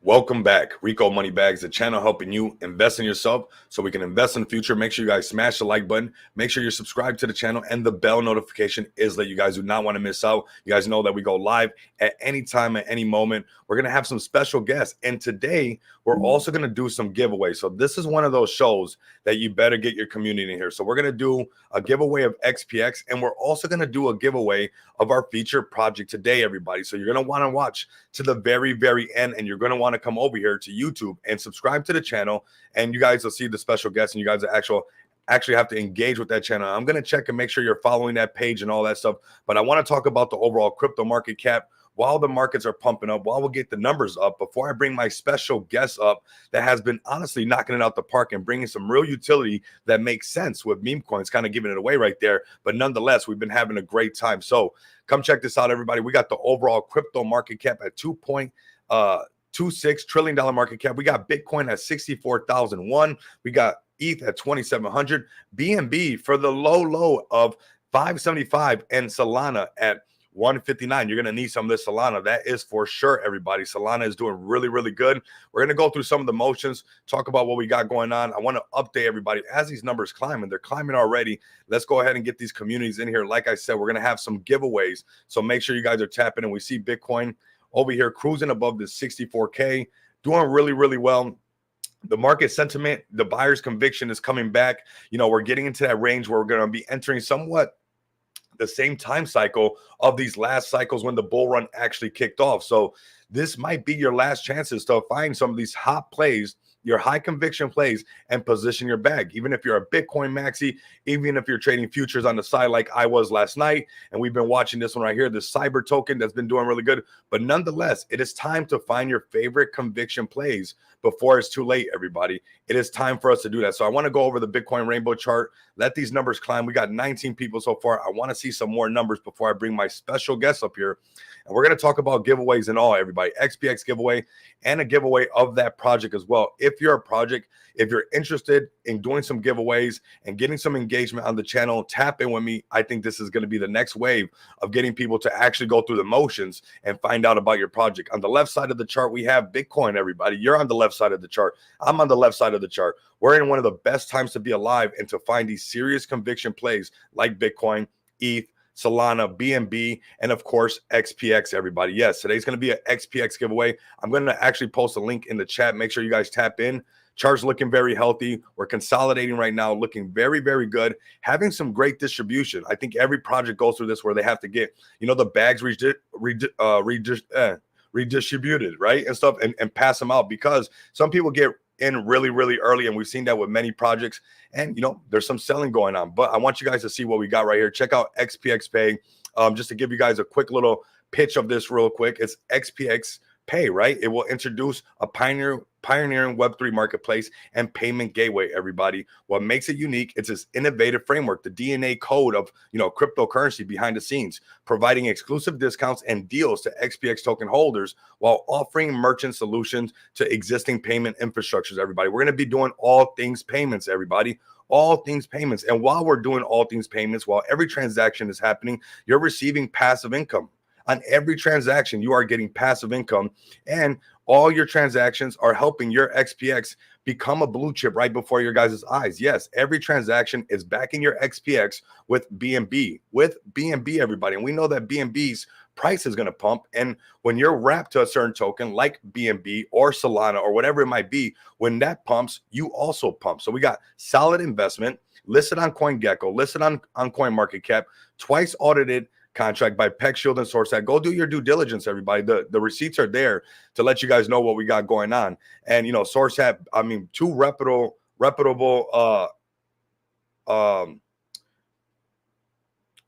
Welcome back. Rico Money Bags, the channel helping you invest in yourself so we can invest in the future. Make sure you guys smash the like button. Make sure you're subscribed to the channel, and the bell notification is that you guys do not want to miss out. You guys know that we go live at any time, at any moment. We're going to have some special guests, and today we're also going to do some giveaways. So this is one of those shows that you better get your community in here. So we're going to do a giveaway of XPX, and we're also going to do a giveaway of our featured project today, everybody. So you're going to want to watch to the very, very end, and you're going to want to come over here to YouTube and subscribe to the channel, and you guys will see the special guests, and you guys actually have to engage with that channel. I'm going to check and make sure you're following that page and all that stuff, but I want to talk about the overall crypto market cap while the markets are pumping up, while we'll get the numbers up, before I bring my special guest up that has been honestly knocking it out the park and bringing some real utility that makes sense with meme coins, kind of giving it away right there. But nonetheless, we've been having a great time. So come check this out, everybody. We got the overall crypto market cap at $2.26 trillion market cap. We got Bitcoin at 64,001. We got ETH at 2,700. BNB for the low of 575, and Solana at 159. You're going to need some of this Solana. That is for sure, everybody. Solana is doing really, really good. We're going to go through some of the motions, talk about what we got going on. I want to update everybody as these numbers climb, and they're climbing already. Let's go ahead and get these communities in here. Like I said, we're going to have some giveaways, so make sure you guys are tapping. And we see Bitcoin over here cruising above the 64K, doing really, really well. The market sentiment, the buyer's conviction is coming back. You know, we're getting into that range where we're going to be entering somewhat the same time cycle of these last cycles when the bull run actually kicked off. So this might be your last chances to find some of these hot plays, your high conviction plays, and position your bag. Even if you're a Bitcoin maxi, even if you're trading futures on the side like I was last night, and we've been watching this one right here, the cyber token that's been doing really good. But nonetheless, it is time to find your favorite conviction plays before it's too late, everybody. It is time for us to do that. So I want to go over the Bitcoin rainbow chart, let these numbers climb. We got 19 people so far. I want to see some more numbers before I bring my special guest up here. And we're going to talk about giveaways and all, everybody. XPX giveaway and a giveaway of that project as well. If you're a project, if you're interested in doing some giveaways and getting some engagement on the channel, tap in with me. I think this is going to be the next wave of getting people to actually go through the motions and find out about your project. On the left side of the chart, we have Bitcoin, everybody. You're on the left side of the chart. I'm on the left side of the chart. We're in one of the best times to be alive and to find these serious conviction plays like Bitcoin, ETH, Solana, BNB, and of course, XPX, everybody. Yes, today's going to be an XPX giveaway. I'm going to actually post a link in the chat. Make sure you guys tap in. Chart's looking very healthy. We're consolidating right now, looking very, very good. Having some great distribution. I think every project goes through this where they have to get, you know, the bags redistributed, right? And stuff, and pass them out, because some people get in really, really early, and we've seen that with many projects, and you know, there's some selling going on. But I want you guys to see what we got right here. Check out XPX Pay. Just to give you guys a quick little pitch of this real quick, it's XPX Pay, right? It will introduce a pioneering Web3 marketplace and payment gateway, everybody. What makes it unique, it's this innovative framework, the DNA code of, you know, cryptocurrency behind the scenes, providing exclusive discounts and deals to XPX token holders while offering merchant solutions to existing payment infrastructures, everybody. We're going to be doing all things payments, everybody. All things payments. And while we're doing all things payments, while every transaction is happening, you're receiving passive income. On every transaction, you are getting passive income, and all your transactions are helping your XPX become a blue chip right before your guys' eyes. Yes, every transaction is backing your XPX with BNB, everybody. And we know that BNB's price is going to pump. And when you're wrapped to a certain token like BNB or Solana or whatever it might be, when that pumps, you also pump. So we got solid investment listed on CoinGecko, listed on CoinMarketCap, twice audited contract by Peck, Shill, and SourceApp. Go do your due diligence, everybody. The receipts are there to let you guys know what we got going on. And you know, SourceApp, I mean, two reputable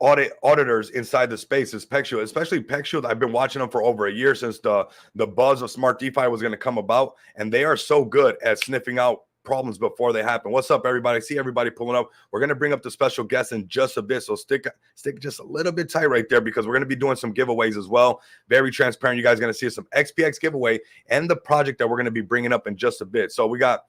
auditors inside the space is Peck, Shill, especially Peck, Shill. I've been watching them for over a year since the buzz of smart DeFi was going to come about, and they are so good at sniffing out problems before they happen. What's up, everybody? I see everybody pulling up. We're going to bring up the special guest in just a bit, so stick just a little bit tight right there, because we're going to be doing some giveaways as well. Very transparent. You guys are going to see some XPX giveaway and the project that we're going to be bringing up in just a bit. So we got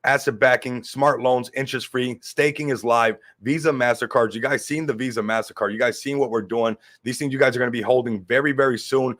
asset backing, smart loans, interest free, staking is live, Visa, MasterCards. You guys seen the Visa, MasterCard? You guys seen what we're doing? These things you guys are going to be holding very, very soon.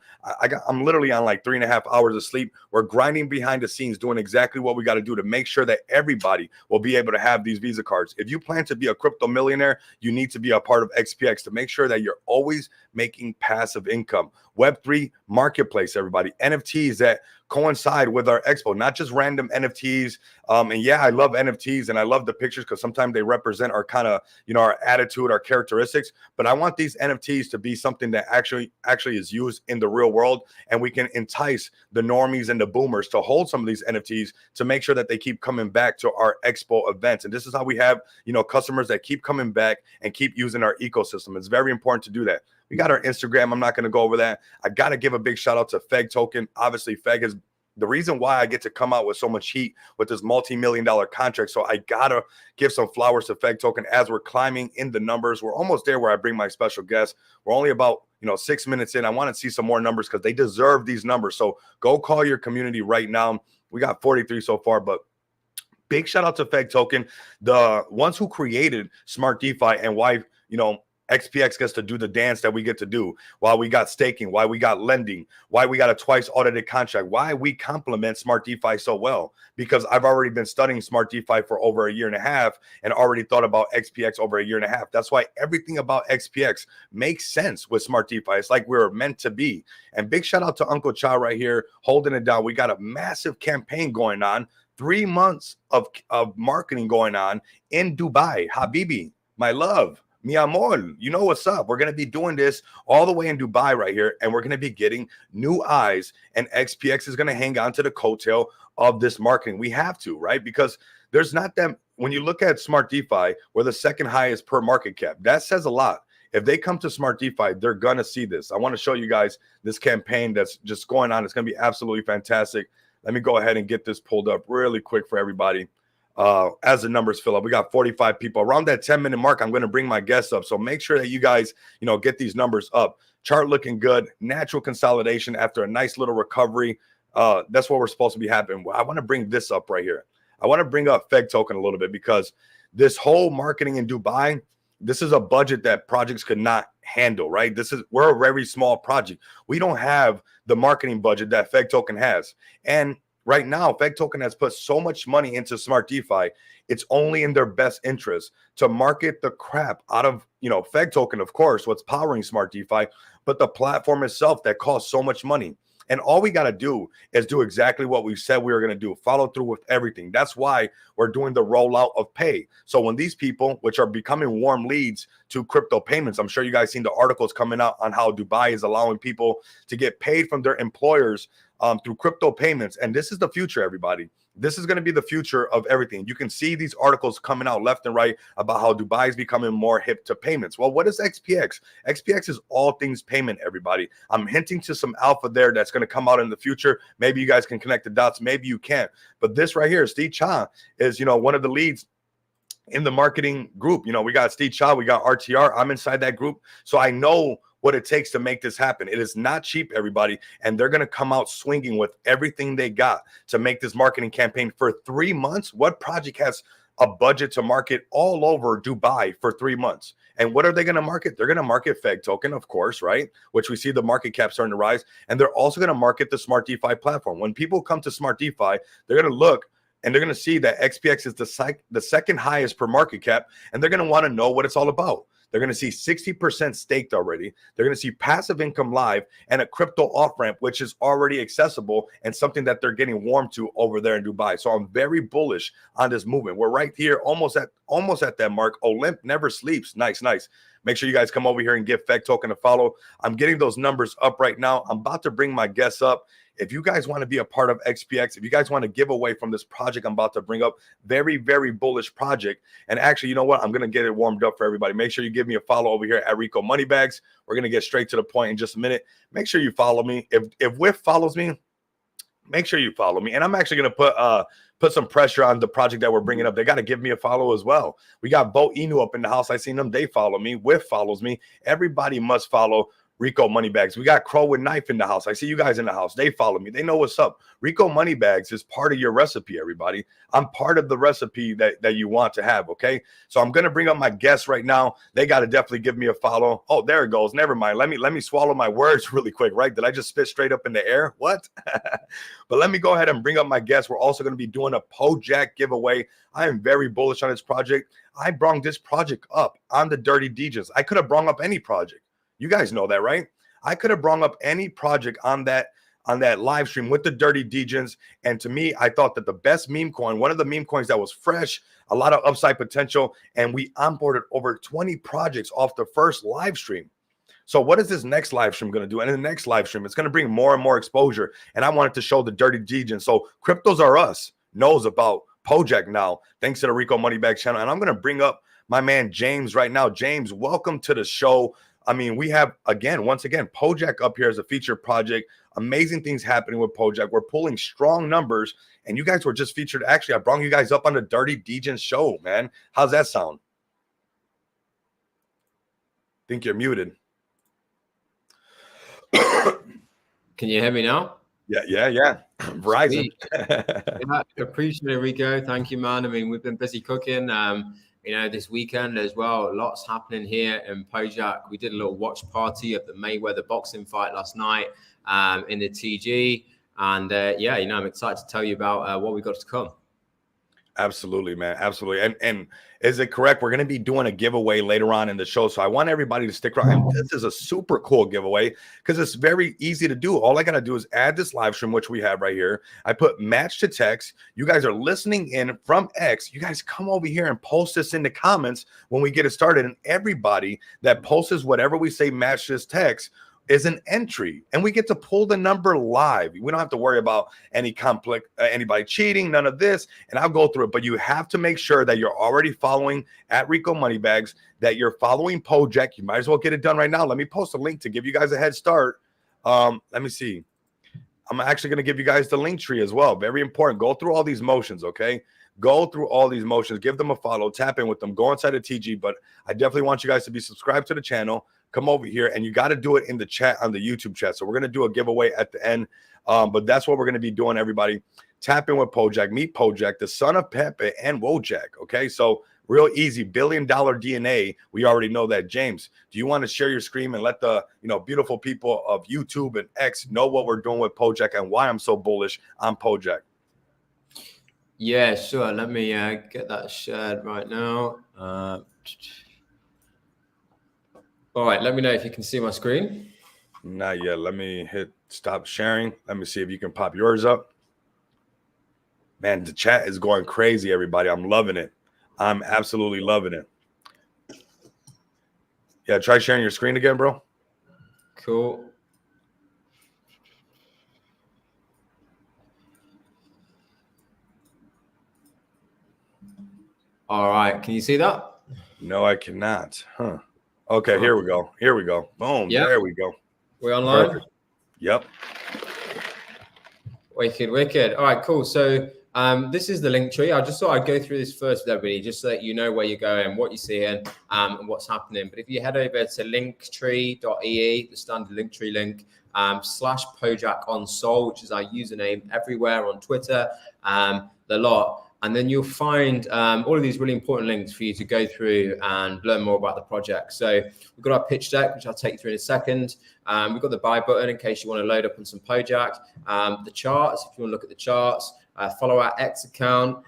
I'm literally on like 3.5 hours of sleep. We're grinding behind the scenes, doing exactly what we got to do to make sure that everybody will be able to have these Visa cards. If you plan to be a crypto millionaire, you need to be a part of XPX to make sure that you're always making passive income. Web3 marketplace, everybody. NFTs that coincide with our expo, not just random NFTs. And yeah, I love NFTs and I love the pictures because sometimes they represent our kind of, our attitude, our characteristics. But I want these NFTs to be something that actually is used in the real world, and we can entice the normies and the boomers to hold some of these NFTs to make sure that they keep coming back to our expo events. And this is how we have, customers that keep coming back and keep using our ecosystem. It's very important to do that. We got our Instagram. I'm not going to go over that. I got to give a big shout out to Feg Token. Obviously, Feg is the reason why I get to come out with so much heat with this multi-million-dollar contract. So I got to give some flowers to Feg Token as we're climbing in the numbers. We're almost there where I bring my special guest. We're only about 6 minutes in. I want to see some more numbers because they deserve these numbers. So go call your community right now. We got 43 so far, but big shout out to Feg Token, the ones who created Smart DeFi, and why, XPX gets to do the dance that we get to do, while we got staking, why we got lending, why we got a twice audited contract, why we complement Smart DeFi so well, because I've already been studying Smart DeFi for over a year and a half and already thought about XPX over a year and a half. That's why everything about XPX makes sense with Smart DeFi. It's like we're meant to be. And big shout out to Uncle Cha right here, holding it down. We got a massive campaign going on, 3 months of marketing going on in Dubai. Habibi, my love. Mi amor, you know what's up. We're going to be doing this all the way in Dubai right here, and we're going to be getting new eyes, and XPX is going to hang on to the coattail of this marketing. We have to, right? Because there's not them. When you look at Smart DeFi, we're the second highest per market cap. That says a lot. If they come to Smart DeFi, they're going to see this. I want to show you guys this campaign that's just going on. It's going to be absolutely fantastic. Let me go ahead and get this pulled up really quick for everybody. As the numbers fill up, we got 45 people around that 10-minute mark. I'm going to bring my guests up. So make sure that you guys, get these numbers up. Chart looking good. Natural consolidation after a nice little recovery. That's what we're supposed to be happening. I want to bring this up right here. I want to bring up Feg Token a little bit, because this whole marketing in Dubai, this is a budget that projects could not handle, right? We're a very small project. We don't have the marketing budget that Feg Token has. And right now, Feg Token has put so much money into Smart DeFi. It's only in their best interest to market the crap out of, Feg Token, of course, what's powering Smart DeFi, but the platform itself that costs so much money. And all we got to do is do exactly what we said we were going to do, follow through with everything. That's why we're doing the rollout of pay. So when these people, which are becoming warm leads to crypto payments, I'm sure you guys seen the articles coming out on how Dubai is allowing people to get paid from their employers through crypto payments. And this is the future, everybody. This is going to be the future of everything. You can see these articles coming out left and right about how Dubai is becoming more hip to payments. Well, what is XPX? XPX is all things payment, everybody. I'm hinting to some alpha there that's going to come out in the future. Maybe you guys can connect the dots. Maybe you can't. But this right here, Steve Cha is, one of the leads in the marketing group. We got Steve Cha, we got RTR. I'm inside that group. So I know what it takes to make this happen. It is not cheap, everybody, and they're going to come out swinging with everything they got to make this marketing campaign for 3 months. What project has a budget to market all over Dubai for 3 months? And what are they going to market? They're going to market Feg Token, of course, right? Which we see the market cap starting to rise. And they're also going to market the Smart DeFi platform. When people come to Smart DeFi, they're going to look and they're going to see that XPX is the second highest per market cap, and they're going to want to know what it's all about. They're going to see 60% staked already. They're going to see passive income live and a crypto off-ramp, which is already accessible and something that they're getting warm to over there in Dubai. So I'm very bullish on this movement. We're right here, almost at that mark. Olymp never sleeps. Nice. Make sure you guys come over here and give Feg Token a follow. I'm getting those numbers up right now. I'm about to bring my guests up. If you guys want to be a part of XPX, if you guys want to give away from this project I'm about to bring up, very, very bullish project. And actually, you know what? I'm going to get it warmed up for everybody. Make sure you give me a follow over here at Rico Moneybags. We're going to get straight to the point in just a minute. Make sure you follow me. If Whiff follows me, make sure you follow me. And I'm actually going to put some pressure on the project that we're bringing up. They got to give me a follow as well. We got Bo Inu up in the house. I seen them. They follow me. Whiff follows me. Everybody must follow Rico Moneybags. We got Crow with Knife in the house. I see you guys in the house. They follow me. They know what's up. Rico Moneybags is part of your recipe, everybody. I'm part of the recipe that you want to have, okay? So I'm going to bring up my guests right now. They got to definitely give me a follow. Oh, there it goes. Never mind. Let me swallow my words really quick, right? Did I just spit straight up in the air? What? But let me go ahead and bring up my guests. We're also going to be doing a Pojak giveaway. I am very bullish on this project. I brought this project up on the Dirty Degens. I could have brought up any project. You guys know that, right? I could have brought up any project on that live stream with the Dirty Degens. And to me, I thought that the best meme coin, one of the meme coins that was fresh, a lot of upside potential, and we onboarded over 20 projects off the first live stream. So what is this next live stream going to do? And in the next live stream, it's going to bring more and more exposure. And I wanted to show the Dirty Degens. So Cryptos Are Us knows about Pojak now, thanks to the Rico Moneybag channel. And I'm going to bring up my man James right now. James, welcome to the show. I mean, we have, once again, Pojak up here as a featured project. Amazing things happening with Pojak. We're pulling strong numbers, and you guys were just featured. Actually, I brought you guys up on the Dirty Degens show, man. How's that sound? Think you're muted. Can you hear me now? Yeah. Verizon. Yeah, appreciate it, Rico. Thank you, man. I mean, we've been busy cooking. This weekend as well, lots happening here in Pojak. We did a little watch party of the Mayweather boxing fight last night in the TG. And I'm excited to tell you about what we got to come. Absolutely, man. Absolutely. And is it correct? We're going to be doing a giveaway later on in the show. So I want everybody to stick around. And this is a super cool giveaway because it's very easy to do. All I got to do is add this live stream, which we have right here. I put match to text. You guys are listening in from X. You guys come over here and post this in the comments when we get it started. And everybody that posts whatever we say match this text is an entry, and we get to pull the number live. We don't have to worry about any conflict, anybody cheating, none of this, and I'll go through it. But you have to make sure that you're already following at Rico Moneybags, that you're following Pojak. You might as well get it done right now. Let me post a link to give you guys a head start. Let me see. I'm actually going to give you guys the link tree as well. Very important. Go through all these motions, okay? Go through all these motions. Give them a follow. Tap in with them. Go inside the TG. But I definitely want you guys to be subscribed to the channel. Come over here, and you got to do it in the chat on the YouTube chat. So we're going to do a giveaway at the end. But that's what we're going to be doing, everybody. Tap in with Pojak. Meet Pojak, the son of Pepe and Wojak. Okay, so real easy. $1 billion DNA. We already know that. James, do you want to share your screen and let the beautiful people of YouTube and X know what we're doing with Pojak and why I'm so bullish on Pojak? Yeah, sure. Let me get that shared right now. All right, let me know if you can see my screen. Not yet. Let me hit stop sharing. Let me see if you can pop yours up. Man, the chat is going crazy, everybody. I'm loving it. I'm absolutely loving it. Yeah, try sharing your screen again, bro. Cool. All right, can you see that? No, I cannot. Huh. Okay, here we go. Here we go. Boom. Yep. There we go. We're online? Perfect. Yep. Wicked. All right, cool. So this is the link tree. I just thought I'd go through this first with everybody, just so that you know where you're going, what you're seeing, and what's happening. But if you head over to linktree.ee, the standard Linktree link, /Pojak on Sol, which is our username everywhere on Twitter, the lot. And then you'll find all of these really important links for you to go through and learn more about the project. So we've got our pitch deck, which I'll take you through in a second. We've got the buy button in case you want to load up on some Pojak. The charts, if you want to look at the charts, follow our X account,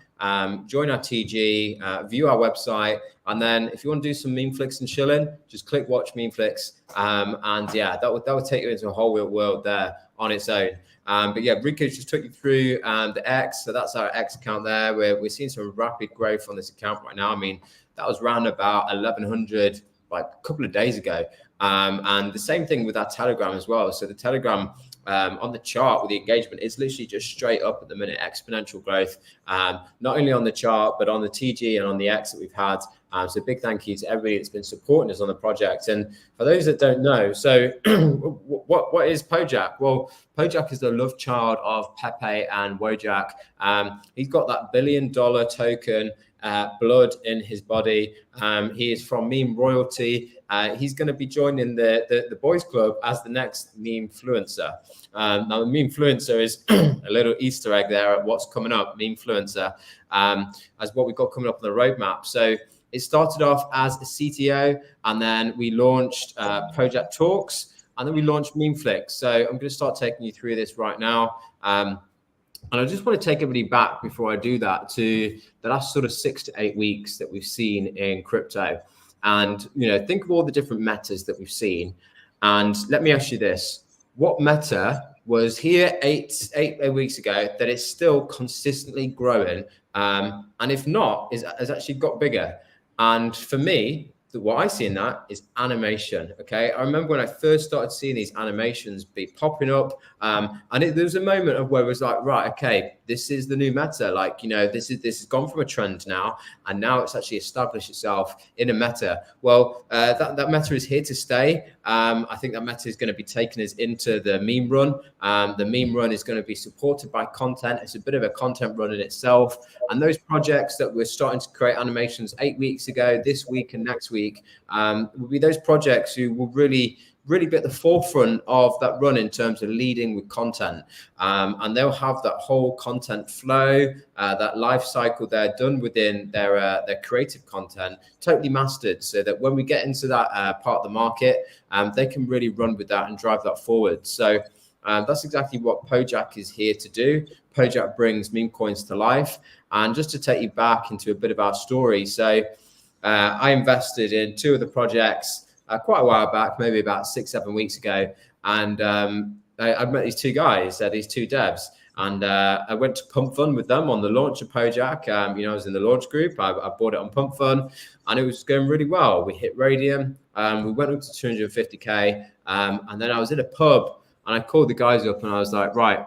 join our TG, view our website. And then if you want to do some Meme-Flix and Shilling, just click watch Meme-Flix. And yeah, that would take you into a whole real world there on its own. But yeah, Rico just took you through the X. So that's our X account there. We're seeing some rapid growth on this account right now. I mean, that was around about 1,100 like a couple of days ago. And the same thing with our Telegram as well. So the Telegram on the chart with the engagement is literally just straight up at the minute, exponential growth, not only on the chart, but on the TG and on the X that we've had. So big thank you to everybody that's been supporting us on the project. And for those that don't know, so what is Pojak? Well, Pojak is the love child of Pepe and Wojak. He's got that $1 billion token blood in his body. He is from meme royalty. He's going to be joining the boys club as the next meme-fluencer. Now the meme-fluencer is a little Easter egg there at what's coming up, meme-fluencer, as what we've got coming up on the roadmap. So it started off as a CTO, and then we launched Pojak Talks, and then we launched Meme-Flix. So I'm going to start taking you through this right now. And I just want to take everybody back before I do that to the last sort of 6 to 8 weeks that we've seen in crypto. And, think of all the different metas that we've seen. And let me ask you this. What meta was here eight weeks ago that is still consistently growing? And if not, has actually got bigger? And for me, what I see in that is animation. Okay, I remember when I first started seeing these animations be popping up, and there was a moment of where it was like, right, okay, this is the new meta. Like, this has gone from a trend now, and now it's actually established itself in a meta. Well, that meta is here to stay. I think that meta is going to be taking us into the meme run. The meme run is going to be supported by content. It's a bit of a content run in itself. And those projects that we're starting to create animations 8 weeks ago, this week and next week, will be those projects who will really be at the forefront of that run in terms of leading with content. And they'll have that whole content flow, that life cycle there done within their creative content, totally mastered, so that when we get into that part of the market, they can really run with that and drive that forward. So that's exactly what Pojak is here to do. Pojak brings meme coins to life. And just to take you back into a bit of our story. So I invested in 2 of the projects quite a while back, maybe about 6-7 weeks ago. And I met these 2 guys, these 2 devs. And I went to Pump Fun with them on the launch of Pojak. I was in the launch group. I bought it on Pump Fun, and it was going really well. We hit Radium. We went up to 250K. And then I was in a pub, and I called the guys up, and I was like, right,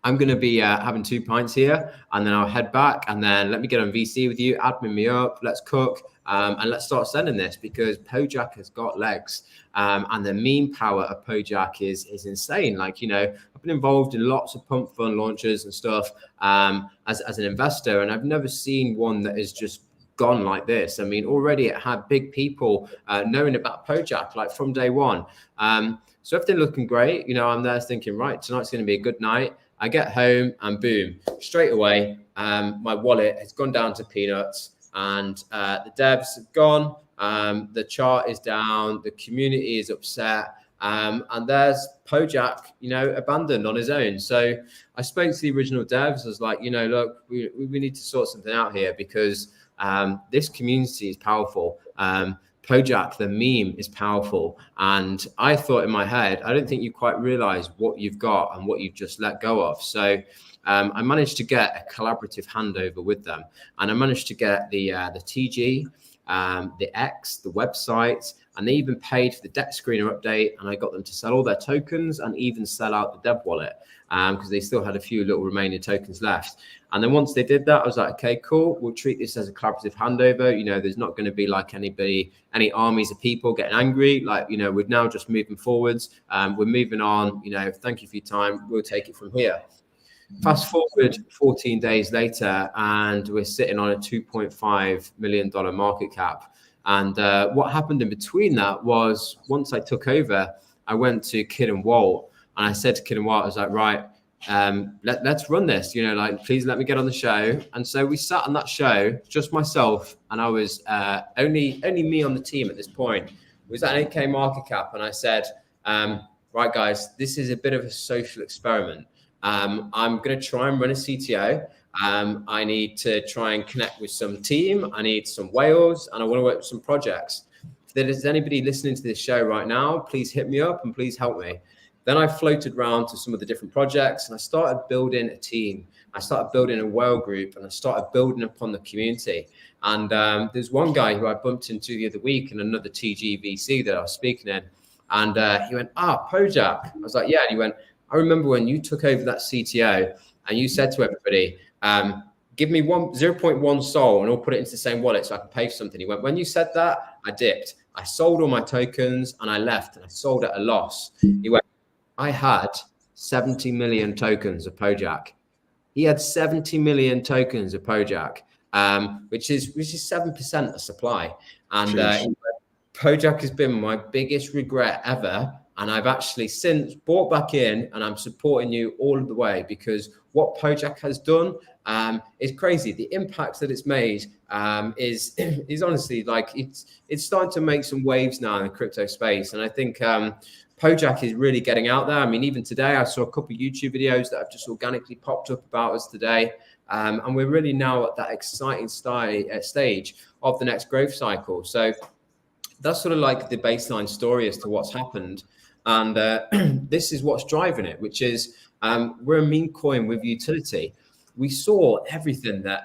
I'm going to be having 2 pints here, and then I'll head back, and then let me get on VC with you, admin me up, let's cook, and let's start sending this, because Pojak has got legs, and the meme power of Pojak is insane. Like, I've been involved in lots of Pump Fun launches and stuff as an investor, and I've never seen one that is just gone like this. I mean, already it had big people knowing about Pojak, like from day one. So everything looking great. I'm there thinking, right, tonight's going to be a good night. I get home and boom, straight away, my wallet has gone down to peanuts, and the devs have gone. The chart is down. The community is upset. And there's Pojak, abandoned on his own. So I spoke to the original devs. I was like, look, we need to sort something out here, because this community is powerful. Pojak, the meme, is powerful. And I thought in my head, I don't think you quite realize what you've got and what you've just let go of. So I managed to get a collaborative handover with them. And I managed to get the TG, the X, the website, and they even paid for the deck screener update. And I got them to sell all their tokens and even sell out the dev wallet, because they still had a few little remaining tokens left. And then once they did that, I was like, okay, cool. We'll treat this as a collaborative handover. There's not going to be like any armies of people getting angry. Like, we're now just moving forwards. We're moving on. Thank you for your time. We'll take it from here. Fast forward 14 days later, and we're sitting on a $2.5 million market cap. And what happened in between that was, once I took over, I went to Kid and Walt, and I said to Kid and Walt, I was like, right, let's run this, please let me get on the show. And so we sat on that show, just myself, and I was only me on the team at this point. It was at an 8K market cap, and I said, right, guys, this is a bit of a social experiment. I'm going to try and run a CTO. I need to try and connect with some team. I need some whales, and I want to work with some projects. If there's anybody listening to this show right now, please hit me up and please help me. Then I floated around to some of the different projects, and I started building a team. I started building a whale group, and I started building upon the community. And there's one guy who I bumped into the other week in another TGVC that I was speaking in. And he went, Pojak. I was like, yeah. And he went, I remember when you took over that CTO and you said to everybody, give me 0.1 Sol and I'll put it into the same wallet so I can pay for something. He went, when you said that, I dipped. I sold all my tokens and I left and I sold at a loss. He went, I had 70 million tokens of Pojak. He had 70 million tokens of Pojak, which is 7% of supply. And Pojak has been my biggest regret ever. And I've actually since bought back in and I'm supporting you all of the way, because what Pojak has done is crazy. The impact that it's made is honestly like it's starting to make some waves now in the crypto space. And I think Pojak is really getting out there. I mean, even today, I saw a couple of YouTube videos that have just organically popped up about us today. And we're really now at that exciting stage of the next growth cycle. So that's sort of like the baseline story as to what's happened. And this is what's driving it, which is we're a meme coin with utility. We saw everything that,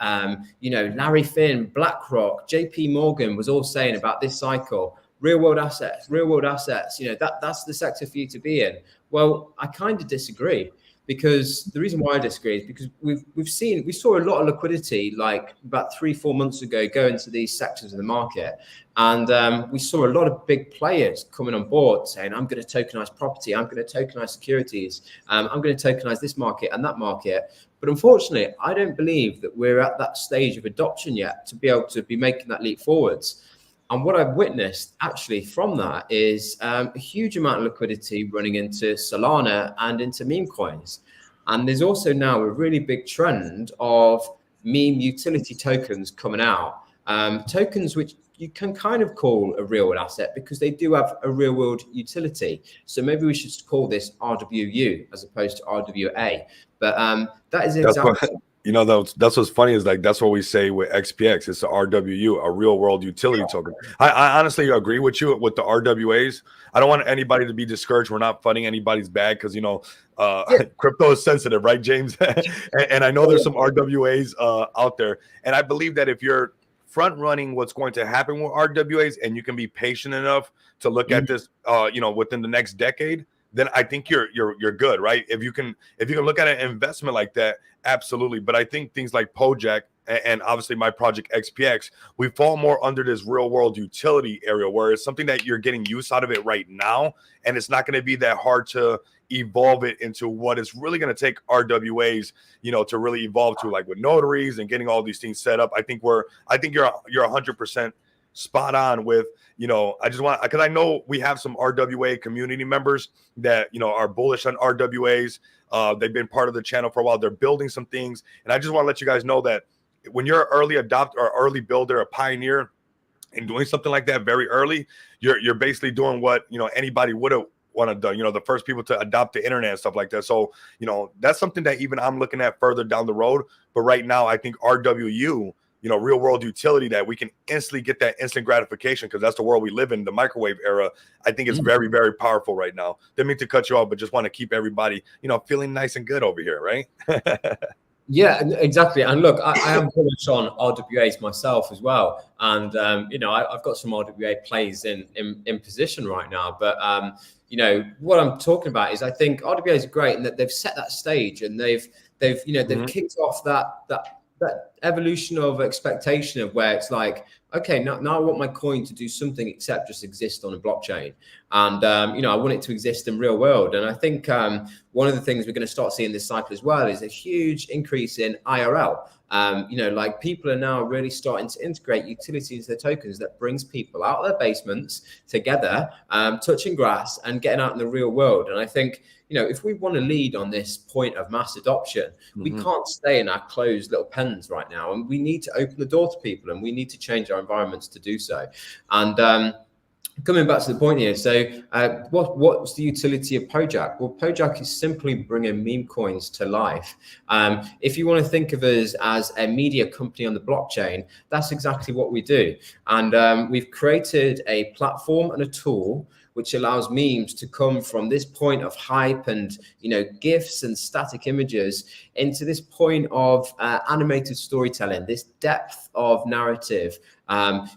Larry Finn, BlackRock, JP Morgan was all saying about this cycle. Real world assets, that's the sector for you to be in. Well, I kind of disagree, because the reason why I disagree is because we saw a lot of liquidity like about 3-4 months ago go into these sectors of the market. And we saw a lot of big players coming on board saying, I'm going to tokenize property, I'm going to tokenize securities, I'm going to tokenize this market and that market. But unfortunately, I don't believe that we're at that stage of adoption yet to be able to be making that leap forwards. And what I've witnessed actually from that is a huge amount of liquidity running into Solana and into meme coins. And there's also now a really big trend of meme utility tokens coming out, tokens which you can kind of call a real world asset because they do have a real world utility. So maybe we should call this RWU as opposed to RWA. But that is exactly... That's what's funny is like that's what we say with XPX. It's the RWU, a real world utility token. I honestly agree with you with the RWAs. I don't want anybody to be discouraged. We're not funding anybody's bag because crypto is sensitive, right, James? and I know there's some RWAs out there, and I believe that if you're front running what's going to happen with RWAs and you can be patient enough to look at this, within the next decade, then I think you're good, right? If you can look at an investment like that, absolutely. But I think things like Pojak and obviously my project XPX, we fall more under this real world utility area where it's something that you're getting use out of it right now, and it's not going to be that hard to evolve it into what is really going to take RWAs, to really evolve to, like with notaries and getting all these things set up. I think you're 100% spot on with, I just want, because I know we have some RWA community members that, are bullish on RWAs. They've been part of the channel for a while. They're building some things. And I just want to let you guys know that when you're an early adopter or early builder, a pioneer, and doing something like that very early, you're basically doing what, anybody would have wanted to do, the first people to adopt the internet and stuff like that. So, that's something that even I'm looking at further down the road. But right now, I think RWU, real world utility, that we can instantly get that instant gratification, because that's the world we live in, the microwave era. I think it's very, very powerful right now. Didn't mean to cut you off, but just want to keep everybody, feeling nice and good over here, right? Yeah, exactly. And look, I am bullish on RWAs myself as well. And, I've got some RWA plays in position right now. But, what I'm talking about is I think RWAs are great, and that they've set that stage, and they've kicked off that evolution of expectation of where it's like, okay, now I want my coin to do something except just exist on a blockchain. And, I want it to exist in real world. And I think one of the things we're going to start seeing this cycle as well is a huge increase in IRL. Like people are now really starting to integrate utility into their tokens that brings people out of their basements together, touching grass and getting out in the real world. And I think, if we want to lead on this point of mass adoption, we can't stay in our closed little pens right now. And we need to open the door to people, and we need to change our environments to do so. And coming back to the point here, so what's the utility of Pojak? Well, Pojak is simply bringing meme coins to life. If you want to think of us as a media company on the blockchain, that's exactly what we do. And we've created a platform and a tool which allows memes to come from this point of hype and, GIFs and static images into this point of animated storytelling, this depth of narrative,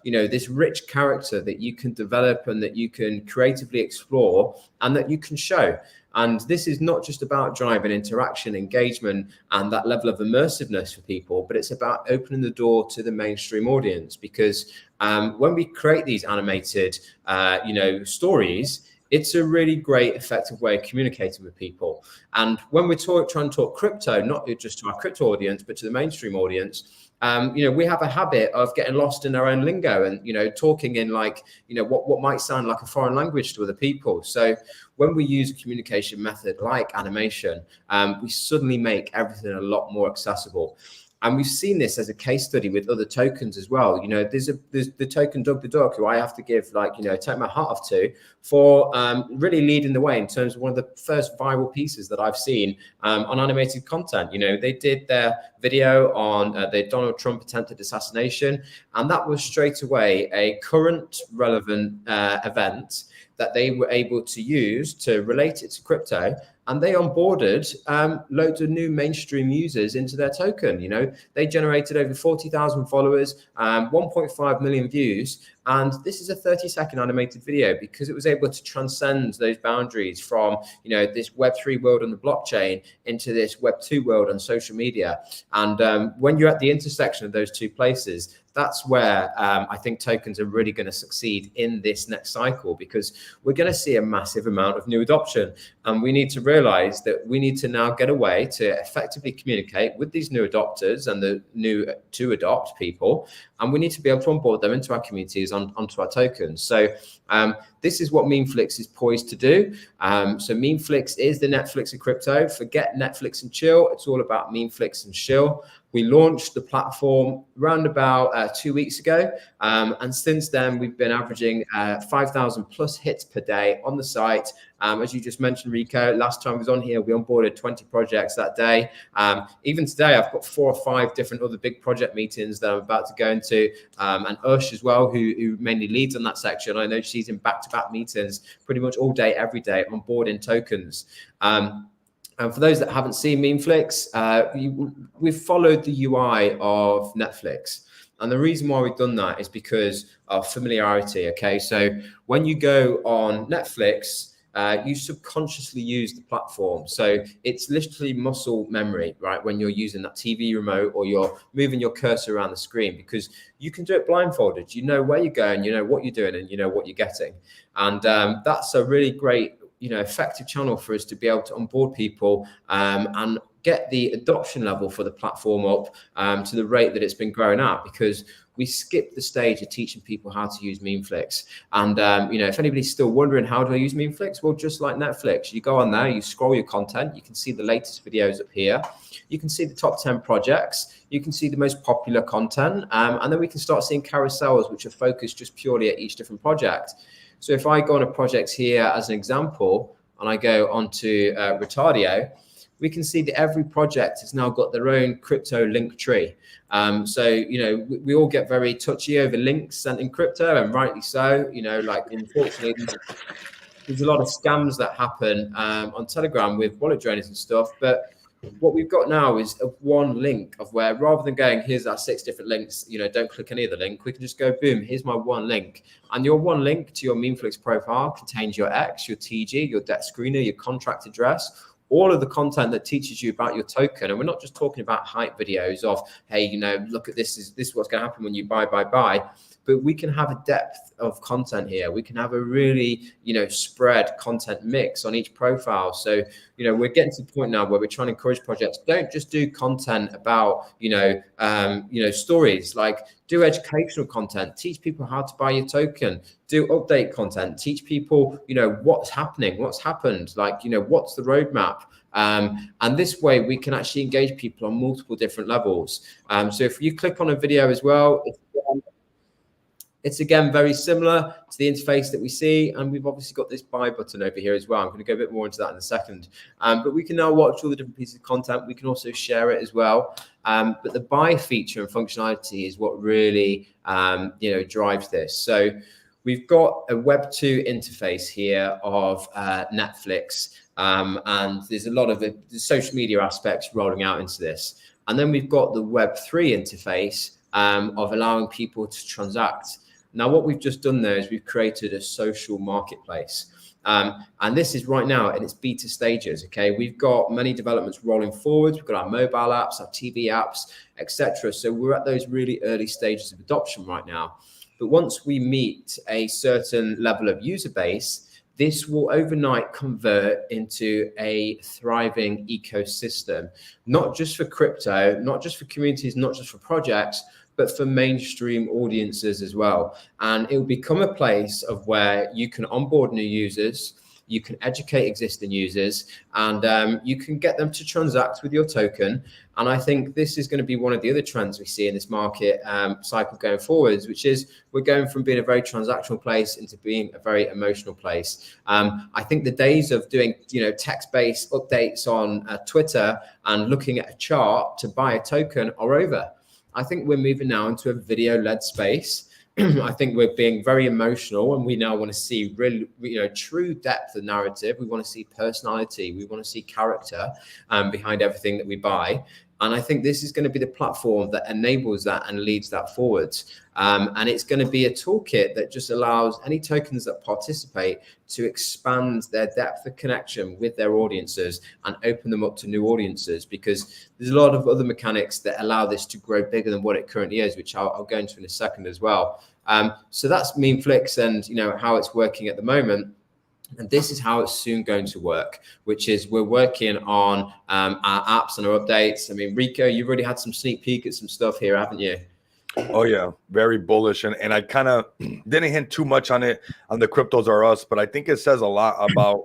this rich character that you can develop and that you can creatively explore and that you can show. And this is not just about driving interaction, engagement, and that level of immersiveness for people, but it's about opening the door to the mainstream audience. Because when we create these animated, stories, it's a really great, effective way of communicating with people. And when we're trying to talk crypto, not just to our crypto audience, but to the mainstream audience, we have a habit of getting lost in our own lingo and, talking in what might sound like a foreign language to other people. So when we use a communication method like animation, we suddenly make everything a lot more accessible. And we've seen this as a case study with other tokens as well. There's the token Doug the Duck, who I have to give take my hat off to for really leading the way in terms of one of the first viral pieces that I've seen on animated content. They did their video on the Donald Trump attempted assassination, and that was straight away a current relevant event that they were able to use to relate it to crypto. And they onboarded loads of new mainstream users into their token. They generated over 40,000 followers, 1.5 million views. And this is a 30-second animated video because it was able to transcend those boundaries from, this Web3 world on the blockchain into this Web2 world on social media. And when you're at the intersection of those two places, that's where I think tokens are really going to succeed in this next cycle, because we're going to see a massive amount of new adoption. And we need to realize that we need to now get a way to effectively communicate with these new adopters and the new to adopt people. And we need to be able to onboard them into our communities onto our tokens. So this is what Meme-Flix is poised to do. So Meme-Flix is the Netflix of crypto. Forget Netflix and chill. It's all about Meme-Flix and Shill. We launched the platform around about 2 weeks ago. And since then, we've been averaging 5,000 plus hits per day on the site. As you just mentioned, Rico, last time I was on here, we onboarded 20 projects that day. Even today, I've got 4 or 5 different other big project meetings that I'm about to go into. And Ush as well, who mainly leads on that section. I know she's in back-to-back meetings pretty much all day, every day, onboarding tokens. And for those that haven't seen Meme-Flix, we've followed the UI of Netflix. And the reason why we've done that is because of familiarity, okay? So when you go on Netflix, you subconsciously use the platform. So it's literally muscle memory, right? When you're using that TV remote or you're moving your cursor around the screen, because you can do it blindfolded. You know where you're going, you know what you're doing, and you know what you're getting. And that's a really great, effective channel for us to be able to onboard people and get the adoption level for the platform up to the rate that it's been growing at, because we skipped the stage of teaching people how to use Meme-Flix. And, if anybody's still wondering, how do I use Meme-Flix? Well, just like Netflix, you go on there, you scroll your content, you can see the latest videos up here. You can see the top 10 projects. You can see the most popular content. And then we can start seeing carousels, which are focused just purely at each different project. So if I go on a project here as an example, and I go onto Retardio, we can see that every project has now got their own crypto link tree. So, we all get very touchy over links sent in crypto, and rightly so. Unfortunately, there's a lot of scams that happen on Telegram with wallet drainers and stuff. But what we've got now is one link of where, rather than going, here's our 6 different links, don't click any of the link, we can just go, boom, here's my one link. And your one link to your Meme-Flix profile contains your X, your TG, your debt screener, your contract address, all of the content that teaches you about your token. And we're not just talking about hype videos of, hey, look at this is what's going to happen when you buy. But we can have a depth of content here. We can have a really, spread content mix on each profile. So, we're getting to the point now where we're trying to encourage projects. Don't just do content about, stories. Like, do educational content. Teach people how to buy your token. Do update content. Teach people, what's happening, what's happened. Like, what's the roadmap. And this way we can actually engage people on multiple different levels. So if you click on a video as well, it's again very similar to the interface that we see, and we've obviously got this buy button over here as well. I'm going to go a bit more into that in a second. But we can now watch all the different pieces of content. We can also share it as well. But the buy feature and functionality is what really drives this. So we've got a Web2 interface here of Netflix, and there's a lot of the social media aspects rolling out into this. And then we've got the Web3 interface of allowing people to transact. Now, what we've just done there is we've created a social marketplace. And this is right now in its beta stages. Okay, we've got many developments rolling forward. We've got our mobile apps, our TV apps, etc. So we're at those really early stages of adoption right now. But once we meet a certain level of user base, this will overnight convert into a thriving ecosystem, not just for crypto, not just for communities, not just for projects, but for mainstream audiences as well. And it will become a place of where you can onboard new users, you can educate existing users, and you can get them to transact with your token. And I think this is going to be one of the other trends we see in this market cycle going forwards, which is we're going from being a very transactional place into being a very emotional place. I think the days of doing text-based updates on Twitter and looking at a chart to buy a token are over. I think we're moving now into a video-led space. I think we're being very emotional, and we now want to see really, true depth of narrative. We want to see personality. We want to see character behind everything that we buy. And I think this is going to be the platform that enables that and leads that forwards. And it's going to be a toolkit that just allows any tokens that participate to expand their depth of connection with their audiences and open them up to new audiences, because there's a lot of other mechanics that allow this to grow bigger than what it currently is, which I'll go into in a second as well. So that's Meme-Flix and how it's working at the moment. And this is how it's soon going to work, which is we're working on our apps and our updates. I mean, Rico, you've already had some sneak peek at some stuff here, haven't you? Oh, yeah. Very bullish. And I kind of didn't hint too much on it on the cryptos are us, but I think it says a lot about,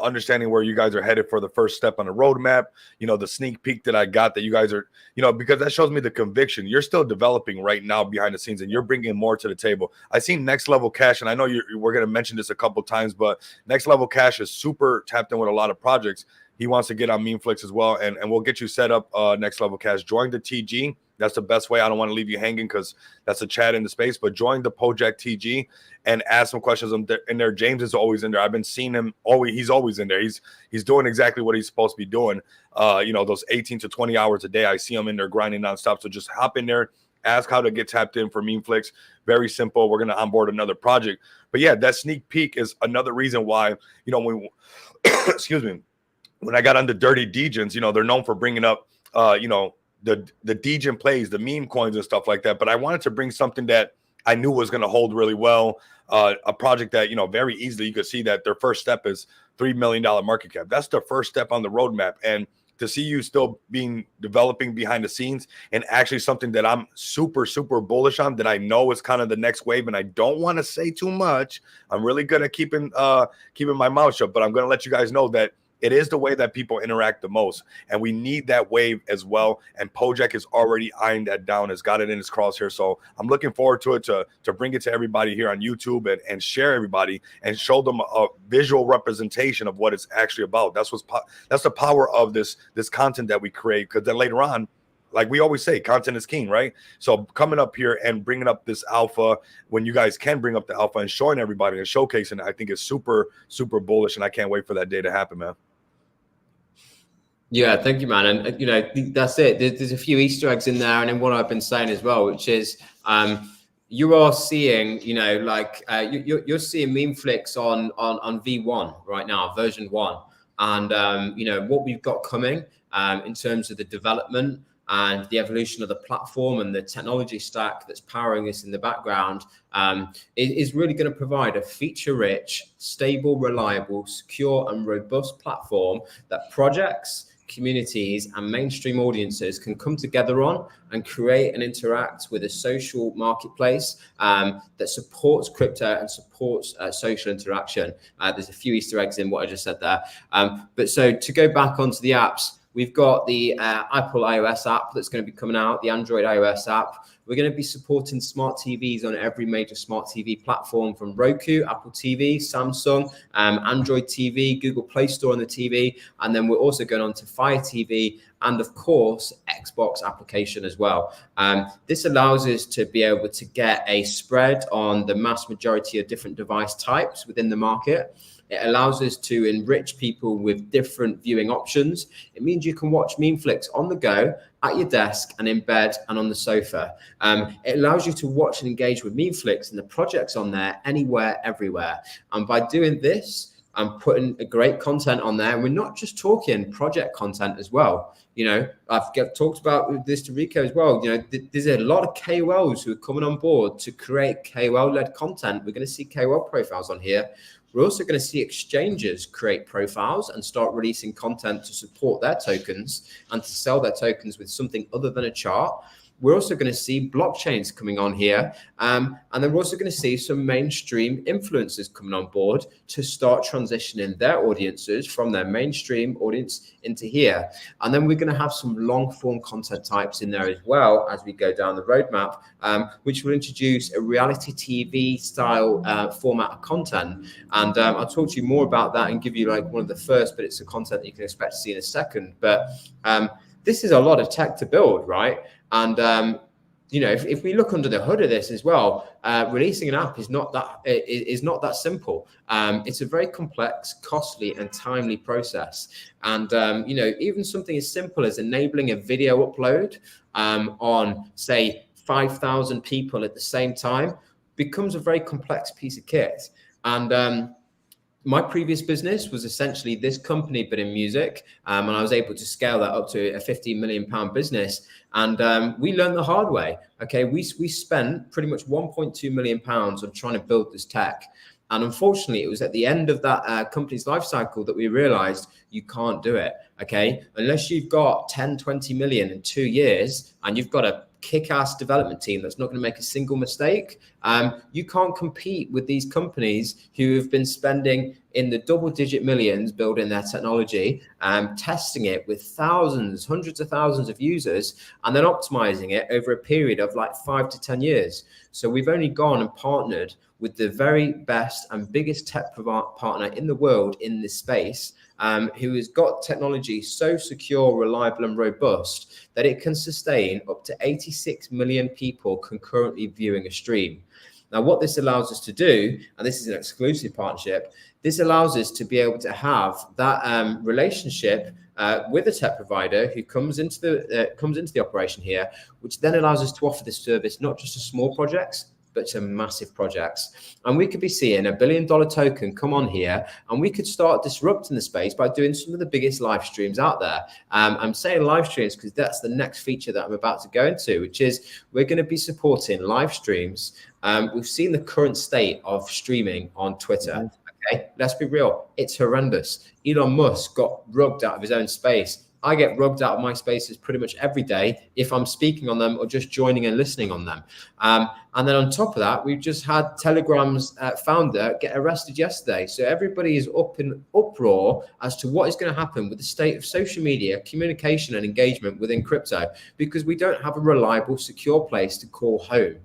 understanding where you guys are headed for the first step on the roadmap, the sneak peek that I got that you guys are, because that shows me the conviction. You're still developing right now behind the scenes and you're bringing more to the table. I seen Next Level Cash, and I know we're going to mention this a couple times, but Next Level Cash is super tapped in with a lot of projects. He wants to get on Meme-Flix as well, and we'll get you set up. Next Level Cash, join the TG. That's the best way. I don't want to leave you hanging because that's a chat in the space, but join the Pojak TG and ask some questions in there. James is always in there. I've been seeing him always. He's always in there. He's doing exactly what he's supposed to be doing. Those 18 to 20 hours a day. I see him in there grinding nonstop. So just hop in there, ask how to get tapped in for Meme-Flix. Very simple. We're going to onboard another project. But yeah, that sneak peek is another reason why, excuse me, when I got on the Dirty Degens, they're known for bringing up, the Degen plays, the meme coins and stuff like that. But I wanted to bring something that I knew was going to hold really well. A project that, very easily you could see that their first step is $3 million market cap. That's the first step on the roadmap. And to see you still developing behind the scenes and actually something that I'm super, super bullish on, that I know is kind of the next wave. And I don't want to say too much. I'm really good at keeping my mouth shut, but I'm going to let you guys know that it is the way that people interact the most, and we need that wave as well. And Pojak is already eyeing that down, has got it in his crosshair. So I'm looking forward to it, to bring it to everybody here on YouTube and share everybody and show them a visual representation of what it's actually about. That's the power of this content that we create, because then later on, like we always say, content is king, right? So coming up here and bringing up this alpha when you guys can bring up the alpha and showing everybody and showcasing it, I think is super, super bullish, and I can't wait for that day to happen, man. Yeah, thank you, man. And that's it. There's a few Easter eggs in there, and then what I've been saying as well, which is you are seeing, you're seeing Meme-Flix on V1 right now, version 1, and what we've got coming in terms of the development and the evolution of the platform and the technology stack that's powering this in the background is really going to provide a feature-rich, stable, reliable, secure, and robust platform that projects, communities, and mainstream audiences can come together on and create and interact with a social marketplace that supports crypto and supports social interaction. There's a few Easter eggs in what I just said there. But so to go back onto the apps, we've got the Apple iOS app that's going to be coming out, the Android iOS app. We're going to be supporting smart TVs on every major smart TV platform, from Roku, Apple TV, Samsung, Android TV, Google Play Store on the TV. And then we're also going on to Fire TV and, of course, Xbox application as well. This allows us to be able to get a spread on the mass majority of different device types within the market. It allows us to enrich people with different viewing options. It means you can watch Meme-Flix on the go, at your desk, and in bed, and on the sofa. It allows you to watch and engage with Meme-Flix and the projects on there anywhere, everywhere. And by doing this, and putting a great content on there. And we're not just talking project content as well. You know, I've talked about this to Rico as well. You know, there's a lot of KOLs who are coming on board to create KOL-led content. We're going to see KOL profiles on here. We're also going to see exchanges create profiles and start releasing content to support their tokens and to sell their tokens with something other than a chart. We're also going to see blockchains coming on here. And then we're also going to see some mainstream influencers coming on board to start transitioning their audiences from their mainstream audience into here. And then we're going to have some long form content types in there as well as we go down the roadmap, which will introduce a reality TV style format of content. And I'll talk to you more about that and give you like one of the first bits of content that you can expect to see in a second. But this is a lot of tech to build, right? And you know, if we look under the hood of this as well, releasing an app is not that simple. It's a very complex, costly, and timely process. And you know, even something as simple as enabling a video upload on, say, 5,000 people at the same time becomes a very complex piece of kit. And my previous business was essentially this company, but in music. And I was able to scale that up to a £15 million business. And we learned the hard way. Okay, we spent pretty much £1.2 million on trying to build this tech. And unfortunately, it was at the end of that company's life cycle that we realized you can't do it. Okay, unless you've got 10, 20 million in 2 years and you've got a kick-ass development team that's not going to make a single mistake, you can't compete with these companies who have been spending in the double-digit millions building their technology, testing it with thousands, hundreds of thousands of users, and then optimizing it over a period of like 5 to 10 years. So we've only gone and partnered with the very best and biggest tech partner in the world in this space, who has got technology so secure, reliable, and robust that it can sustain up to 86 million people concurrently viewing a stream. Now, what this allows us to do, and this is an exclusive partnership, this allows us to be able to have that relationship with a tech provider who comes into the operation here, which then allows us to offer this service not just to small projects, but to massive projects. And we could be seeing $1 billion token come on here, and we could start disrupting the space by doing some of the biggest live streams out there. I'm saying live streams because that's the next feature that I'm about to go into, which is we're going to be supporting live streams. We've seen the current state of streaming on Twitter. Okay, let's be real. It's horrendous. Elon Musk got rugged out of his own space. I get rugged out of my spaces pretty much every day if I'm speaking on them or just joining and listening on them. And then on top of that, we've just had Telegram's founder get arrested yesterday. So everybody is up in uproar as to what is going to happen with the state of social media, communication and engagement within crypto, because we don't have a reliable, secure place to call home.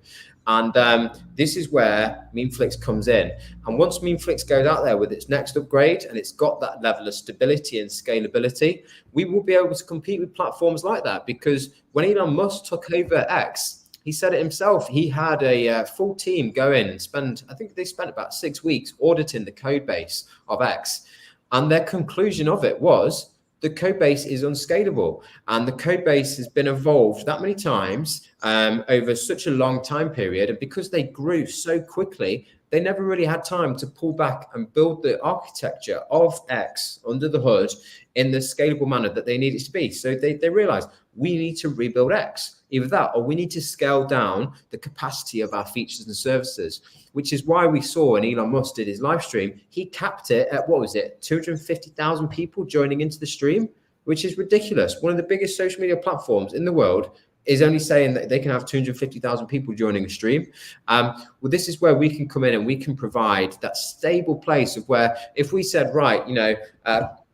And this is where Meme-Flix comes in. And once Meme-Flix goes out there with its next upgrade and it's got that level of stability and scalability, we will be able to compete with platforms like that. Because when Elon Musk took over X, he said it himself, he had a full team go in and I think they spent about 6 weeks auditing the code base of X. And their conclusion of it was, the code base is unscalable, and the code base has been evolved that many times over such a long time period. And because they grew so quickly, they never really had time to pull back and build the architecture of X under the hood in the scalable manner that they need it to be. So they realized we need to rebuild X, either that or we need to scale down the capacity of our features and services, which is why we saw when Elon Musk did his live stream, he capped it at, 250,000 people joining into the stream, which is ridiculous. One of the biggest social media platforms in the world is only saying that they can have 250,000 people joining a stream. Well, this is where we can come in and we can provide that stable place of where if we said, right,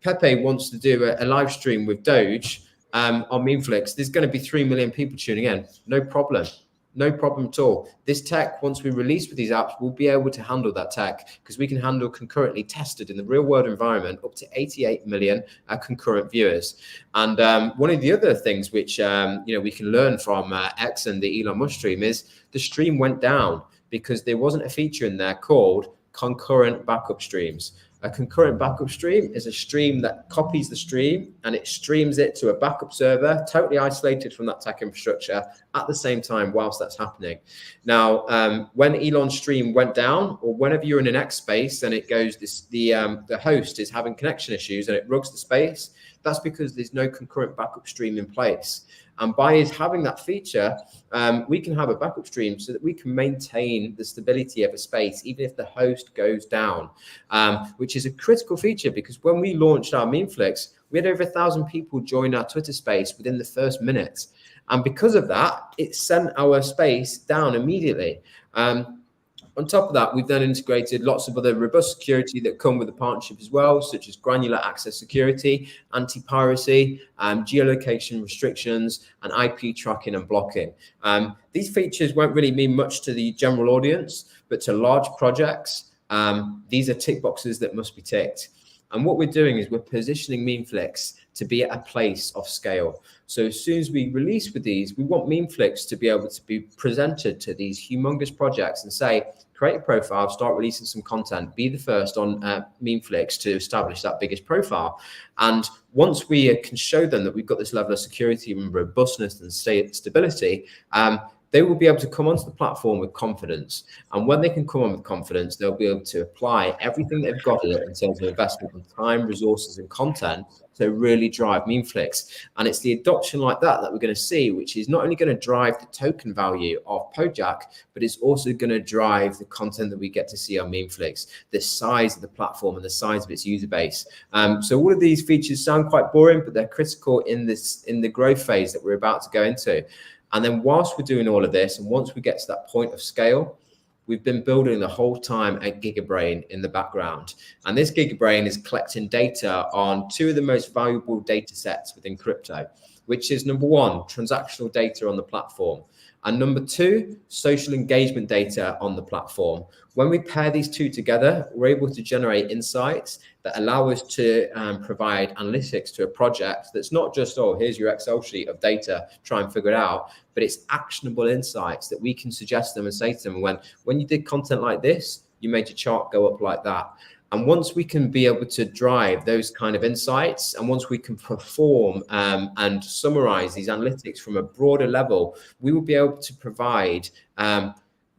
Pepe wants to do a live stream with Doge on Meme-Flix, there's going to be 3 million people tuning in. No problem. No problem at all. This tech, once we release with these apps, we'll be able to handle that tech because we can handle concurrently tested in the real world environment up to 88 million concurrent viewers. And one of the other things which we can learn from X and the Elon Musk stream is the stream went down because there wasn't a feature in there called concurrent backup streams. A concurrent backup stream is a stream that copies the stream and it streams it to a backup server, totally isolated from that tech infrastructure at the same time whilst that's happening. Now, when Elon's stream went down, or whenever you're in an X space and it goes, the host is having connection issues and it rugs the space, that's because there's no concurrent backup stream in place. And by having that feature, we can have a backup stream so that we can maintain the stability of a space, even if the host goes down, which is a critical feature, because when we launched our Meme-Flix, we had over 1,000 people join our Twitter space within the first minute. And because of that, it sent our space down immediately. On top of that, we've then integrated lots of other robust security that come with the partnership as well, such as granular access security, anti-piracy, geolocation restrictions, and IP tracking and blocking. These features won't really mean much to the general audience, but to large projects, these are tick boxes that must be ticked. And what we're doing is we're positioning Meme-Flix to be at a place of scale. So as soon as we release with these, we want Meme-Flix to be able to be presented to these humongous projects and say, create a profile, start releasing some content, be the first on Meme-Flix to establish that biggest profile. And once we can show them that we've got this level of security and robustness and stability, they will be able to come onto the platform with confidence. And when they can come on with confidence, they'll be able to apply everything they've got in terms of investment in time, resources, and content to really drive Meme-Flix. And it's the adoption like that we're going to see, which is not only going to drive the token value of Pojak, but it's also going to drive the content that we get to see on Meme-Flix, the size of the platform and the size of its user base. So all of these features sound quite boring, but they're critical in the growth phase that we're about to go into. And then whilst we're doing all of this, and once we get to that point of scale, we've been building the whole time a gigabrain in the background. And this gigabrain is collecting data on two of the most valuable data sets within crypto, which is number one, transactional data on the platform. And number two, social engagement data on the platform. When we pair these two together, we're able to generate insights that allow us to provide analytics to a project that's not just, oh, here's your Excel sheet of data, try and figure it out, but it's actionable insights that we can suggest them and say to them, when you did content like this, you made your chart go up like that. And once we can be able to drive those kind of insights, and once we can perform and summarize these analytics from a broader level, we will be able to provide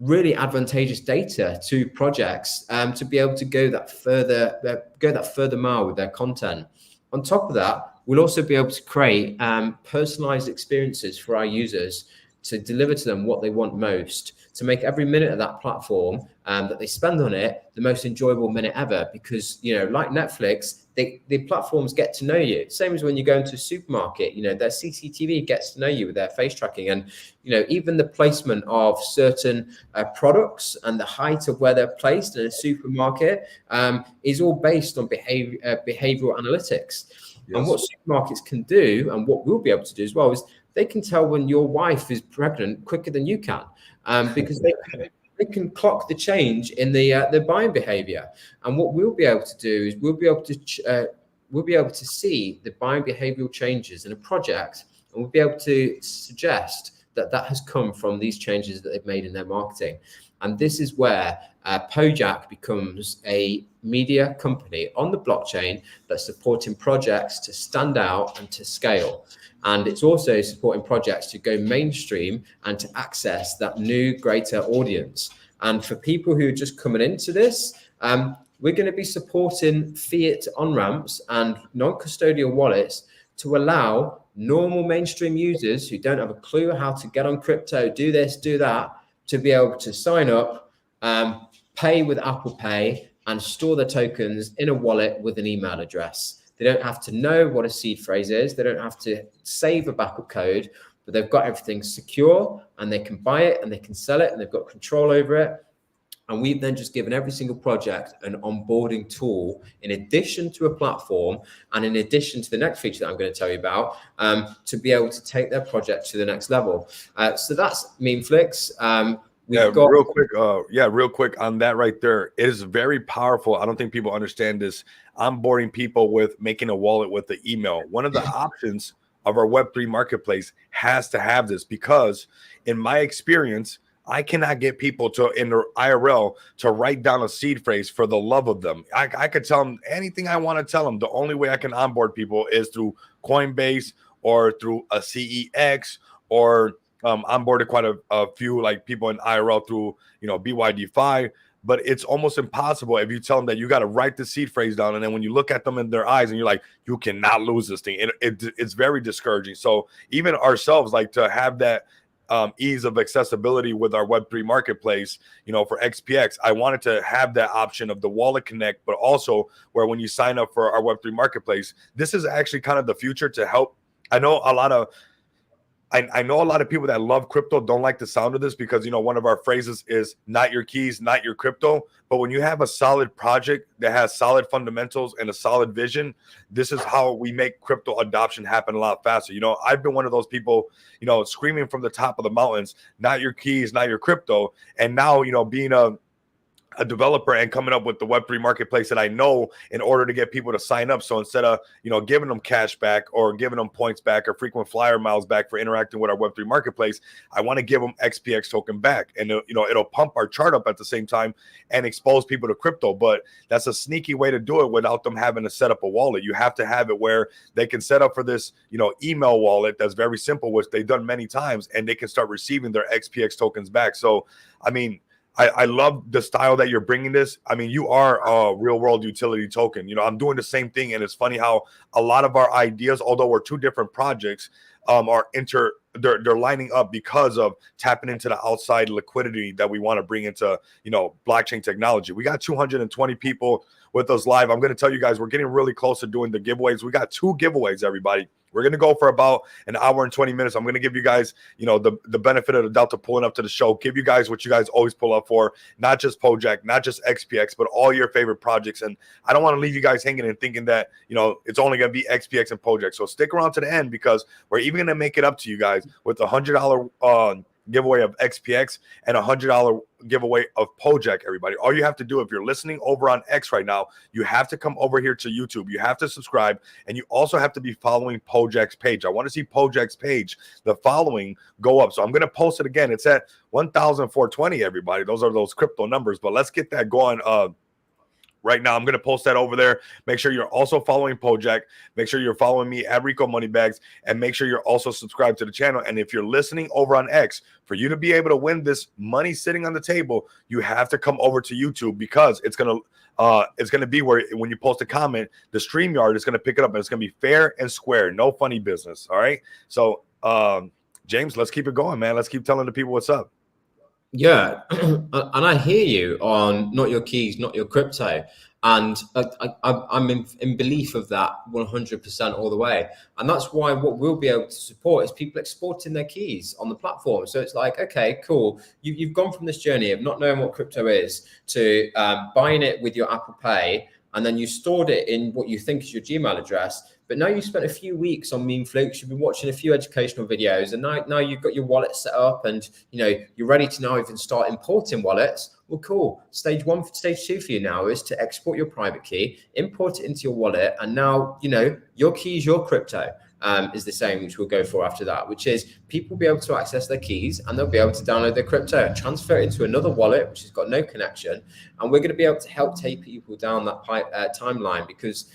really advantageous data to projects to be able to go that further mile with their content. On top of that, we'll also be able to create personalized experiences for our users to deliver to them what they want most, to make every minute of that platform that they spend on it the most enjoyable minute ever. Because, you know, like Netflix, the platforms get to know you. Same as when you go into a supermarket, you know, their CCTV gets to know you with their face tracking. And, you know, even the placement of certain products and the height of where they're placed in a supermarket is all based on behavioral analytics. Yes. And what supermarkets can do, and what we'll be able to do as well, is they can tell when your wife is pregnant quicker than you can, because they can clock the change in the buying behavior. And what we'll be able to do is we'll be able to see the buying behavioral changes in a project, and we'll be able to suggest that has come from these changes that they've made in their marketing. And this is where Pojak becomes a media company on the blockchain that's supporting projects to stand out and to scale. And it's also supporting projects to go mainstream and to access that new, greater audience. And for people who are just coming into this, we're going to be supporting fiat on-ramps and non-custodial wallets to allow normal mainstream users who don't have a clue how to get on crypto, do this, do that, to be able to sign up, pay with Apple Pay, and store their tokens in a wallet with an email address. They don't have to know what a seed phrase is. They don't have to save a backup code, but they've got everything secure, and they can buy it and they can sell it, and they've got control over it. And we've then just given every single project an onboarding tool in addition to a platform, and in addition to the next feature that I'm going to tell you about, to be able to take their project to the next level. So that's Meme-Flix. Real quick on that right there. It is very powerful. I don't think people understand this. Onboarding people with making a wallet with the email. One of the options of our Web3 marketplace has to have this, because in my experience, I cannot get people to in their IRL to write down a seed phrase for the love of them. I could tell them anything I want to tell them. The only way I can onboard people is through Coinbase or through a CEX, or onboarded quite a few like people in IRL through, you know, BYD5. But it's almost impossible if you tell them that you got to write the seed phrase down, and then when you look at them in their eyes and you're like, you cannot lose this thing, it's very discouraging. So even ourselves, like, to have that ease of accessibility with our Web3 marketplace, you know, for XPX, I wanted to have that option of the wallet connect, but also where when you sign up for our Web3 marketplace, this is actually kind of the future to help. I know a lot of people that love crypto don't like the sound of this because, you know, one of our phrases is not your keys, not your crypto. But when you have a solid project that has solid fundamentals and a solid vision, this is how we make crypto adoption happen a lot faster. You know, I've been one of those people, you know, screaming from the top of the mountains, not your keys, not your crypto. And now, you know, being a developer and coming up with the Web3 marketplace that I know in order to get people to sign up. So instead of, you know, giving them cash back or giving them points back or frequent flyer miles back for interacting with our Web3 marketplace, I want to give them XPX token back. And, you know, it'll pump our chart up at the same time and expose people to crypto. But that's a sneaky way to do it without them having to set up a wallet. You have to have it where they can set up for this, you know, email wallet that's very simple, which they've done many times, and they can start receiving their XPX tokens back. So, I mean, I love the style that you're bringing this. I mean, you are a real world utility token. You know, I'm doing the same thing. And it's funny how a lot of our ideas, although we're two different projects, they're lining up because of tapping into the outside liquidity that we want to bring into, you know, blockchain technology. We got 220 people with us live. I'm going to tell you guys, we're getting really close to doing the giveaways. We got 2 giveaways, everybody. We're going to go for about an hour and 20 minutes. I'm going to give you guys, you know, the benefit of the doubt to pulling up to the show, give you guys what you guys always pull up for, not just Pojak, not just XPX, but all your favorite projects. And I don't want to leave you guys hanging and thinking that, you know, it's only going to be XPX and Pojak. So stick around to the end, because we're even going to make it up to you guys with a $100 giveaway of XPX and a $100 giveaway of Pojak, everybody. All you have to do, if you're listening over on X right now, you have to come over here to YouTube. You have to subscribe, and you also have to be following Pojak's page. I want to see Pojak's page, the following, go up. So I'm going to post it again. It's at 1,420, everybody. Those are those crypto numbers, but let's get that going right now. I'm going to post that over there. Make sure you're also following Pojak. Make sure you're following me at Rico Moneybags, and make sure you're also subscribed to the channel. And if you're listening over on X, for you to be able to win this money sitting on the table, you have to come over to YouTube, because it's going to be where when you post a comment, the StreamYard is going to pick it up, and it's going to be fair and square. No funny business. All right. So, James, let's keep it going, man. Let's keep telling the people what's up. Yeah, and I hear you on not your keys, not your crypto. And I'm in belief of that 100% all the way. And that's why what we'll be able to support is people exporting their keys on the platform. So it's like, okay, cool. You've gone from this journey of not knowing what crypto is to buying it with your Apple Pay, and then you stored it in what you think is your Gmail address. But now you've spent a few weeks on Meme-Flix, you've been watching a few educational videos, and now you've got your wallet set up, and you know you're ready to now even start importing wallets. Well, cool. Stage 1, stage 2 for you now is to export your private key, import it into your wallet, and now you know your key is your crypto. Is the same, which we'll go for after that, which is people will be able to access their keys, and they'll be able to download their crypto and transfer it into another wallet, which has got no connection. And we're going to be able to help take people down that timeline, because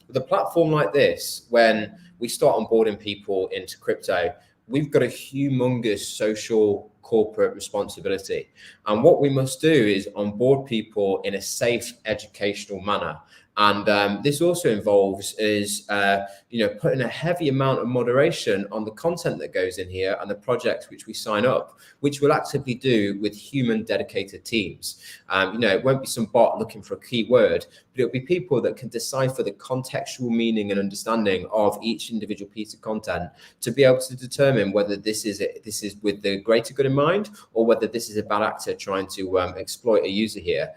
with a platform like this, when we start onboarding people into crypto, we've got a humongous social corporate responsibility. And what we must do is onboard people in a safe, educational manner. And this also involves putting a heavy amount of moderation on the content that goes in here and the projects which we sign up, which we'll actively do with human dedicated teams. It won't be some bot looking for a keyword, but it'll be people that can decipher the contextual meaning and understanding of each individual piece of content to be able to determine whether this is with the greater good in mind, or whether this is a bad actor trying to exploit a user here.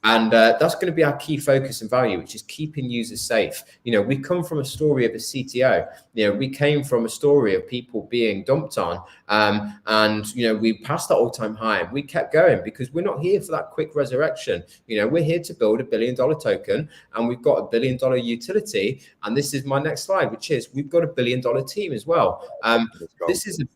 And that's going to be our key focus and value, which is keeping users safe. We come from a story of a CTO. We came from a story of people being dumped on, and we passed that all-time high, and we kept going because we're not here for that quick resurrection. We're here to build $1 billion token, and we've got $1 billion utility. And this is my next slide, which is we've got $1 billion team as well. This is a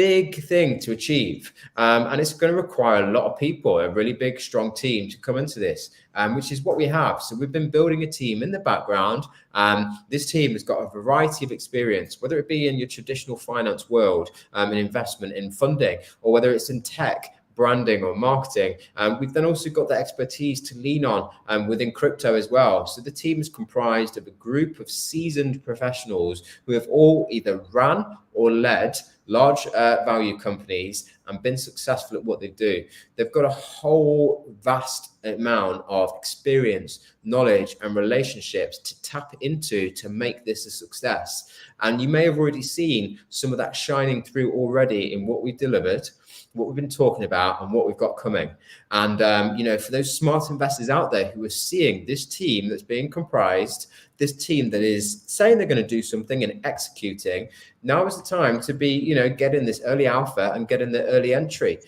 big thing to achieve, and it's going to require a lot of people, a really big, strong team to come into this, which is what we have. So we've been building a team in the background. This team has got a variety of experience, whether it be in your traditional finance world, in investment, in funding, or whether it's in tech, branding or marketing. We've then also got the expertise to lean on within crypto as well. So the team is comprised of a group of seasoned professionals who have all either ran or led large value companies and been successful at what they do. They've got a whole vast amount of experience, knowledge, and relationships to tap into to make this a success. And you may have already seen some of that shining through already in what we've delivered, what we've been talking about, and what we've got coming. And, you know, for those smart investors out there who are seeing this team that's being comprised, this team that is saying they're going to do something and executing, now is the time to be, you know, get in this early alpha and get in the early entry,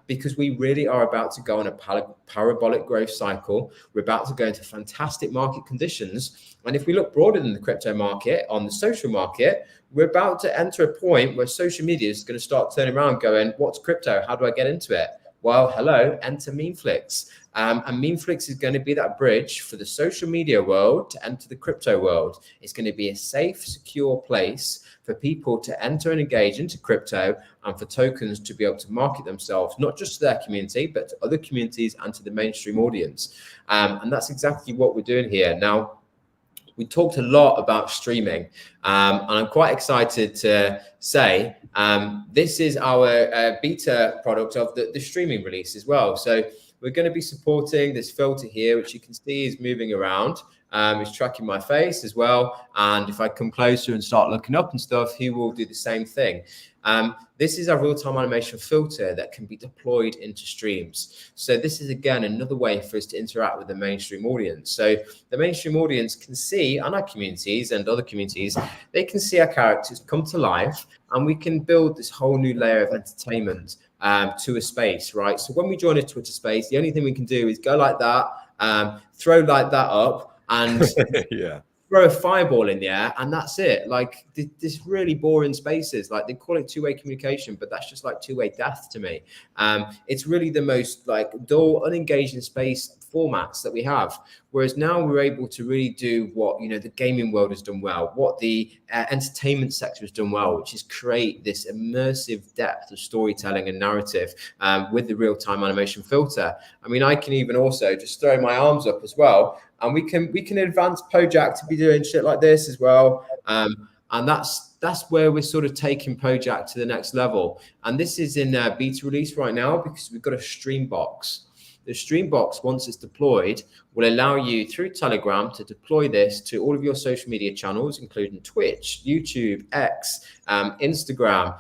because we really are about to go on a parabolic growth cycle. We're about to go into fantastic market conditions. And if we look broader than the crypto market, on the social market, we're about to enter a point where social media is going to start turning around going, what's crypto? How do I get into it? Well, hello, enter Meme-Flix. And Meme-Flix is going to be that bridge for the social media world to enter the crypto world. It's going to be a safe, secure place for people to enter and engage into crypto, and for tokens to be able to market themselves, not just to their community, but to other communities and to the mainstream audience. And that's exactly what we're doing here. Now, we talked a lot about streaming, and I'm quite excited to say this is our beta product of the streaming release as well. So we're going to be supporting this filter here, which you can see is moving around. It's tracking my face as well. And if I come closer and start looking up and stuff, he will do the same thing. This is our real-time animation filter that can be deployed into streams. So this is, again, another way for us to interact with the mainstream audience. So the mainstream audience can see, and our communities and other communities, they can see our characters come to life, and we can build this whole new layer of entertainment to a space, right? So when we join a Twitter space, the only thing we can do is go like that, throw like that up, and yeah, throw a fireball in the air, and that's it. Like this really boring spaces, like they call it two-way communication, but that's just like two-way death to me. It's really the most like dull, unengaging space formats that we have. Whereas now we're able to really do what, you know, the gaming world has done well, what the entertainment sector has done well, which is create this immersive depth of storytelling and narrative with the real-time animation filter. I mean, I can even also just throw my arms up as well, and we can advance Pojak to be doing shit like this as well. And that's where we're sort of taking Pojak to the next level. And this is in beta release right now because we've got a stream box. The stream box, once it's deployed, will allow you through Telegram to deploy this to all of your social media channels, including Twitch, YouTube, X, Instagram,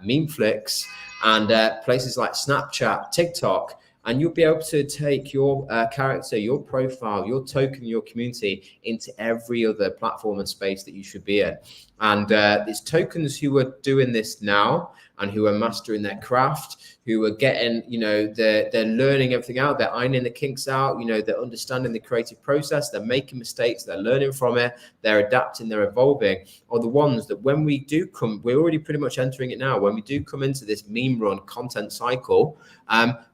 Meme-Flix, and places like Snapchat, TikTok. And you'll be able to take your character, your profile, your token, your community into every other platform and space that you should be in. And there's tokens who are doing this now and who are mastering their craft, who are getting, you know, they're learning everything out, they're ironing the kinks out, you know, they're understanding the creative process, they're making mistakes, they're learning from it, they're adapting, they're evolving, are the ones that when we do come, we're already pretty much entering it now, when we do come into this meme run content cycle,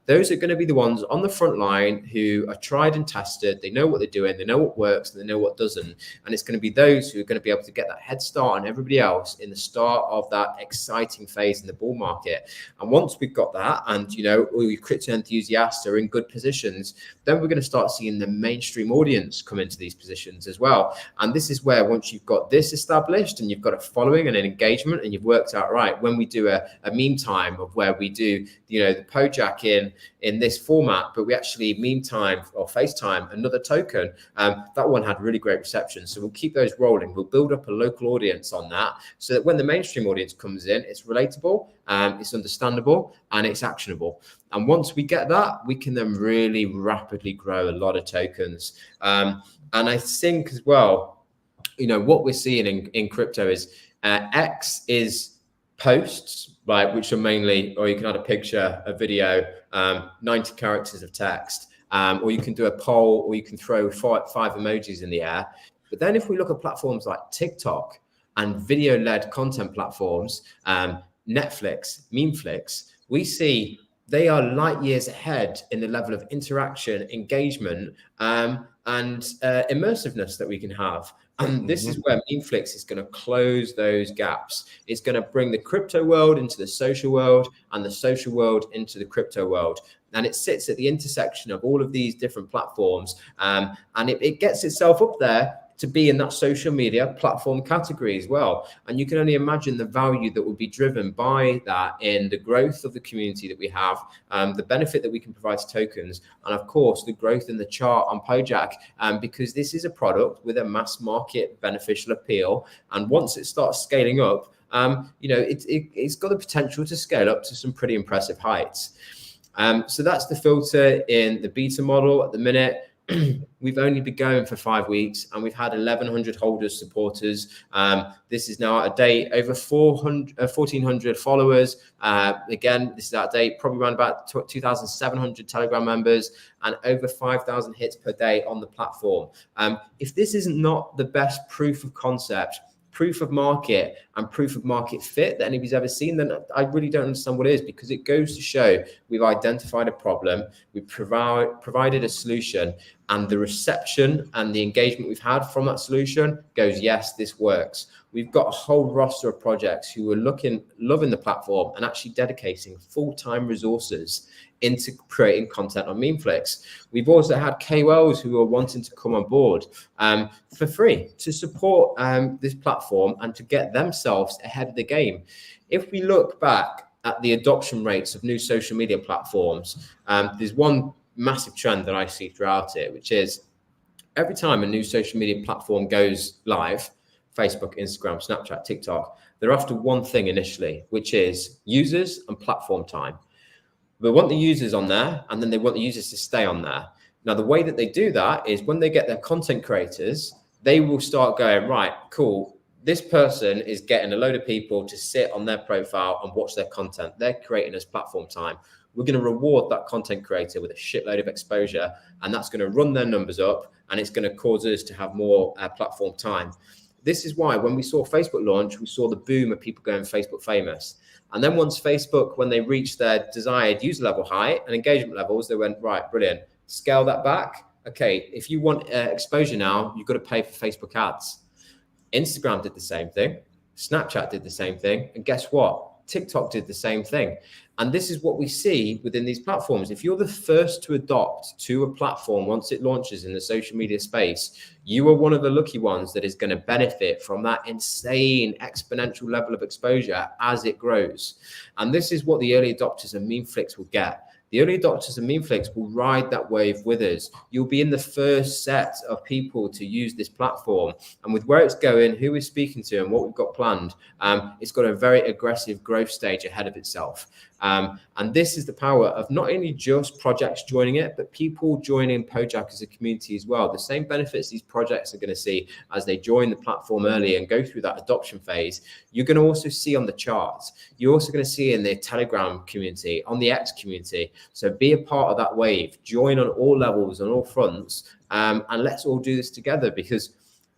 those are going to be the ones on the front line who are tried and tested, they know what they're doing, they know what works, and they know what doesn't. And it's going to be those who are going to be able to get that head start on everybody else in the start of that exciting phase in the bull market. And once we've got that, and, you know, all your crypto enthusiasts are in good positions, then we're going to start seeing the mainstream audience come into these positions as well. And this is where, once you've got this established and you've got a following and an engagement and you've worked out, right, when we do a meme time of where we do, you know, the Pojak in this format, but we actually meme time or FaceTime another token, that one had really great reception. So we'll keep those rolling. We'll build up a local audience on that so that when the mainstream audience comes in, it's relatable, it's understandable, and it's actionable. And once we get that, we can then really rapidly grow a lot of tokens. And I think as well, you know, what we're seeing in crypto is X is posts, right, which are mainly, or you can add a picture, a video, 90 characters of text, or you can do a poll, or you can throw five emojis in the air. But then if we look at platforms like TikTok and video-led content platforms, Netflix, Meme-Flix, we see they are light years ahead in the level of interaction, engagement, and immersiveness that we can have. And this is where Meme-Flix is going to close those gaps. It's going to bring the crypto world into the social world and the social world into the crypto world. And it sits at the intersection of all of these different platforms. And it gets itself up there to be in that social media platform category as well. And you can only imagine the value that will be driven by that in the growth of the community that we have, the benefit that we can provide to tokens, and of course, the growth in the chart on Pojak, because this is a product with a mass market beneficial appeal. And once it starts scaling up, it's got the potential to scale up to some pretty impressive heights. So that's the filter in the beta model at the minute. We've only been going for 5 weeks and we've had 1,100 holders, supporters. This is now out of date, over 1,400 followers. Again, this is out of date, probably around about 2,700 Telegram members and over 5,000 hits per day on the platform. If this is not the best proof of concept, proof of market and proof of market fit that anybody's ever seen, then I really don't understand what it is, because it goes to show we've identified a problem, we've provided a solution, and the reception and the engagement we've had from that solution goes, yes, this works. We've got a whole roster of projects who are loving the platform and actually dedicating full-time resources into creating content on Meme-Flix. We've also had KOLs who are wanting to come on board for free to support this platform and to get themselves ahead of the game. If we look back at the adoption rates of new social media platforms, there's one massive trend that I see throughout it, which is every time a new social media platform goes live, Facebook, Instagram, Snapchat, TikTok, they're after one thing initially, which is users and platform time. They want the users on there, and then they want the users to stay on there. Now, the way that they do that is when they get their content creators, they will start going, right, cool, this person is getting a load of people to sit on their profile and watch their content. They're creating us platform time. We're going to reward that content creator with a shitload of exposure, and that's going to run their numbers up, and it's going to cause us to have more platform time. This is why when we saw Facebook launch, we saw the boom of people going Facebook famous. And then once Facebook, when they reached their desired user level height and engagement levels, they went, right, brilliant, scale that back. Okay, if you want exposure now, you've got to pay for Facebook ads. Instagram did the same thing. Snapchat did the same thing. And guess what? TikTok did the same thing. And this is what we see within these platforms. If you're the first to adopt to a platform once it launches in the social media space, you are one of the lucky ones that is going to benefit from that insane exponential level of exposure as it grows. And this is what the early adopters of Meme-Flix will get. The early adopters of Meme-Flix will ride that wave with us. You'll be in the first set of people to use this platform. And with where it's going, who we're speaking to and what we've got planned, it's got a very aggressive growth stage ahead of itself. And this is the power of not only just projects joining it, but people joining Pojak as a community as well. The same benefits these projects are going to see as they join the platform early and go through that adoption phase, you're going to also see on the charts. You're also going to see in the Telegram community, on the X community. So be a part of that wave, join on all levels, on all fronts, and let's all do this together, because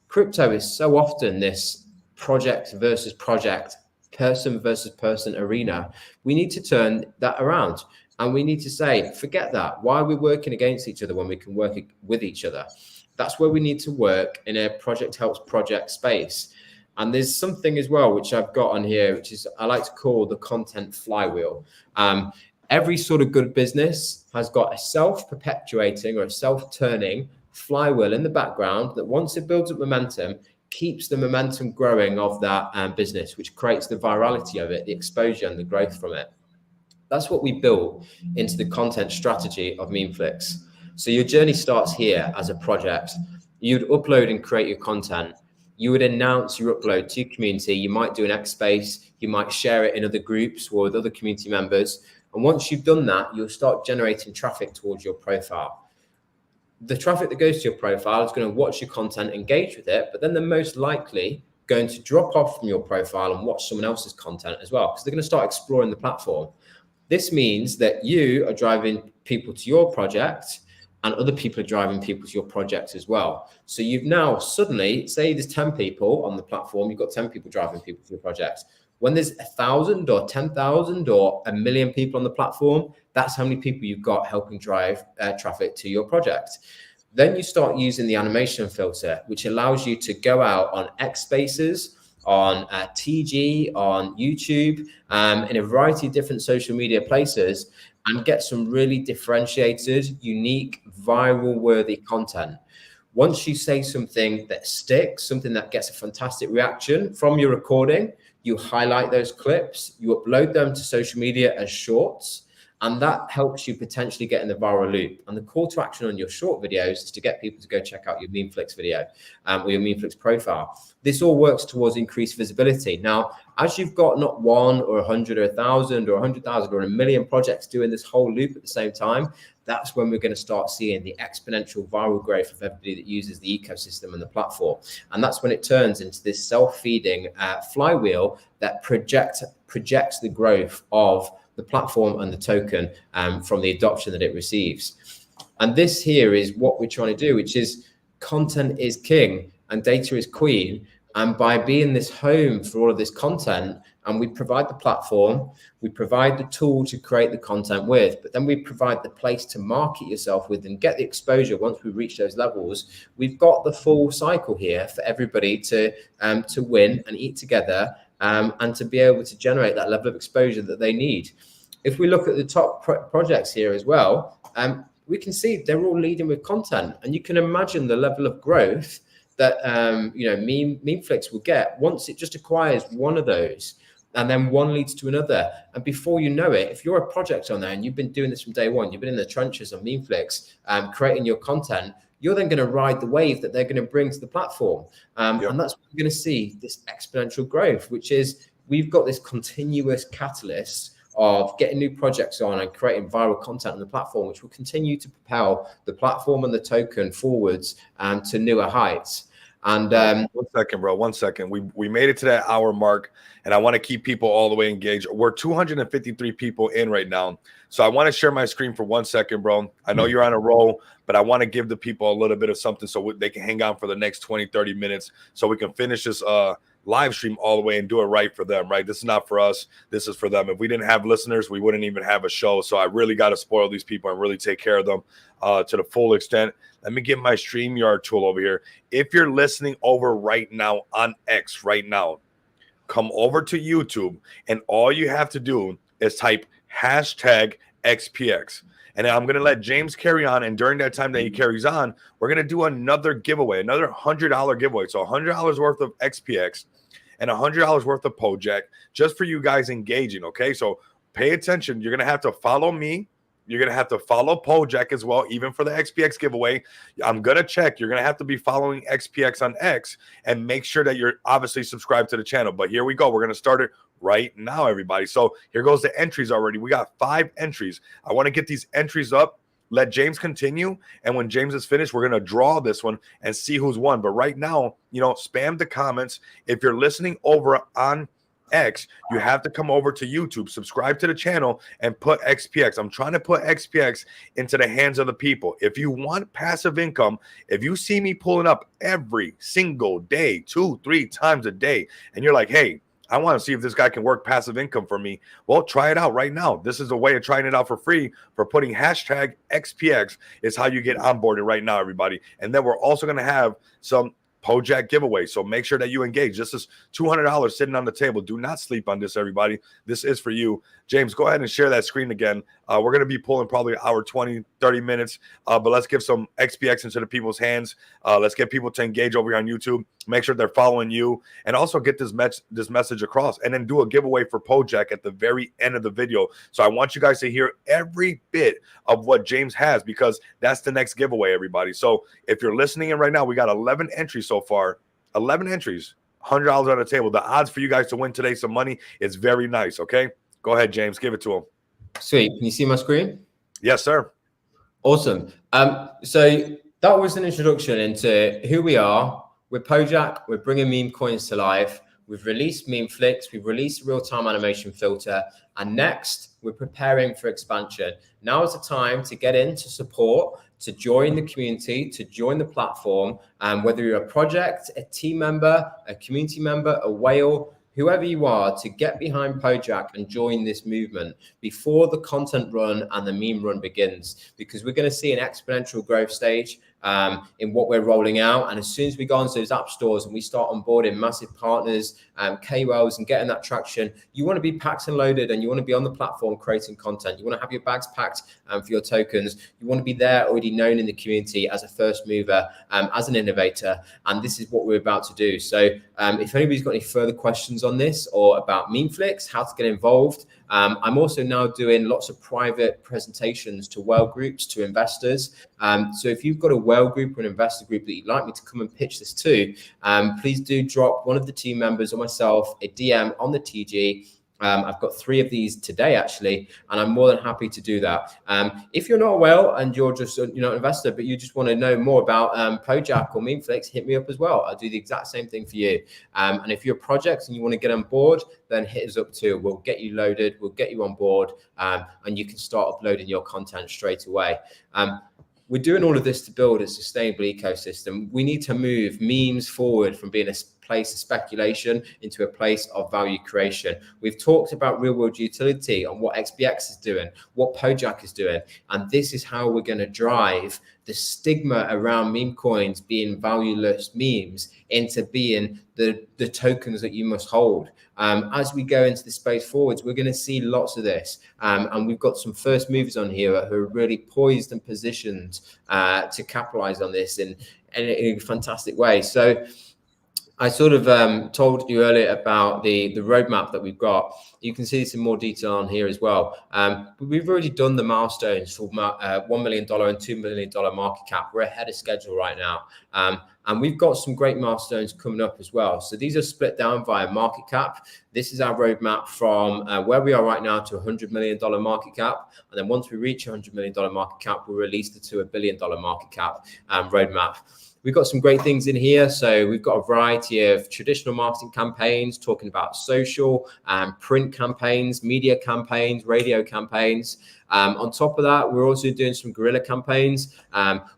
crypto is so often this project versus project, person versus person arena. We need to turn that around, and we need to say, forget that. Why are we working against each other when we can work with each other? That's where we need to work in a project helps project space. And there's something as well, which I've got on here, which is I like to call the content flywheel. Every sort of good business has got a self-perpetuating or a self-turning flywheel in the background that once it builds up momentum, keeps the momentum growing of that business, which creates the virality of it, the exposure and the growth from it. That's what we built into the content strategy of Meme-Flix. So your journey starts here as a project. You'd upload and create your content. You would announce your upload to your community. You might do an X space. You might share it in other groups or with other community members. And once you've done that, you'll start generating traffic towards your profile. The traffic that goes to your profile is going to watch your content, engage with it, but then they're most likely going to drop off from your profile and watch someone else's content as well, because they're going to start exploring the platform. This means that you are driving people to your project and other people are driving people to your project as well. So you've now suddenly, say there's 10 people on the platform, you've got 10 people driving people to your project. When there's 1,000 or 10,000 or 1,000,000 people on the platform, that's how many people you've got helping drive traffic to your project. Then you start using the animation filter, which allows you to go out on X Spaces, on TG, on YouTube, in a variety of different social media places, and get some really differentiated, unique, viral-worthy content. Once you say something that sticks, something that gets a fantastic reaction from your recording, you highlight those clips, you upload them to social media as shorts, and that helps you potentially get in the viral loop. And the call to action on your short videos is to get people to go check out your Meme-Flix video or your Meme-Flix profile. This all works towards increased visibility. Now, as you've got not 1 or 100 or 1,000 or 100,000 or 1,000,000 projects doing this whole loop at the same time, that's when we're going to start seeing the exponential viral growth of everybody that uses the ecosystem and the platform. And that's when it turns into this self-feeding flywheel that projects the growth of the platform and the token from the adoption that it receives. And this here is what we're trying to do, which is content is king and data is queen. And by being this home for all of this content, and we provide the platform, we provide the tool to create the content with, but then we provide the place to market yourself with and get the exposure once we reach those levels. We've got the full cycle here for everybody to win and eat together, and to be able to generate that level of exposure that they need. If we look at the top projects here as well, we can see they're all leading with content, and you can imagine the level of growth that Meme-Flix will get once it just acquires one of those, and then one leads to another. And before you know it, if you're a project on there and you've been doing this from day one, you've been in the trenches on Meme-Flix, creating your content, you're then going to ride the wave that they're going to bring to the platform. And that's what we're going to see, this exponential growth, which is we've got this continuous catalyst of getting new projects on and creating viral content on the platform, which will continue to propel the platform and the token forwards to newer heights. And 1 second, bro. 1 second. We made it to that hour mark, and I want to keep people all the way engaged. We're 253 people in right now. So I want to share my screen for 1 second, bro. I know you're on a roll, but I want to give the people a little bit of something so they can hang on for the next 20, 30 minutes so we can finish this live stream all the way and do it right for them, right? This is not for us. This is for them. If we didn't have listeners, we wouldn't even have a show. So I really got to spoil these people and really take care of them to the full extent. Let me get my StreamYard tool over here. If you're listening over right now on X right now, come over to YouTube, and all you have to do is type hashtag XPX. And I'm going to let James carry on. And during that time that he carries on, we're going to do another giveaway, another $100 giveaway. So $100 worth of XPX and $100 worth of Pojak, just for you guys engaging. Okay. So pay attention. You're going to have to follow me. You're going to have to follow Pojak as well, even for the XPX giveaway. I'm going to check. You're going to have to be following XPX on X and make sure that you're obviously subscribed to the channel. But here we go. We're going to start it right now, everybody. So here goes the entries already. We got 5 entries. I want to get these entries up. Let James continue. And when James is finished, we're going to draw this one and see who's won. But right now, spam the comments. If you're listening over on X, you have to come over to YouTube, subscribe to the channel, and put XPX. I'm trying to put XPX into the hands of the people. If you want passive income, if you see me pulling up every single day, 2-3 times a day, and you're like, hey, I want to see if this guy can work passive income for me, well, try it out right now. This is a way of trying it out for free. For putting hashtag XPX is how you get onboarded right now, everybody. And then we're also going to have some Pojak giveaway. So make sure that you engage. This is $200 sitting on the table. Do not sleep on this, everybody. This is for you. James, go ahead and share that screen again. We're going to be pulling probably an hour, 20, 30 minutes. But let's give some XPX into the people's hands. Let's get people to engage over here on YouTube. Make sure they're following you, and also get this message across, and then do a giveaway for Pojak at the very end of the video. So I want you guys to hear every bit of what James has, because that's the next giveaway, everybody. So if you're listening in right now, we got 11 entries so far. 11 entries, $100 on the table. The odds for you guys to win today some money is very nice. Okay, go ahead, James, give it to him. Sweet. Can you see my screen? Yes, sir. Awesome. So that was an introduction into who we are. We're Pojak. We're bringing meme coins to life. We've released Meme-Flix. We've released real-time animation filter. And next, we're preparing for expansion. Now is the time to get in, to support, to join the community, to join the platform. Whether you're a project, a team member, a community member, a whale, whoever you are, to get behind Pojak and join this movement before the content run and the meme run begins, because we're going to see an exponential growth stage in what we're rolling out. And as soon as we go onto those app stores and we start onboarding massive partners, KOLs, and getting that traction, you want to be packed and loaded, and you want to be on the platform creating content. You want to have your bags packed for your tokens. You want to be there, already known in the community as a first mover, as an innovator. And this is what we're about to do. So if anybody's got any further questions on this or about Meme-Flix, how to get involved, I'm also now doing lots of private presentations to whale groups, to investors. So if you've got a whale group or an investor group that you'd like me to come and pitch this to, please do drop one of the team members or myself a DM on the TG. I've got 3 of these today, actually, and I'm more than happy to do that. If you're not a whale and you're just an investor, but you just want to know more about Pojak or Meme-Flix, hit me up as well. I'll do the exact same thing for you. And if you're a project and you want to get on board, then hit us up too. We'll get you loaded, we'll get you on board, and you can start uploading your content straight away. We're doing all of this to build a sustainable ecosystem. We need to move memes forward from being a place of speculation into a place of value creation. We've talked about real world utility and what XBX is doing, what Pojak is doing, and this is how we're going to drive the stigma around meme coins being valueless memes into being the tokens that you must hold. As we go into the space forwards, we're going to see lots of this, and we've got some first movers on here who are really poised and positioned to capitalize on this in a fantastic way. So I sort of told you earlier about the roadmap that we've got. You can see this in more detail on here as well. But we've already done the milestones for $1 million and $2 million market cap. We're ahead of schedule right now. And we've got some great milestones coming up as well. So these are split down via market cap. This is our roadmap from where we are right now to $100 million market cap. And then once we reach $100 million market cap, we'll release the to $1 billion market cap roadmap. We've got some great things in here. So we've got a variety of traditional marketing campaigns talking about social, print campaigns, media campaigns, radio campaigns. On top of that, we're also doing some guerrilla campaigns.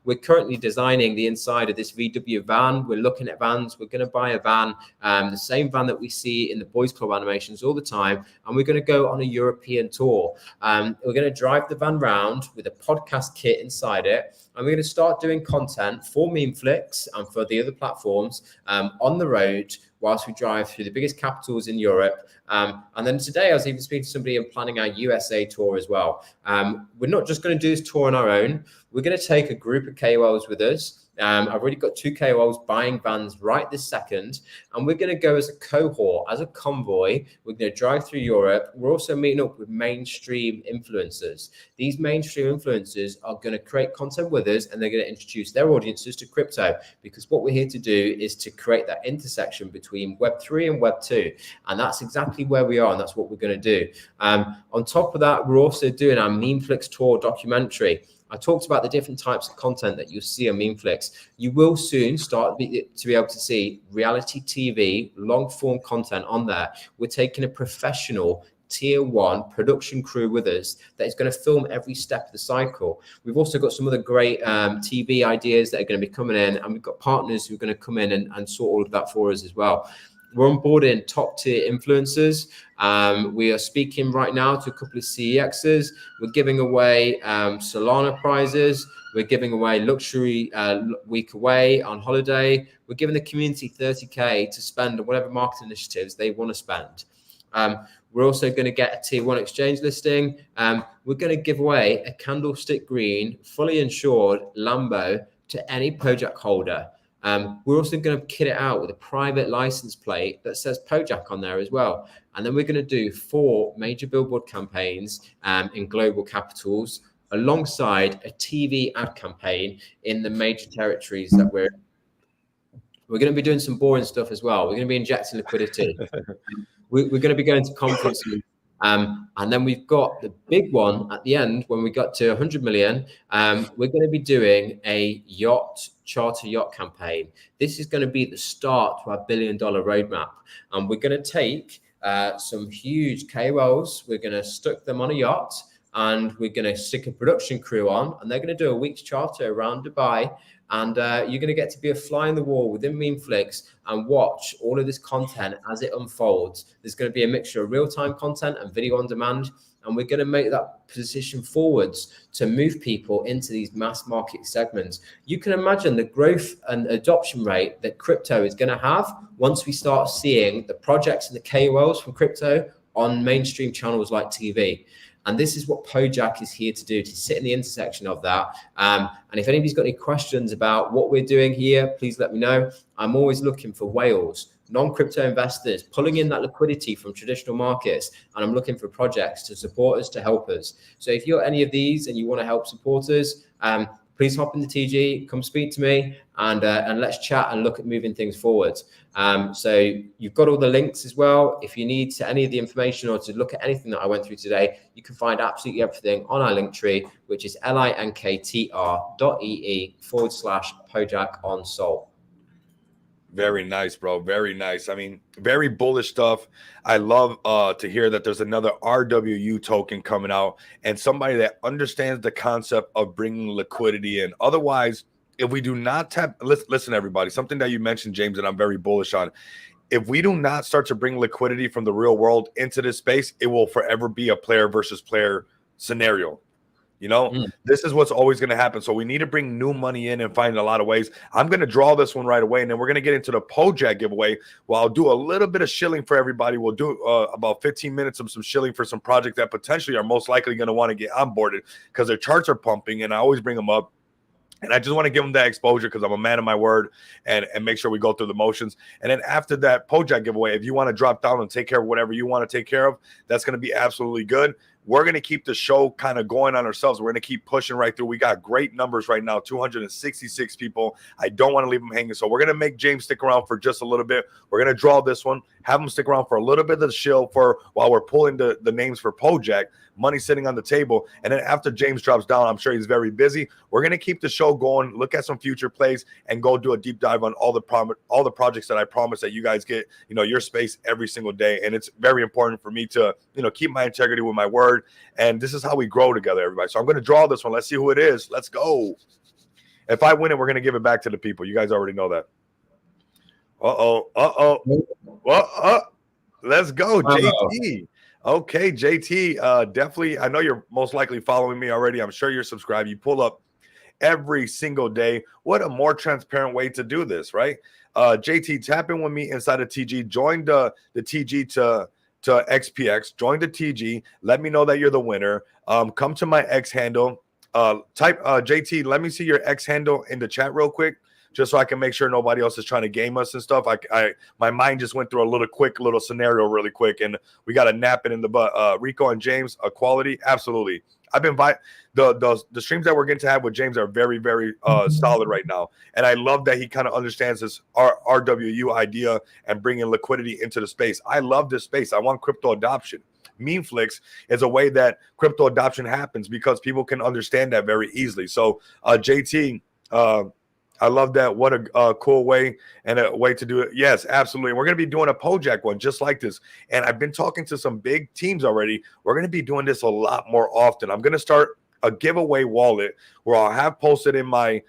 We're currently designing the inside of this VW van. We're looking at vans. We're going to buy a van, the same van that we see in the Boys Club animations all the time. And we're going to go on a European tour. We're going to drive the van round with a podcast kit inside it. And we're going to start doing content for Meme-Flix and for the other platforms on the road whilst we drive through the biggest capitals in Europe. And then today I was even speaking to somebody and planning our USA tour as well. We're not just going to do this tour on our own. We're going to take a group of KOLs with us. I've already got 2 KOLs buying vans right this second, and we're going to go as a cohort, as a convoy. We're going to drive through Europe. We're also meeting up with mainstream influencers. These mainstream influencers are going to create content with us, and they're going to introduce their audiences to crypto, because what we're here to do is to create that intersection between Web3 and Web2, and that's exactly where we are, and that's what we're going to do. On top of that, we're also doing our Meme-Flix tour documentary. I talked about the different types of content that you'll see on Meme-Flix. You will soon start to be able to see reality TV, long form content on there. We're taking a professional tier 1 production crew with us that is going to film every step of the cycle. We've also got some other great TV ideas that are going to be coming in, and we've got partners who are going to come in and sort all of that for us as well. We're onboarding top tier influencers. We are speaking right now to a couple of CEXs. We're giving away Solana prizes. We're giving away luxury week away on holiday. We're giving the community 30K to spend on whatever marketing initiatives they want to spend. We're also going to get a tier 1 exchange listing. We're going to give away a candlestick green, fully insured Lambo to any Pojak holder. We're also going to kit it out with a private license plate that says Pojak on there as well. And then we're going to do 4 major billboard campaigns in global capitals, alongside a TV ad campaign in the major territories that we're going to be doing some boring stuff as well. We're going to be injecting liquidity. We're going to be going to conferences. And then we've got the big one at the end when we got to 100 million. We're going to be doing a charter yacht campaign. This is going to be the start to our $1 billion roadmap. And we're going to take some huge KOLs. We're going to stick them on a yacht, and we're going to stick a production crew on, and they're going to do a week's charter around Dubai. And you're going to get to be a fly in the wall within Meme-Flix and watch all of this content as it unfolds. There's going to be a mixture of real-time content and video on demand. And we're going to make that position forwards to move people into these mass market segments. You can imagine the growth and adoption rate that crypto is going to have once we start seeing the projects and the KOLs from crypto on mainstream channels like TV. And this is what Pojak is here to do, to sit in the intersection of that. And if anybody's got any questions about what we're doing here, please let me know. I'm always looking for whales, non-crypto investors, pulling in that liquidity from traditional markets. And I'm looking for projects to support us, to help us. So if you're any of these and you want to help support us, please hop into TG, come speak to me, and let's chat and look at moving things forward. So you've got all the links as well. If you need any of the information or to look at anything that I went through today, you can find absolutely everything on our link tree, which is linktr.ee/Pojak on Sol. Very nice, bro. Very nice. I mean, very bullish stuff. I love to hear that there's another RWU token coming out and somebody that understands the concept of bringing liquidity in. Otherwise, if we do not tap, listen, everybody, something that you mentioned, James, that I'm very bullish on. If we do not start to bring liquidity from the real world into this space, it will forever be a player versus player scenario. You know, this is what's always going to happen. So we need to bring new money in and find a lot of ways. I'm going to draw this one right away, and then we're going to get into the Pojak giveaway. Well, I'll do a little bit of shilling for everybody. We'll do about 15 minutes of some shilling for some projects that potentially are most likely going to want to get onboarded because their charts are pumping, and I always bring them up. And I just want to give them that exposure because I'm a man of my word and make sure we go through the motions. And then after that Pojak giveaway, if you want to drop down and take care of whatever you want to take care of, that's going to be absolutely good. We're going to keep the show kind of going on ourselves. We're going to keep pushing right through. We got great numbers right now, 266 people. I don't want to leave them hanging. So we're going to make James stick around for just a little bit. We're going to draw this one, have him stick around for a little bit of the shill for while we're pulling the names for Pojak. Money sitting on the table. And then after James drops down, I'm sure he's very busy. We're going to keep the show going, look at some future plays, and go do a deep dive on all the projects that I promise that you guys get, your space every single day. And it's very important for me to, keep my integrity with my word. And this is how we grow together, everybody. So I'm going to draw this one. Let's see who it is. Let's go. If I win it, we're going to give it back to the people. You guys already know that. Let's go, JT. Okay, JT, definitely. I know you're most likely following me already. I'm sure you're subscribed. You pull up every single day. What a more transparent way to do this, right? JT, tap in with me inside of TG. Join the TG to XPX. Join the TG. Let me know that you're the winner. Come to my X handle. Type JT. Let me see your X handle in the chat real quick, just so I can make sure nobody else is trying to game us and stuff. My mind just went through a quick little scenario really quick, and we got to nap it in the butt. Rico and James, equality, absolutely. I've been the streams that we're going to have with James are very, very solid right now, and I love that he kind of understands this RWU idea and bringing liquidity into the space. I love this space. I want crypto adoption. Meme-Flix is a way that crypto adoption happens because people can understand that very easily. So, JT. I love that. What a cool way and a way to do it. Yes, absolutely. We're going to be doing a Pojak one just like this. And I've been talking to some big teams already. We're going to be doing this a lot more often. I'm going to start a giveaway wallet where I'll have posted in my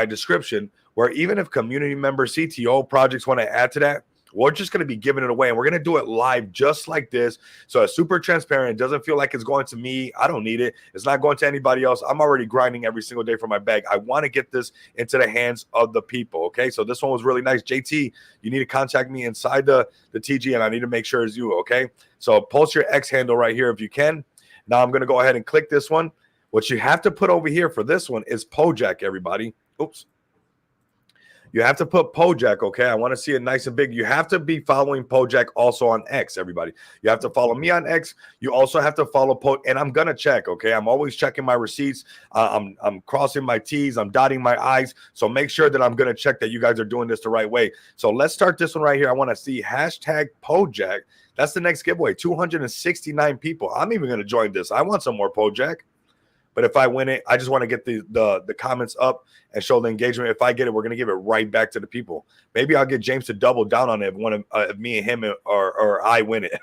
description where even if community members, CTO projects want to add to that, we're just going to be giving it away, and we're going to do it live just like this. So it's super transparent. It doesn't feel like it's going to me. I don't need it. It's not going to anybody else. I'm already grinding every single day for my bag. I want to get this into the hands of the people, okay? So this one was really nice. JT, you need to contact me inside the TG, and I need to make sure it's you, okay? So post your X handle right here if you can. Now I'm going to go ahead and click this one. What you have to put over here for this one is Pojak, everybody. Oops. You have to put Pojak, okay? I want to see it nice and big. You have to be following Pojak also on X, everybody. You have to follow me on X. You also have to follow and I'm going to check, okay? I'm always checking my receipts. I'm crossing my T's. I'm dotting my I's. So make sure that I'm going to check that you guys are doing this the right way. So let's start this one right here. I want to see hashtag Pojak. That's the next giveaway. 269 people. I'm even going to join this. I want some more Pojak. But if I win it, I just want to get the comments up and show the engagement. If I get it, we're gonna give it right back to the people. Maybe I'll get James to double down on it if one of if me and him or I win it,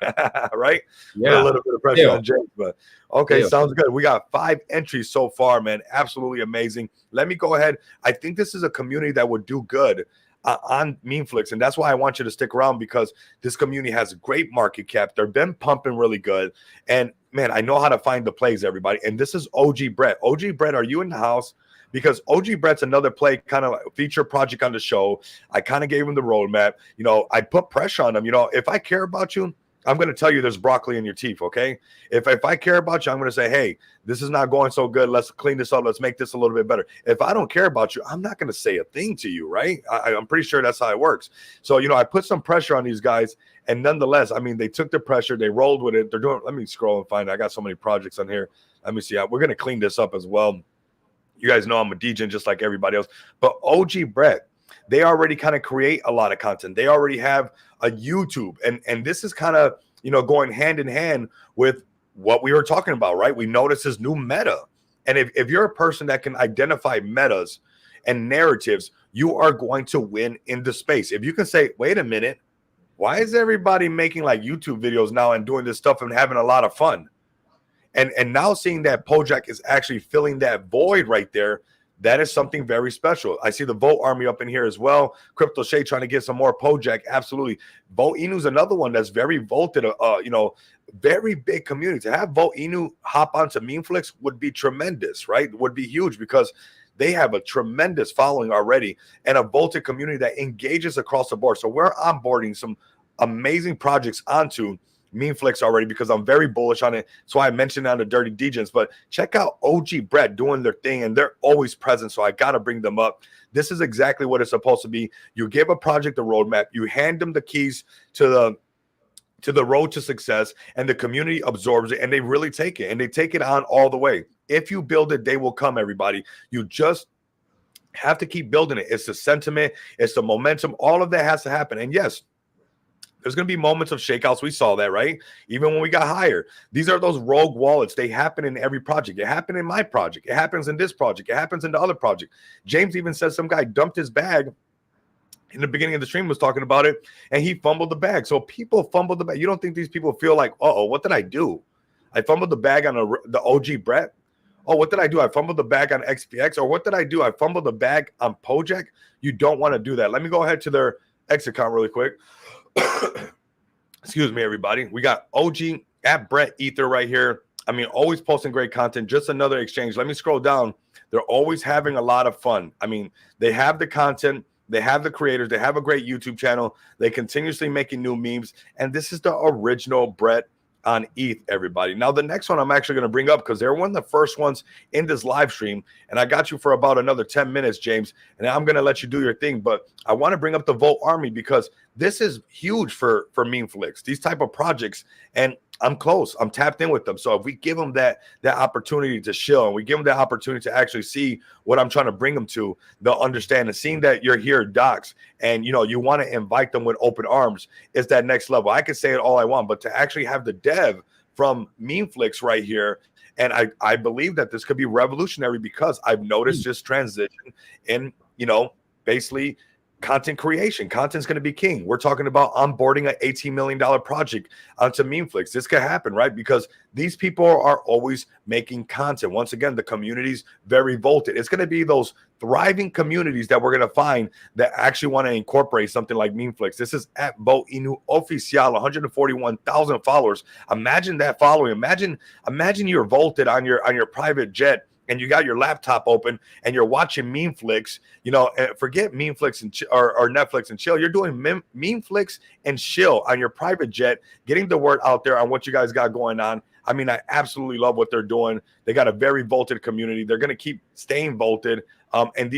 right? Put a little bit of pressure on James, but okay, sounds good. We got 5 entries so far, man. Absolutely amazing. Let me go ahead. I think this is a community that would do good on Meme-Flix, and that's why I want you to stick around, because this community has a great market cap. They've been pumping really good, and man, I know how to find the plays, everybody. And this is OG Brett. OG Brett, are you in the house? Because OG Brett's another play, kind of like feature project on the show. I kind of gave him the roadmap. You know, I put pressure on him. You know, if I care about you, I'm going to tell you there's broccoli in your teeth, okay? If I care about you, I'm going to say, hey, this is not going so good. Let's clean this up. Let's make this a little bit better. If I don't care about you, I'm not going to say a thing to you, right? I'm pretty sure that's how it works. So, you know, I put some pressure on these guys, and nonetheless, I mean, they took the pressure. They rolled with it. They're doing – let me scroll and find it. I got so many projects on here. Let me see. We're going to clean this up as well. You guys know I'm a DJ just like everybody else. But OG Brett, they already kind of create a lot of content. They already have a YouTube, and this is kind of, you know, going hand in hand with what we were talking about, right? We notice this new meta, and if you're a person that can identify metas and narratives, you are going to win in the space. If you can say, wait a minute, why is everybody making like YouTube videos now and doing this stuff and having a lot of fun? And now seeing that Pojak is actually filling that void right there, that is something very special. I see the Vote Army up in here as well. Crypto Shade trying to get some more Pojak. Absolutely. Vote Inu's another one that's very voted, you know, very big community. To have Vote Inu hop onto Meme-Flix would be tremendous, right? Would be huge, because they have a tremendous following already and a voted community that engages across the board. So we're onboarding some amazing projects onto Meme-Flix already, because I'm very bullish on it. So I mentioned on the Dirty Degens, but check out OG Brett doing their thing, and they're always present. So I got to bring them up. This is exactly what it's supposed to be. You give a project a roadmap, you hand them the keys to the road to success, and the community absorbs it, and they really take it, and they take it on all the way. If you build it, they will come, everybody. You just have to keep building it. It's the sentiment, it's the momentum. All of that has to happen. And yes, there's going to be moments of shakeouts. We saw that, right? Even when we got higher. These are those rogue wallets. They happen in every project. It happened in my project. It happens in this project. It happens in the other project. James even says some guy dumped his bag in the beginning of the stream, was talking about it, and he fumbled the bag. So people fumbled the bag. You don't think these people feel like, uh-oh, what did I do? I fumbled the bag on the OG Brett. Oh, what did I do? I fumbled the bag on XPX. Or what did I do? I fumbled the bag on Pojak. You don't want to do that. Let me go ahead to their X account really quick. Excuse me, everybody. We got OG at Brett Ether right here. I mean, always posting great content. Just another exchange. Let me scroll down. They're always having a lot of fun. I mean, they have the content. They have the creators. They have a great YouTube channel. They continuously making new memes. And this is the original Brett on ETH, everybody. Now, the next one I'm actually going to bring up, because they're one of the first ones in this live stream, and I got you for about another 10 minutes, James, and I'm going to let you do your thing. But I want to bring up the Vote Army, because this is huge for Meme-Flix, these type of projects, and I'm close. I'm tapped in with them. So if we give them that opportunity to shill, and we give them that opportunity to actually see what I'm trying to bring them to, they'll understand. And seeing that you're here, docs, and you know you want to invite them with open arms, is that next level. I can say it all I want, but to actually have the dev from Meme-Flix right here, and I believe that this could be revolutionary, because I've noticed this transition in, you know, basically content creation. Content's going to be king. We're talking about onboarding an $18 million project onto Meme-Flix. This could happen, right? Because these people are always making content. Once again, the community's very volted. It's going to be those thriving communities that we're going to find that actually want to incorporate something like Meme-Flix. This is at Vote Inu Oficial, 141,000 followers. Imagine that following. Imagine you're volted on your private jet, and you got your laptop open and you're watching Meme-Flix, you know, forget Meme-Flix and or Netflix and chill. You're doing Meme-Flix and Shill on your private jet, getting the word out there on what you guys got going on. I mean, I absolutely love what they're doing. They got a very volted community. They're going to keep staying volted. And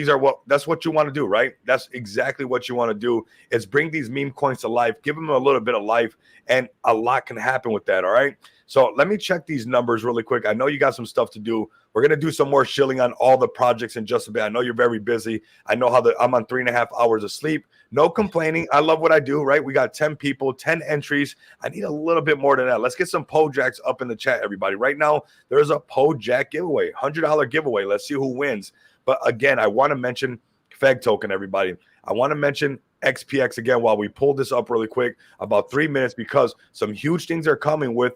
that's what you want to do, right? That's exactly what you want to do, is bring these meme coins to life, give them a little bit of life, and a lot can happen with that. All right. So let me check these numbers really quick. I know you got some stuff to do. We're going to do some more shilling on all the projects in just a bit. I know you're very busy. I know I'm on 3.5 hours of sleep. No complaining. I love what I do, right? We got 10 people, 10 entries. I need a little bit more than that. Let's get some Pojaks up in the chat, everybody. Right now, there's a Pojak giveaway, $100 giveaway. Let's see who wins. But again, I want to mention Feg token, everybody. I want to mention XPX again while we pull this up really quick, about 3 minutes, because some huge things are coming with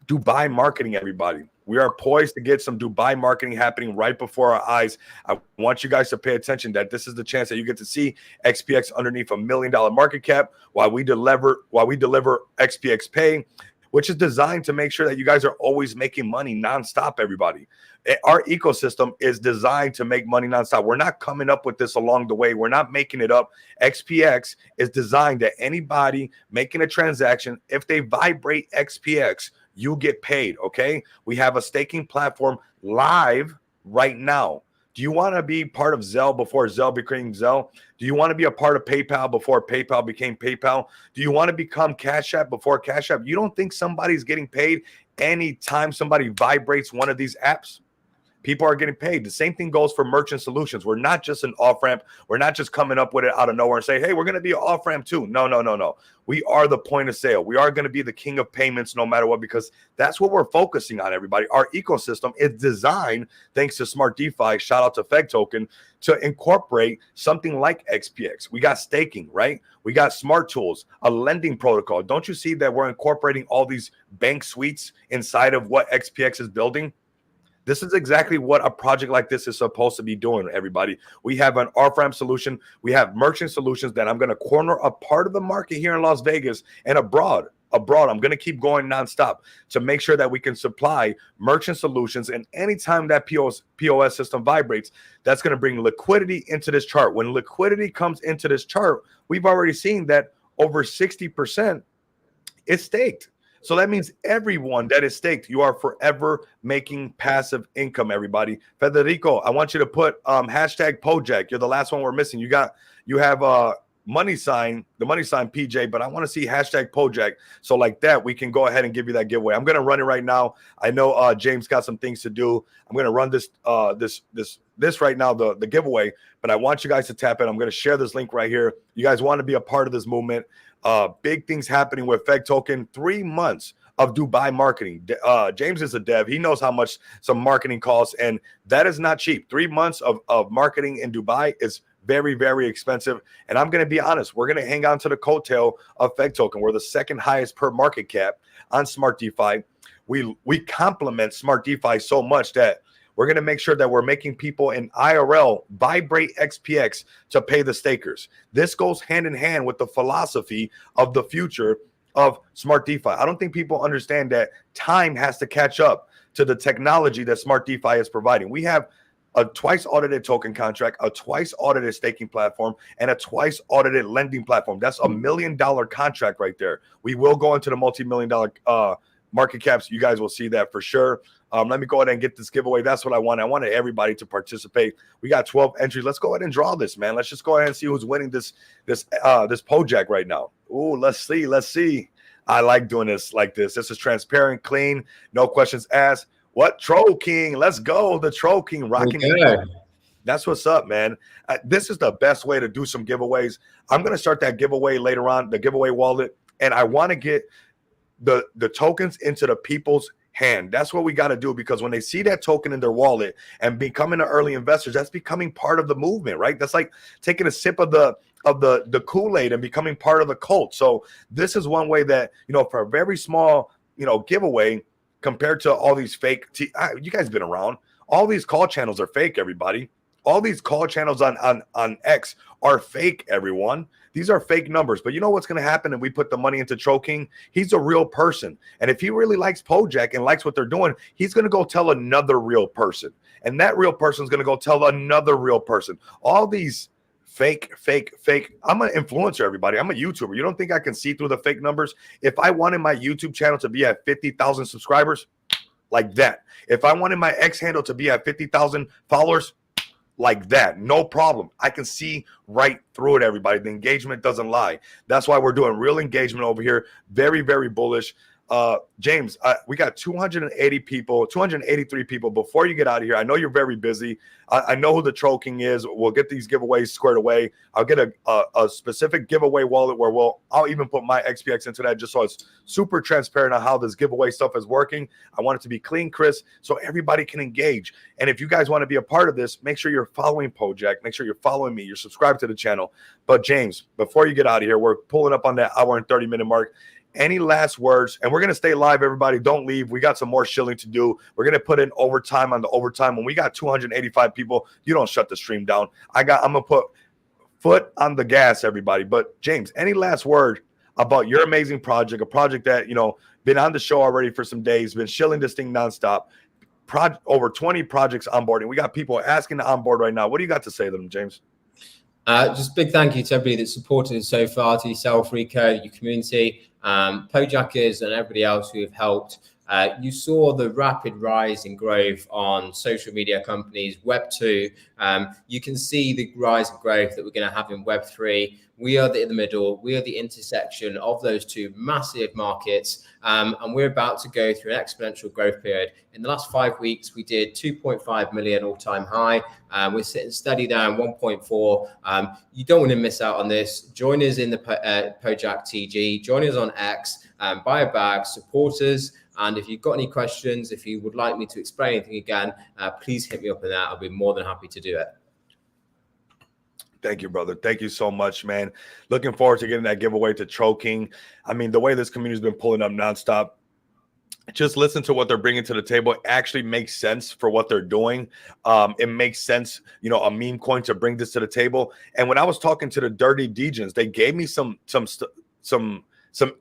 Dubai marketing, everybody. We are poised to get some Dubai marketing happening right before our eyes. I want you guys to pay attention that this is the chance that you get to see XPX underneath $1 million market cap while we deliver XPX Pay, which is designed to make sure that you guys are always making money nonstop, everybody. Our ecosystem is designed to make money nonstop. We're not coming up with this along the way. We're not making it up. XPX is designed that anybody making a transaction, if they vibrate XPX, you get paid, okay? We have a staking platform live right now. Do you want to be part of Zelle before Zelle became Zelle? Do you want to be a part of PayPal before PayPal became PayPal? Do you want to become Cash App before Cash App? You don't think somebody's getting paid anytime somebody vibrates one of these apps? People are getting paid. The same thing goes for merchant solutions. We're not just an off-ramp. We're not just coming up with it out of nowhere and say, hey, we're going to be an off-ramp too. No. We are the point of sale. We are going to be the king of payments no matter what, because that's what we're focusing on, everybody. Our ecosystem is designed, thanks to Smart DeFi, shout out to Feg Token, to incorporate something like XPX. We got staking, right? We got smart tools, a lending protocol. Don't you see that we're incorporating all these bank suites inside of what XPX is building? This is exactly what a project like this is supposed to be doing, everybody. We have an off-ramp solution. We have merchant solutions that I'm going to corner a part of the market here in Las Vegas and abroad. I'm going to keep going nonstop to make sure that we can supply merchant solutions. And anytime that POS system vibrates, that's going to bring liquidity into this chart. When liquidity comes into this chart, we've already seen that over 60% is staked. So that means everyone that is staked, you are forever making passive income, everybody. Federico, I want you to put hashtag Pojak. You're the last one we're missing. You have the money sign PJ, but I want to see hashtag Pojak. So like that, we can go ahead and give you that giveaway. I'm going to run it right now. I know James got some things to do. I'm going to run this right now, the giveaway, but I want you guys to tap it. I'm going to share this link right here. You guys want to be a part of this movement. Big things happening with Feg Token. 3 months of Dubai marketing. James is a dev. He knows how much some marketing costs, and that is not cheap. 3 months of marketing in Dubai is very, very expensive. And I'm going to be honest, we're going to hang on to the coattail of Feg Token. We're the second highest per market cap on Smart DeFi. We complement Smart DeFi so much that we're going to make sure that we're making people in IRL vibrate XPX to pay the stakers. This goes hand in hand with the philosophy of the future of Smart DeFi. I don't think people understand that time has to catch up to the technology that Smart DeFi is providing. We have a twice audited token contract, a twice audited staking platform, and a twice audited lending platform. That's $1 million contract right there. We will go into the multi-million-dollar market caps. You guys will see that for sure. Let me go ahead and get this giveaway. That's what I want. I wanted everybody to participate. We got 12 entries. Let's go ahead and draw this, man. Let's just go ahead and see who's winning this Pojak right now. Ooh, let's see. I like doing this like this. This is transparent, clean, no questions asked. What Troll King? Let's go. The Troll King rocking. Okay. That's what's up, man. This is the best way to do some giveaways. I'm going to start that giveaway later on, the giveaway wallet, and I want to get the tokens into the people's hand. That's what we got to do, because when they see that token in their wallet and becoming the early investors, that's becoming part of the movement, right? That's like taking a sip of the Kool-Aid and becoming part of the cult. So this is one way that, for a very small, giveaway compared to all these fake, you guys been around, all these call channels are fake, everybody. All these call channels on X are fake, everyone. These are fake numbers. But you know what's going to happen if we put the money into Troll King? He's a real person. And if he really likes Pojak and likes what they're doing, he's going to go tell another real person. And that real person is going to go tell another real person. All these fake. I'm an influencer, everybody. I'm a YouTuber. You don't think I can see through the fake numbers? If I wanted my YouTube channel to be at 50,000 subscribers, like that. If I wanted my X handle to be at 50,000 followers, like that, no problem. I can see right through it, everybody. The engagement doesn't lie. That's why we're doing real engagement over here. Very, very bullish. James, we got 280 people, 283 people. Before you get out of here, I know you're very busy. I know who the Troll King is. We'll get these giveaways squared away. I'll get a specific giveaway wallet where I'll even put my XPX into that just so it's super transparent on how this giveaway stuff is working. I want it to be clean, Chris, so everybody can engage. And if you guys want to be a part of this, make sure you're following Pojak. Make sure you're following me. You're subscribed to the channel. But James, before you get out of here, we're pulling up on that hour and 30-minute mark. Any last words? And we're going to stay live, everybody. Don't leave. We got some more shilling to do. We're going to put in overtime on the overtime. When we got 285 people, you don't shut the stream down. I'm going to put foot on the gas, everybody. But James, any last word about your amazing project, a project that, been on the show already for some days, been shilling this thing nonstop, over 20 projects onboarding. We got people asking to onboard right now. What do you got to say to them, James? Just big thank you to everybody that's supported us so far, to yourself, Rico, your community, Pojakers, and everybody else who have helped. You saw the rapid rise in growth on social media companies, Web 2. You can see the rise of growth that we're going to have in Web 3. We are in the middle. We are the intersection of those two massive markets. And we're about to go through an exponential growth period. In the last 5 weeks, we did 2.5 million all-time high. We're sitting steady down 1.4. You don't want to miss out on this. Join us in the Pojak TG. Join us on X. Buy a bag. Support us. And if you've got any questions, if you would like me to explain anything again, please hit me up on that. I'll be more than happy to do it. Thank you, brother. Thank you so much, man. Looking forward to getting that giveaway to Troll King. I mean, the way this community's been pulling up nonstop, just listen to what they're bringing to the table. It actually makes sense for what they're doing. It makes sense, a meme coin to bring this to the table. And when I was talking to the Dirty Degens, they gave me some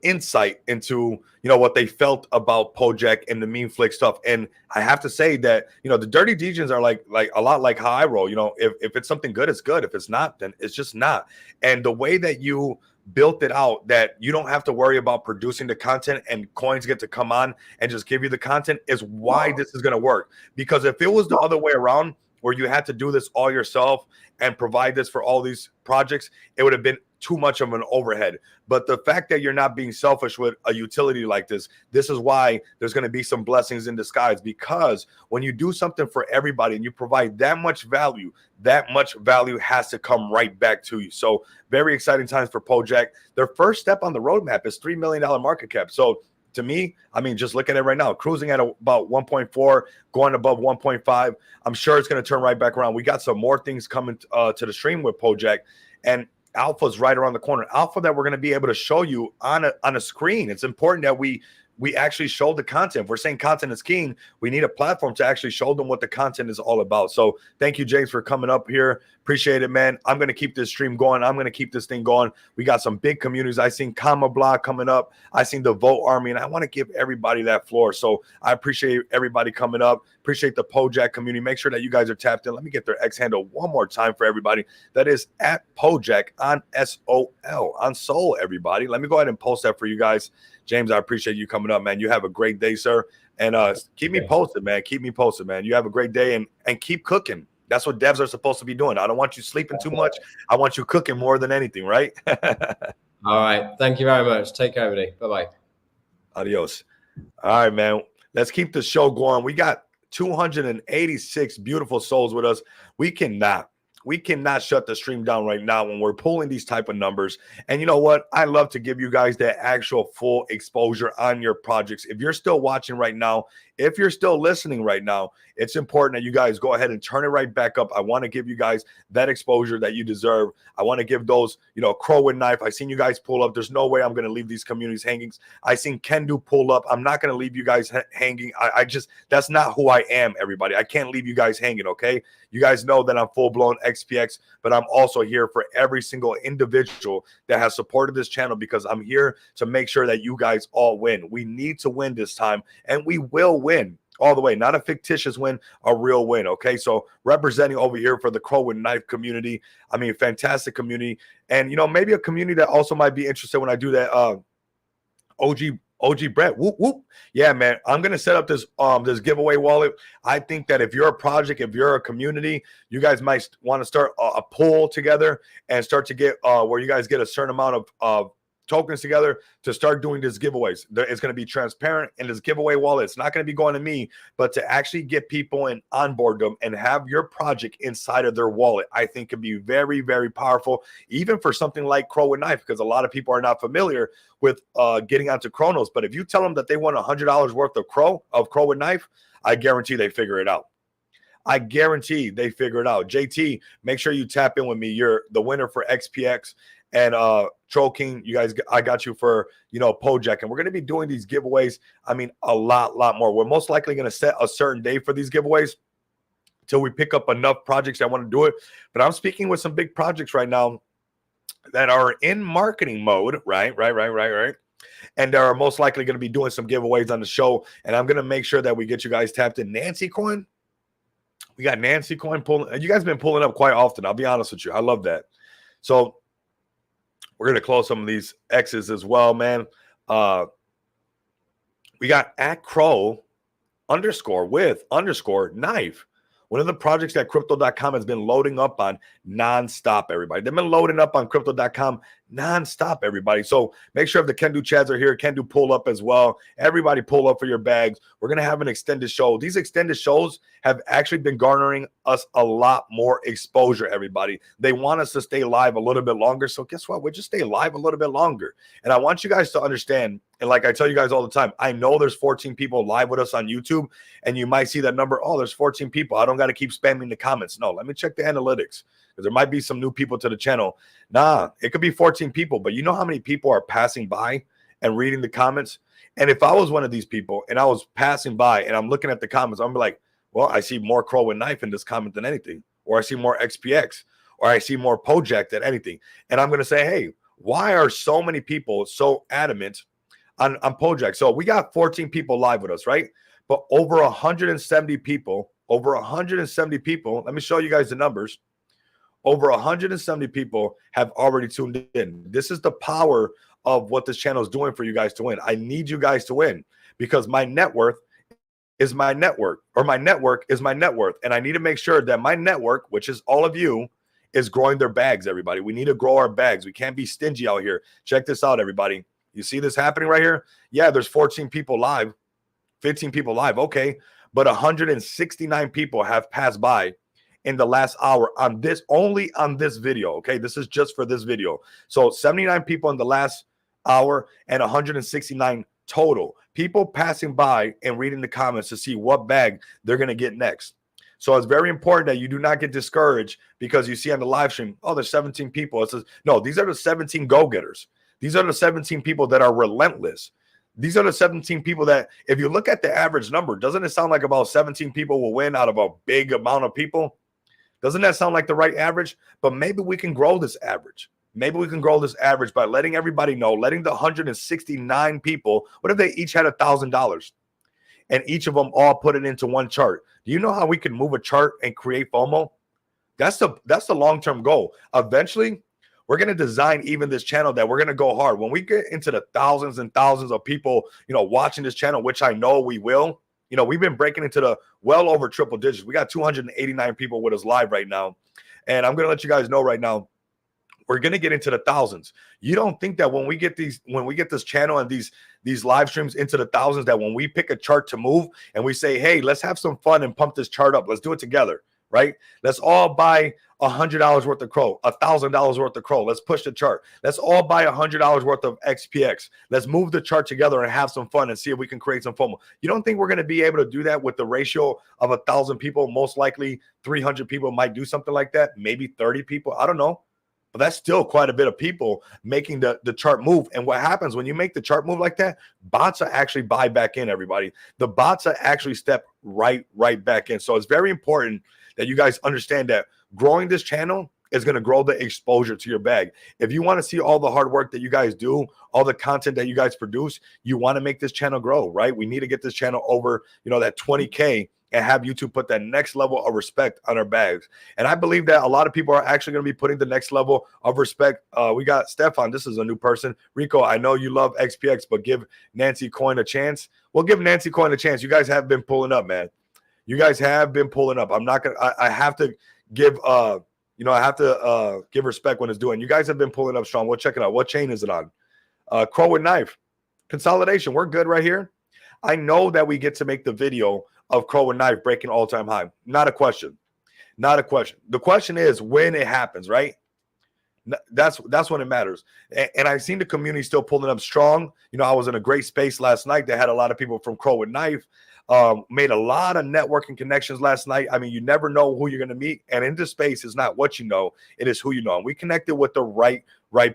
insight into what they felt about Pojak and the Meme-Flix stuff. And I have to say that the Dirty Degens are like a lot like how I roll. If it's something good, it's good. If it's not, then it's just not. And the way that you built it out, that you don't have to worry about producing the content and coins get to come on and just give you the content, is why this is going to work. Because if it was the other way around, where you had to do this all yourself and provide this for all these projects, it would have been too much of an overhead. But the fact that you're not being selfish with a utility like this is why there's going to be some blessings in disguise. Because when you do something for everybody and you provide that much value has to come right back to you. So very exciting times for Pojak. Their first step on the roadmap is $3 million market cap. So to me, I mean, just look at it right now, cruising at about 1.4, going above 1.5. I'm sure it's going to turn right back around. We got some more things coming to the stream with Pojak, and Alpha's right around the corner. Alpha that we're going to be able to show you on a screen. It's important that we actually show the content. If we're saying content is king, we need a platform to actually show them what the content is all about. So thank you, James, for coming up here. Appreciate it, man. I'm going to keep this stream going. I'm going to keep this thing going. We got some big communities. I seen Comma Block coming up. I seen the Vote Army, and I want to give everybody that floor. So I appreciate everybody coming up. Appreciate the Pojak community. Make sure that you guys are tapped in. Let me get their X handle one more time for everybody. That is at Pojak on SOL, on Soul, everybody. Let me go ahead and post that for you guys. James, I appreciate you coming up, man. You have a great day, sir. And keep me posted, man. Keep me posted, man. You have a great day, and keep cooking. That's what devs are supposed to be doing. I don't want you sleeping too much. I want you cooking more than anything, right? All right. Thank you very much. Take care, everybody. Bye-bye. Adios. All right, man. Let's keep the show going. We got 286 beautiful souls with us. We cannot shut the stream down right now when we're pulling these type of numbers. And you know what? I love to give you guys that actual full exposure on your projects. If you're still watching right now, if you're still listening right now, it's important that you guys go ahead and turn it right back up. I want to give you guys that exposure that you deserve. I want to give those, Crow and Knife. I seen you guys pull up. There's no way I'm going to leave these communities hanging. I seen Kendu pull up. I'm not going to leave you guys hanging. That's not who I am, everybody. I can't leave you guys hanging, okay? You guys know that I'm full-blown XPX, but I'm also here for every single individual that has supported this channel, because I'm here to make sure that you guys all win. We need to win this time, and we will win all the way. Not a fictitious win, a real win, okay? So representing over here for the Crow and Knife community. I mean, fantastic community. And, maybe a community that also might be interested when I do that, OG Brett, whoop whoop. Yeah, man, I'm gonna set up this this giveaway wallet. I think that if you're a project, if you're a community, you guys might want to start a pool together and start to get where you guys get a certain amount of tokens together to start doing this giveaways. It's going to be transparent, and this giveaway wallet, it's not going to be going to me, but to actually get people and onboard them and have your project inside of their wallet, I think could be very, very powerful, even for something like Crow with Knife, because a lot of people are not familiar with getting onto Chronos. But if you tell them that they want $100 worth of Crow with Knife, I guarantee they figure it out. I guarantee they figure it out. JT, make sure you tap in with me. You're the winner for XPX. And Troll King, you guys, I got you for, Pojak. And we're going to be doing these giveaways, I mean, a lot more. We're most likely going to set a certain day for these giveaways till we pick up enough projects that want to do it. But I'm speaking with some big projects right now that are in marketing mode, right? And they're most likely going to be doing some giveaways on the show. And I'm going to make sure that we get you guys tapped in. Nancy Coin. We got Nancy Coin pulling. You guys have been pulling up quite often. I'll be honest with you. I love that. So we're going to close some of these X's as well, man. We got @Crow _with _knife. One of the projects that Crypto.com has been loading up on nonstop, everybody. They've been loading up on Crypto.com nonstop, everybody. So make sure if the Can Do Chads are here, Can Do pull up as well. Everybody pull up for your bags. We're going to have an extended show. These extended shows have actually been garnering us a lot more exposure, everybody. They want us to stay live a little bit longer. So guess what? We'll just stay live a little bit longer. And I want you guys to understand, and like I tell you guys all the time, I know there's 14 people live with us on YouTube, and you might see that number. Oh, there's 14 people. I don't got to keep spamming the comments. No, let me check the analytics, because there might be some new people to the channel. Nah, it could be 14 people, but you know how many people are passing by and reading the comments? And if I was one of these people and I was passing by and I'm looking at the comments, I'm like, well, I see more Crow with Knife in this comment than anything, or I see more XPX, or I see more Pojak than anything. And I'm going to say, hey, why are so many people so adamant on Pojak? So we got 14 people live with us, right? But over 170 people, let me show you guys the numbers. Over 170 people have already tuned in. This is the power of what this channel is doing for you guys to win. I need you guys to win, because my net worth is my network, or my network is my net worth. And I need to make sure that my network, which is all of you, is growing their bags, everybody. We need to grow our bags. We can't be stingy out here. Check this out, everybody. You see this happening right here? Yeah, there's 14 people live, 15 people live. Okay, but 169 people have passed by in the last hour on this, only on this video. Okay, this is just for this video. So 79 people in the last hour and 169 total people passing by and reading the comments to see what bag they're going to get next. So it's very important that you do not get discouraged because you see on the live stream, oh, there's 17 people. It says, no, these are the 17 go-getters. These are the 17 people that are relentless. These are the 17 people that, if you look at the average number, doesn't it sound like about 17 people will win out of a big amount of people? Doesn't that sound like the right average? But maybe we can grow this average. Maybe we can grow this average by letting everybody know, letting the 169 people, what if they each had $1,000 and each of them all put it into one chart? Do you know how we can move a chart and create FOMO? That's the long-term goal. Eventually, we're going to design even this channel that we're going to go hard. When we get into the thousands and thousands of people, watching this channel, which I know we will, we've been breaking into the well over triple digits. We got 289 people with us live right now. And I'm going to let you guys know right now, we're going to get into the thousands. You don't think that when we get this channel and these live streams into the thousands, that when we pick a chart to move and we say, hey, let's have some fun and pump this chart up. Let's do it together, right? Let's all buy $100 worth of Crow, $1,000 worth of Crow. Let's push the chart. Let's all buy $100 worth of XPX. Let's move the chart together and have some fun and see if we can create some FOMO. You don't think we're going to be able to do that with the ratio of 1,000 people? Most likely 300 people might do something like that. Maybe 30 people. I don't know. But that's still quite a bit of people making the chart move. And what happens when you make the chart move like that, bots are actually buy back in, everybody. The bots are actually step right back in. So it's very important that you guys understand that growing this channel is going to grow the exposure to your bag. If you want to see all the hard work that you guys do, all the content that you guys produce, you want to make this channel grow, right? We need to get this channel over, that 20K and have YouTube put that next level of respect on our bags. And I believe that a lot of people are actually going to be putting the next level of respect. We got Stefan. This is a new person. Rico, I know you love XPX, but give Nancy Coin a chance. We'll give Nancy Coin a chance. You guys have been pulling up, man. You guys have been pulling up. I'm not going to, I have to give, I have to give respect when it's doing. You guys have been pulling up strong. We'll check it out. What chain is it on? Crow and Knife consolidation. We're good right here. I know that we get to make the video of Crow and Knife breaking all-time high. Not a question. Not a question. The question is when it happens, right? That's when it matters. And I've seen the community still pulling up strong. You know, I was in a great space last night. They had a lot of people from Crow and Knife. Made a lot of networking connections last night. I mean, you never know who you're going to meet. And in this space is not what you know. It is who you know. And we connected with the right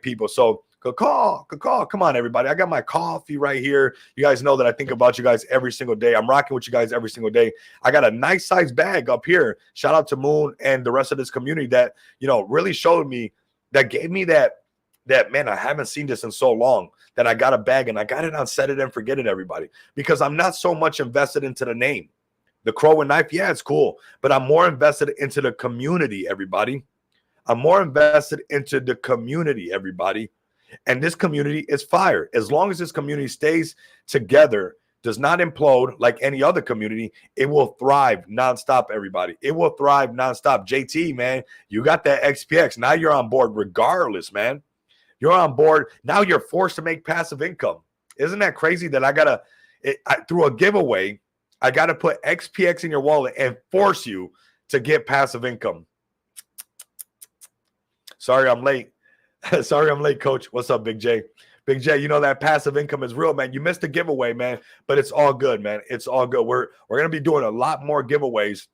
people. So come on, everybody. I got my coffee right here. You guys know that I think about you guys every single day. I'm rocking with you guys every single day. I got a nice size bag up here. Shout out to Moon and the rest of this community that, you know, really showed me, that gave me that man, I haven't seen this in so long, that I got a bag and I got it on Set It and Forget It, everybody, because I'm not so much invested into the name. The Crow and Knife, yeah, it's cool, but I'm more invested into the community, everybody. I'm more invested into the community, everybody. And this community is fire. As long as this community stays together, does not implode like any other community, it will thrive nonstop, everybody. It will thrive nonstop. JT, man, you got that XPX. Now you're on board regardless, man. You're on board. Now you're forced to make passive income. Isn't that crazy that through a giveaway, I got to put XPX in your wallet and force you to get passive income? Sorry, I'm late. Sorry, I'm late, Coach. What's up, Big J? Big J, you know that passive income is real, man. You missed the giveaway, man, but it's all good, man. It's all good. We're gonna be doing a lot more giveaways.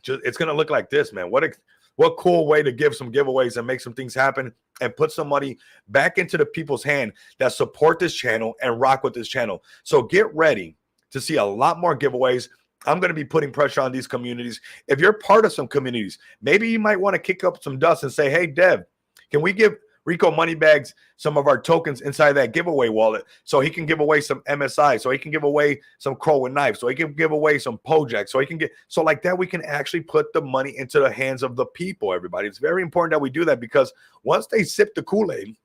It's gonna look like this, man. What cool way to give some giveaways and make some things happen and put some money back into the people's hand that support this channel and rock with this channel. So get ready to see a lot more giveaways. I'm going to be putting pressure on these communities. If you're part of some communities, maybe you might want to kick up some dust and say, hey, Dev, can we give Rico Moneybags some of our tokens inside that giveaway wallet so he can give away some MSI, so he can give away some Crow and Knife, so he can give away some Pojak, so like that we can actually put the money into the hands of the people, everybody. It's very important that we do that, because once they sip the Kool-Aid,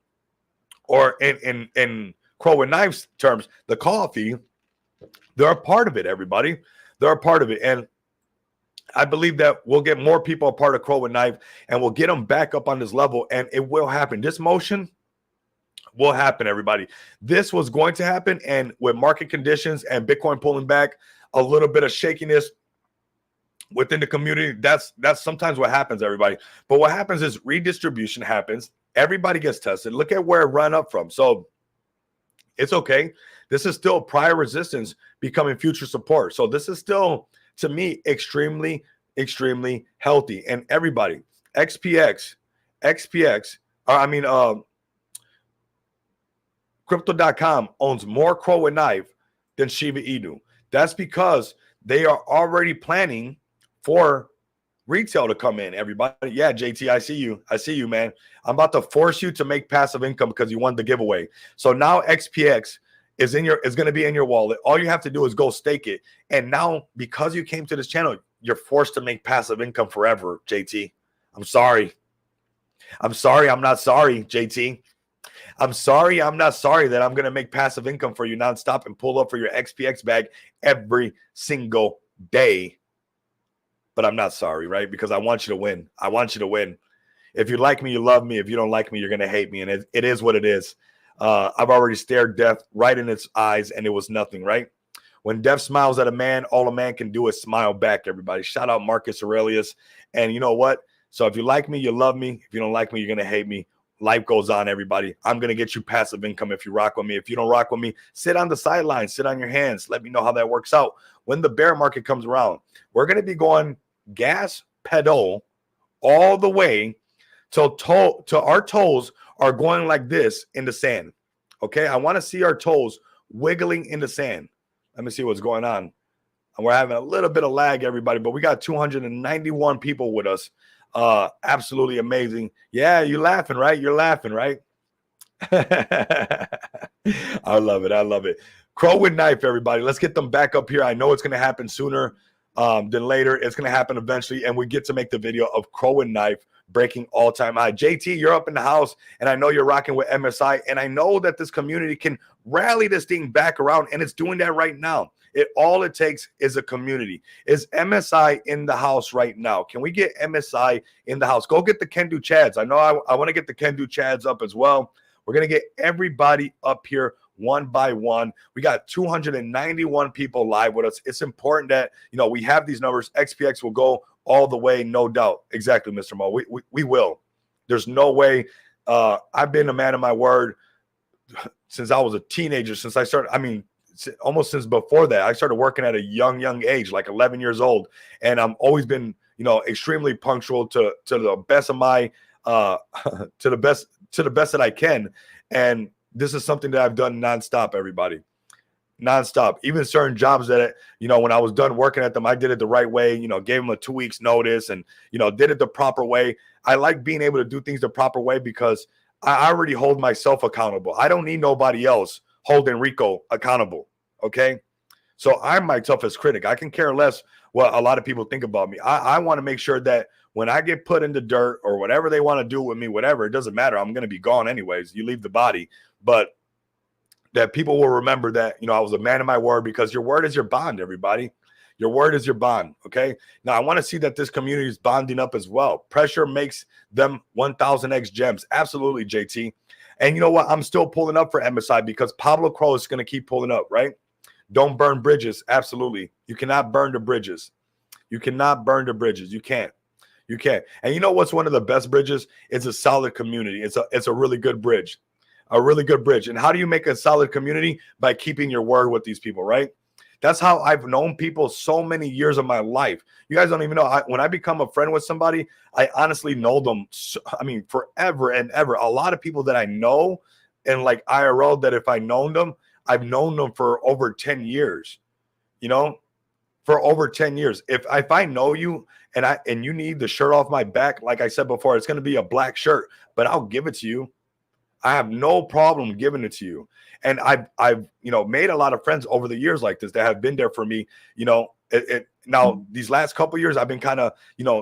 or in Crow and Knife's terms, the coffee, they're a part of it, everybody. They're a part of it. And I believe that we'll get more people a part of Crow and Knife, and we'll get them back up on this level, and it will happen. This motion will happen, everybody. This was going to happen, and with market conditions and Bitcoin pulling back, a little bit of shakiness within the community, that's sometimes what happens, everybody. But what happens is redistribution happens. Everybody gets tested. Look at where it ran up from. So it's okay. This is still prior resistance becoming future support. So this is still, to me, extremely, extremely healthy. And everybody, Crypto.com owns more Crow and Knife than Shiba Inu. That's because they are already planning for retail to come in, everybody. Yeah, JT, I see you. I see you, man. I'm about to force you to make passive income because you won the giveaway. So now XPX is going to be in your wallet. All you have to do is go stake it. And now, because you came to this channel, you're forced to make passive income forever, JT. I'm sorry. I'm sorry. I'm not sorry, JT. I'm sorry. I'm not sorry that I'm going to make passive income for you nonstop and pull up for your XPX bag every single day. But I'm not sorry, right? Because I want you to win. I want you to win. If you like me, you love me. If you don't like me, you're going to hate me. And it is what it is. I've already stared death right in its eyes, and it was nothing, right? When death smiles at a man, all a man can do is smile back, everybody. Shout out Marcus Aurelius. And you know what? So if you like me, you love me. If you don't like me, you're going to hate me. Life goes on, everybody. I'm going to get you passive income if you rock with me. If you don't rock with me, sit on the sidelines, sit on your hands. Let me know how that works out. When the bear market comes around, we're going to be going gas pedal all the way till our toes are going like this in the sand. Okay, I want to see our toes wiggling in the sand. Let me see what's going on. And we're having a little bit of lag, everybody, but we got 291 people with us. Absolutely amazing. Yeah, you're laughing, right? You're laughing, right? I love it. I love it. Crow and Knife, everybody. Let's get them back up here. I know it's going to happen sooner than later. It's going to happen eventually, and we get to make the video of Crow and Knife breaking all-time high. JT, you're up in the house, and I know you're rocking with MSI, and I know that this community can rally this thing back around, and it's doing that right now. All it takes is a community. Is MSI in the house right now? Can we get MSI in the house? Go get the Can Do Chads. I know I want to get the Can Do Chads up as well. We're going to get everybody up here one by one. We got 291 people live with us. It's important that, we have these numbers. XPX will go all the way, no doubt. Exactly, Mr. Mo. We will. There's no way. I've been a man of my word since I was a teenager, since I started, almost since before that. I started working at a young age, like 11 years old. And I've always been, extremely punctual to the best of my, to the best that I can. And this is something that I've done nonstop, everybody. Nonstop. Even certain jobs that, when I was done working at them, I did it the right way, gave them a 2 weeks notice and, did it the proper way. I like being able to do things the proper way because I already hold myself accountable. I don't need nobody else holding Rico accountable. Okay. So I'm my toughest critic. I can care less what a lot of people think about me. I want to make sure that when I get put in the dirt or whatever they want to do with me, whatever, it doesn't matter. I'm going to be gone anyways. You leave the body, but that people will remember that, I was a man of my word, because your word is your bond, everybody. Your word is your bond. Okay. Now I want to see that this community is bonding up as well. Pressure makes them 1000x gems. Absolutely, JT. And you know what? I'm still pulling up for MSI because Pablo Crow is going to keep pulling up, right? Don't burn bridges. Absolutely. You cannot burn the bridges. You cannot burn the bridges. You can't. You can't. And you know what's one of the best bridges? It's a solid community. It's a really good bridge. A really good bridge. And how do you make a solid community? By keeping your word with these people, right? That's how I've known people so many years of my life. You guys don't even know. When I become a friend with somebody, I honestly know them, forever and ever. A lot of people that I know and like IRL, that if I known them, I've known them for over 10 years, for over 10 years. If I know you and you need the shirt off my back, like I said before, it's going to be a black shirt, but I'll give it to you. I have no problem giving it to you. And I've made a lot of friends over the years like this that have been there for me. Now these last couple of years, I've been kind of,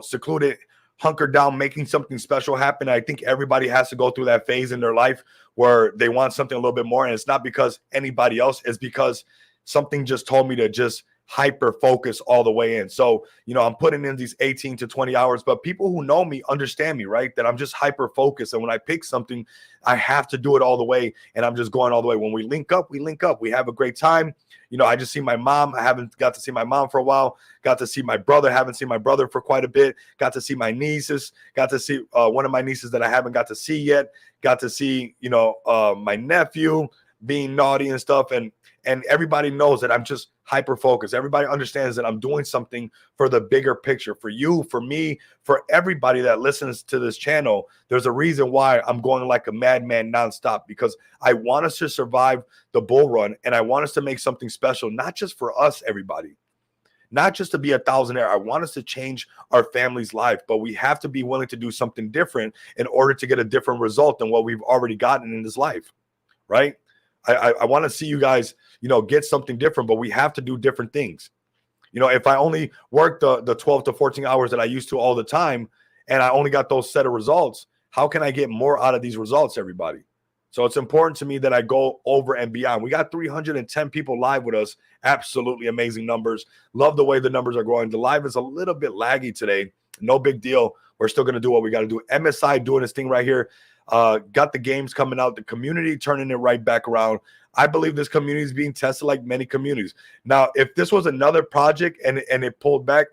secluded, hunkered down, making something special happen. I think everybody has to go through that phase in their life where they want something a little bit more. And it's not because anybody else, it's because something just told me to just hyper focus all the way in. So, I'm putting in these 18 to 20 hours, but people who know me understand me, right? That I'm just hyper focused. And when I pick something, I have to do it all the way. And I'm just going all the way. When we link up, we have a great time. I just see my mom. I haven't got to see my mom for a while. Got to see my brother. Haven't seen my brother for quite a bit. Got to see my nieces. Got to see one of my nieces that I haven't got to see yet. Got to see, my nephew being naughty and stuff. And everybody knows that I'm just hyper focused. Everybody understands that I'm doing something for the bigger picture, for you, for me, for everybody that listens to this channel. There's a reason why I'm going like a madman nonstop, because I want us to survive the bull run, and I want us to make something special, not just for us, everybody, not just to be a thousandaire. I want us to change our family's life, but we have to be willing to do something different in order to get a different result than what we've already gotten in this life, right? I want to see you guys, get something different, but we have to do different things. If I only work the 12 to 14 hours that I used to all the time, and I only got those set of results, how can I get more out of these results, everybody? So it's important to me that I go over and beyond. We got 310 people live with us. Absolutely amazing numbers. Love the way the numbers are growing. The live is a little bit laggy today. No big deal. We're still going to do what we got to do. MSI doing his thing right here. Got the games coming out, the community turning it right back around. I believe this community is being tested like many communities. Now, if this was another project and it pulled back,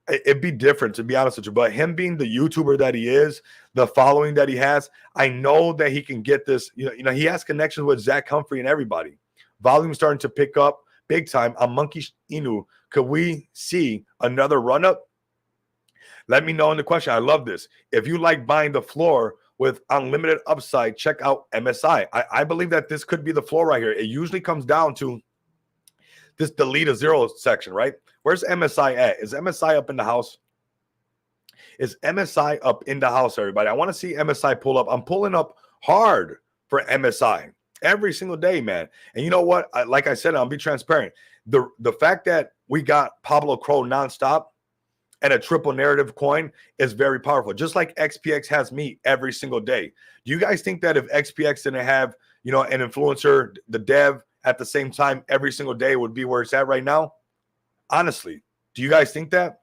it'd be different, to be honest with you. But him being the YouTuber that he is, the following that he has, I know that he can get this. He has connections with Zach Humphrey and everybody. Volume starting to pick up big time on Monkey Inu. Could we see another run up? Let me know in the question. I love this. If you like buying the floor with unlimited upside, check out MSI. I believe that this could be the floor right here. It usually comes down to this delete a zero section, right? Where's MSI at? Is MSI up in the house? Is MSI up in the house, everybody? I want to see MSI pull up. I'm pulling up hard for MSI every single day, man. And you know what? Like I said, I'll be transparent. The fact that we got Pablo Crow nonstop and a triple narrative coin is very powerful. Just like XPX has me every single day. Do you guys think that if XPX didn't have, an influencer, the dev at the same time every single day would be where it's at right now? Honestly, do you guys think that?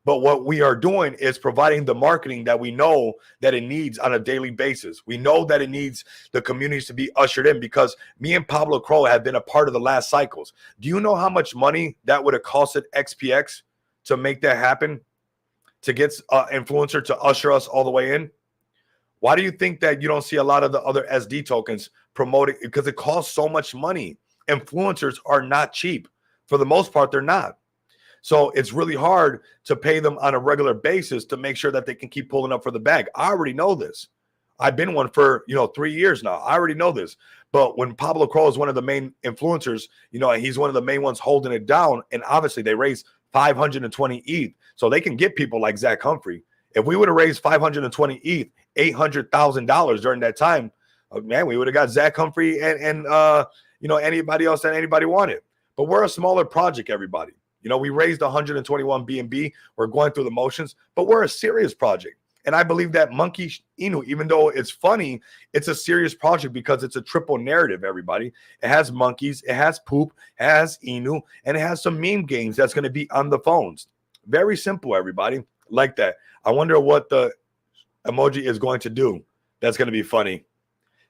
But what we are doing is providing the marketing that we know that it needs on a daily basis. We know that it needs the communities to be ushered in, because me and Pablo Crow have been a part of the last cycles. Do you know how much money that would have costed XPX to make that happen, to get influencer to usher us all the way in? Why do you think that you don't see a lot of the other SD tokens promoting? Because it costs so much money. Influencers are not cheap. For the most part, they're not. So it's really hard to pay them on a regular basis to make sure that they can keep pulling up for the bag. I already know this. I've been one for 3 years now. I already know this. But when Pablo Crow is one of the main influencers, and he's one of the main ones holding it down, and obviously they raised 520 ETH, so they can get people like Zach Humphrey. If we would have raised 520 ETH, $800,000 during that time, man, we would have got Zach Humphrey and anybody else that anybody wanted. But we're a smaller project, everybody. We raised 121 BNB. We're going through the motions, but we're a serious project. And I believe that Monkey Inu, even though it's funny, it's a serious project because it's a triple narrative, everybody. It has monkeys, it has poop, it has Inu, and it has some meme games that's going to be on the phones. Very simple, everybody. Like that. I wonder what the emoji is going to do. That's going to be funny.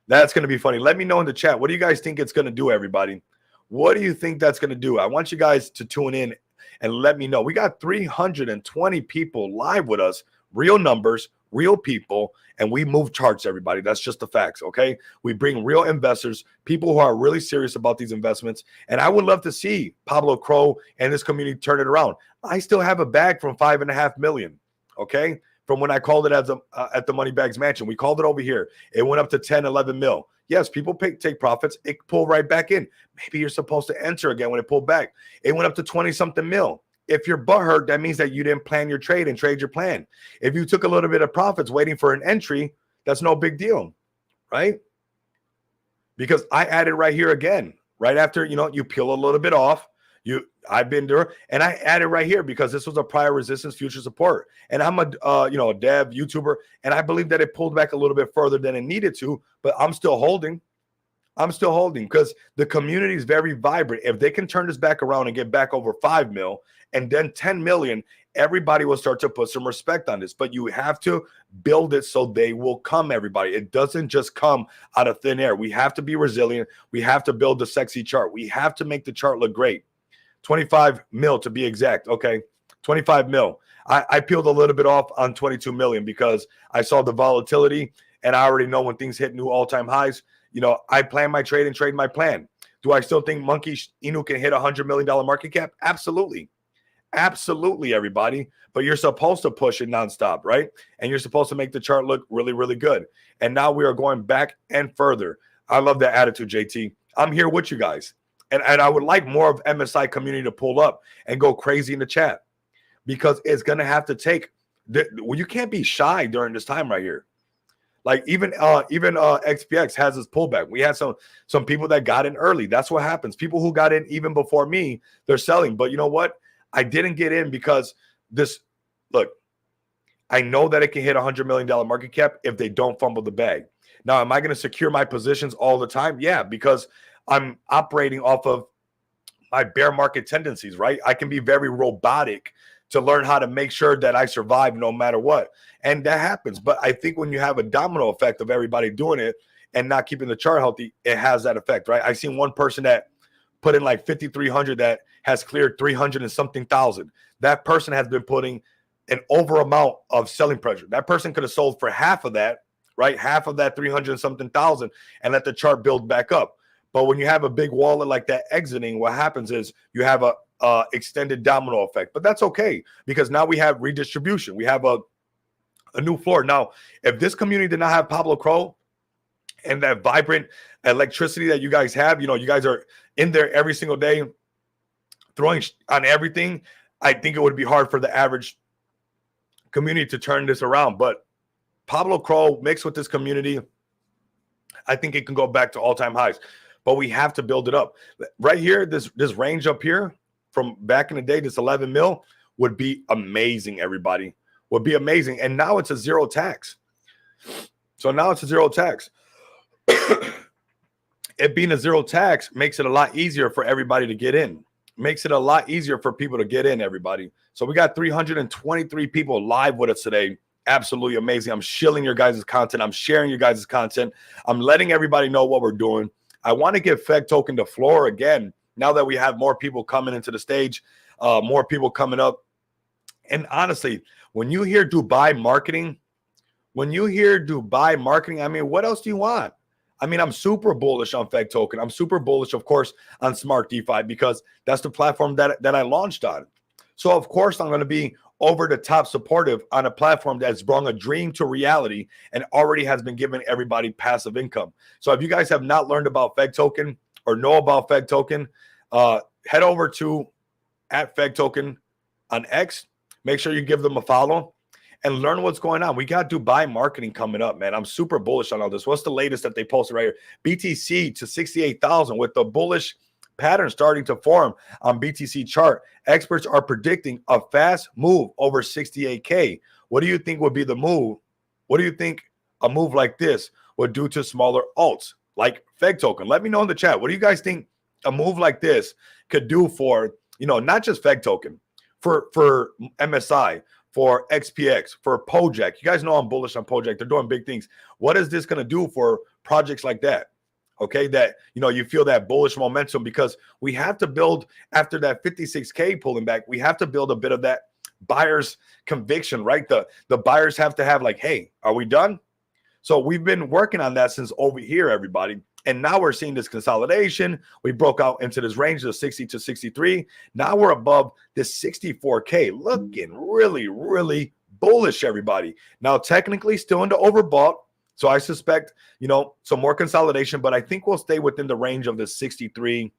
That's going to be funny. Let me know in the chat. What do you guys think it's going to do, everybody? What do you think that's going to do? I want you guys to tune in and let me know. We got 320 people live with us, real numbers, real people, and we move charts, everybody. That's just the facts, okay? We bring real investors, people who are really serious about these investments, and I would love to see Pablo Crow and this community turn it around. I still have a bag from $5.5 million, okay? From when I called it at the Moneybags Mansion. We called it over here. It went up to 10, 11 mil. Yes, people take profits. It pulled right back in. Maybe you're supposed to enter again when it pulled back. It went up to 20-something mil. If you're butthurt, that means that you didn't plan your trade and trade your plan. If you took a little bit of profits waiting for an entry, that's no big deal, right? Because I added right here again, right after, you peel a little bit off. I've been there, and I added right here because this was a prior resistance future support. And I'm a dev YouTuber, and I believe that it pulled back a little bit further than it needed to, but I'm still holding. I'm still holding because the community is very vibrant. If they can turn this back around and get back over 5 mil and then 10 million, everybody will start to put some respect on this. But you have to build it so they will come, everybody. It doesn't just come out of thin air. We have to be resilient. We have to build a sexy chart. We have to make the chart look great. 25 mil to be exact. Okay, 25 mil. I peeled a little bit off on 22 million because I saw the volatility, and I already know when things hit new all-time highs. I plan my trade and trade my plan. Do I still think Monkey Inu can hit $100 million market cap? Absolutely. Absolutely, everybody. But you're supposed to push it nonstop, right? And you're supposed to make the chart look really, really good. And now we are going back and further. I love that attitude, JT. I'm here with you guys. And I would like more of MSI community to pull up and go crazy in the chat, because it's going to have to take you can't be shy during this time right here. Like even XPX has this pullback. We had some people that got in early. That's what happens. People who got in even before me, they're selling. But you know what? I didn't get in because I know that it can hit $100 million market cap if they don't fumble the bag. Now, am I going to secure my positions all the time? Yeah, because I'm operating off of my bear market tendencies, right? I can be very robotic to learn how to make sure that I survive no matter what. And that happens. But I think when you have a domino effect of everybody doing it and not keeping the chart healthy, it has that effect, right? I've seen one person that put in like 5,300 that has cleared 300 and something thousand. That person has been putting an over amount of selling pressure. That person could have sold for half of that, right? Half of that 300 and something thousand and let the chart build back up. But when you have a big wallet like that exiting, what happens is you have a extended domino effect. But that's okay, because now we have redistribution. We have a new floor. Now, if this community did not have Pablo Crow and that vibrant electricity that you guys have, you guys are in there every single day throwing on everything, I think it would be hard for the average community to turn this around. But Pablo Crow mixed with this community, I think it can go back to all-time highs. But we have to build it up. Right here, this range up here from back in the day, this 11 mil would be amazing, everybody. Would be amazing. And now it's a zero tax. So now it's a zero tax. It being a zero tax makes it a lot easier for everybody to get in. makes it a lot easier for people to get in, everybody. So we got 323 people live with us today. Absolutely amazing. I'm shilling your guys' content. I'm sharing your guys' content. I'm letting everybody know what we're doing. I want to give Feg Token the floor again now that we have more people coming into the stage, more people coming up. And honestly, when you hear Dubai marketing, I mean, what else do you want? I mean, I'm super bullish on Feg Token. I'm super bullish, of course, on Smart DeFi because that's the platform that I launched on. So, of course, I'm going to be over the top supportive on a platform that's brought a dream to reality and already has been giving everybody passive income. So if you guys have not learned about Feg Token or know about Feg Token, head over to @Feg Token on X. Make sure you give them a follow and learn what's going on. We got Dubai marketing coming up, man. I'm super bullish on all this. What's the latest that they posted right here? BTC to 68,000 with the bullish pattern starting to form on BTC chart. Experts are predicting a fast move over 68K. What do you think would be the move? What do you think a move like this would do to smaller alts like Feg Token? Let me know in the chat. What do you guys think a move like this could do for, not just Feg Token, for MSI, for XPX, for Pojak? You guys know I'm bullish on Pojak. They're doing big things. What is this going to do for projects like that? Okay, that you feel that bullish momentum, because we have to build after that 56K pulling back. We have to build a bit of that buyer's conviction, right? The buyers have to have like, hey, are we done? So we've been working on that since over here, everybody. And now we're seeing this consolidation. We broke out into this range of 60 to 63. Now we're above this 64K, looking really, really bullish, everybody. Now, technically still into overbought. So I suspect, some more consolidation, but I think we'll stay within the range of the 63,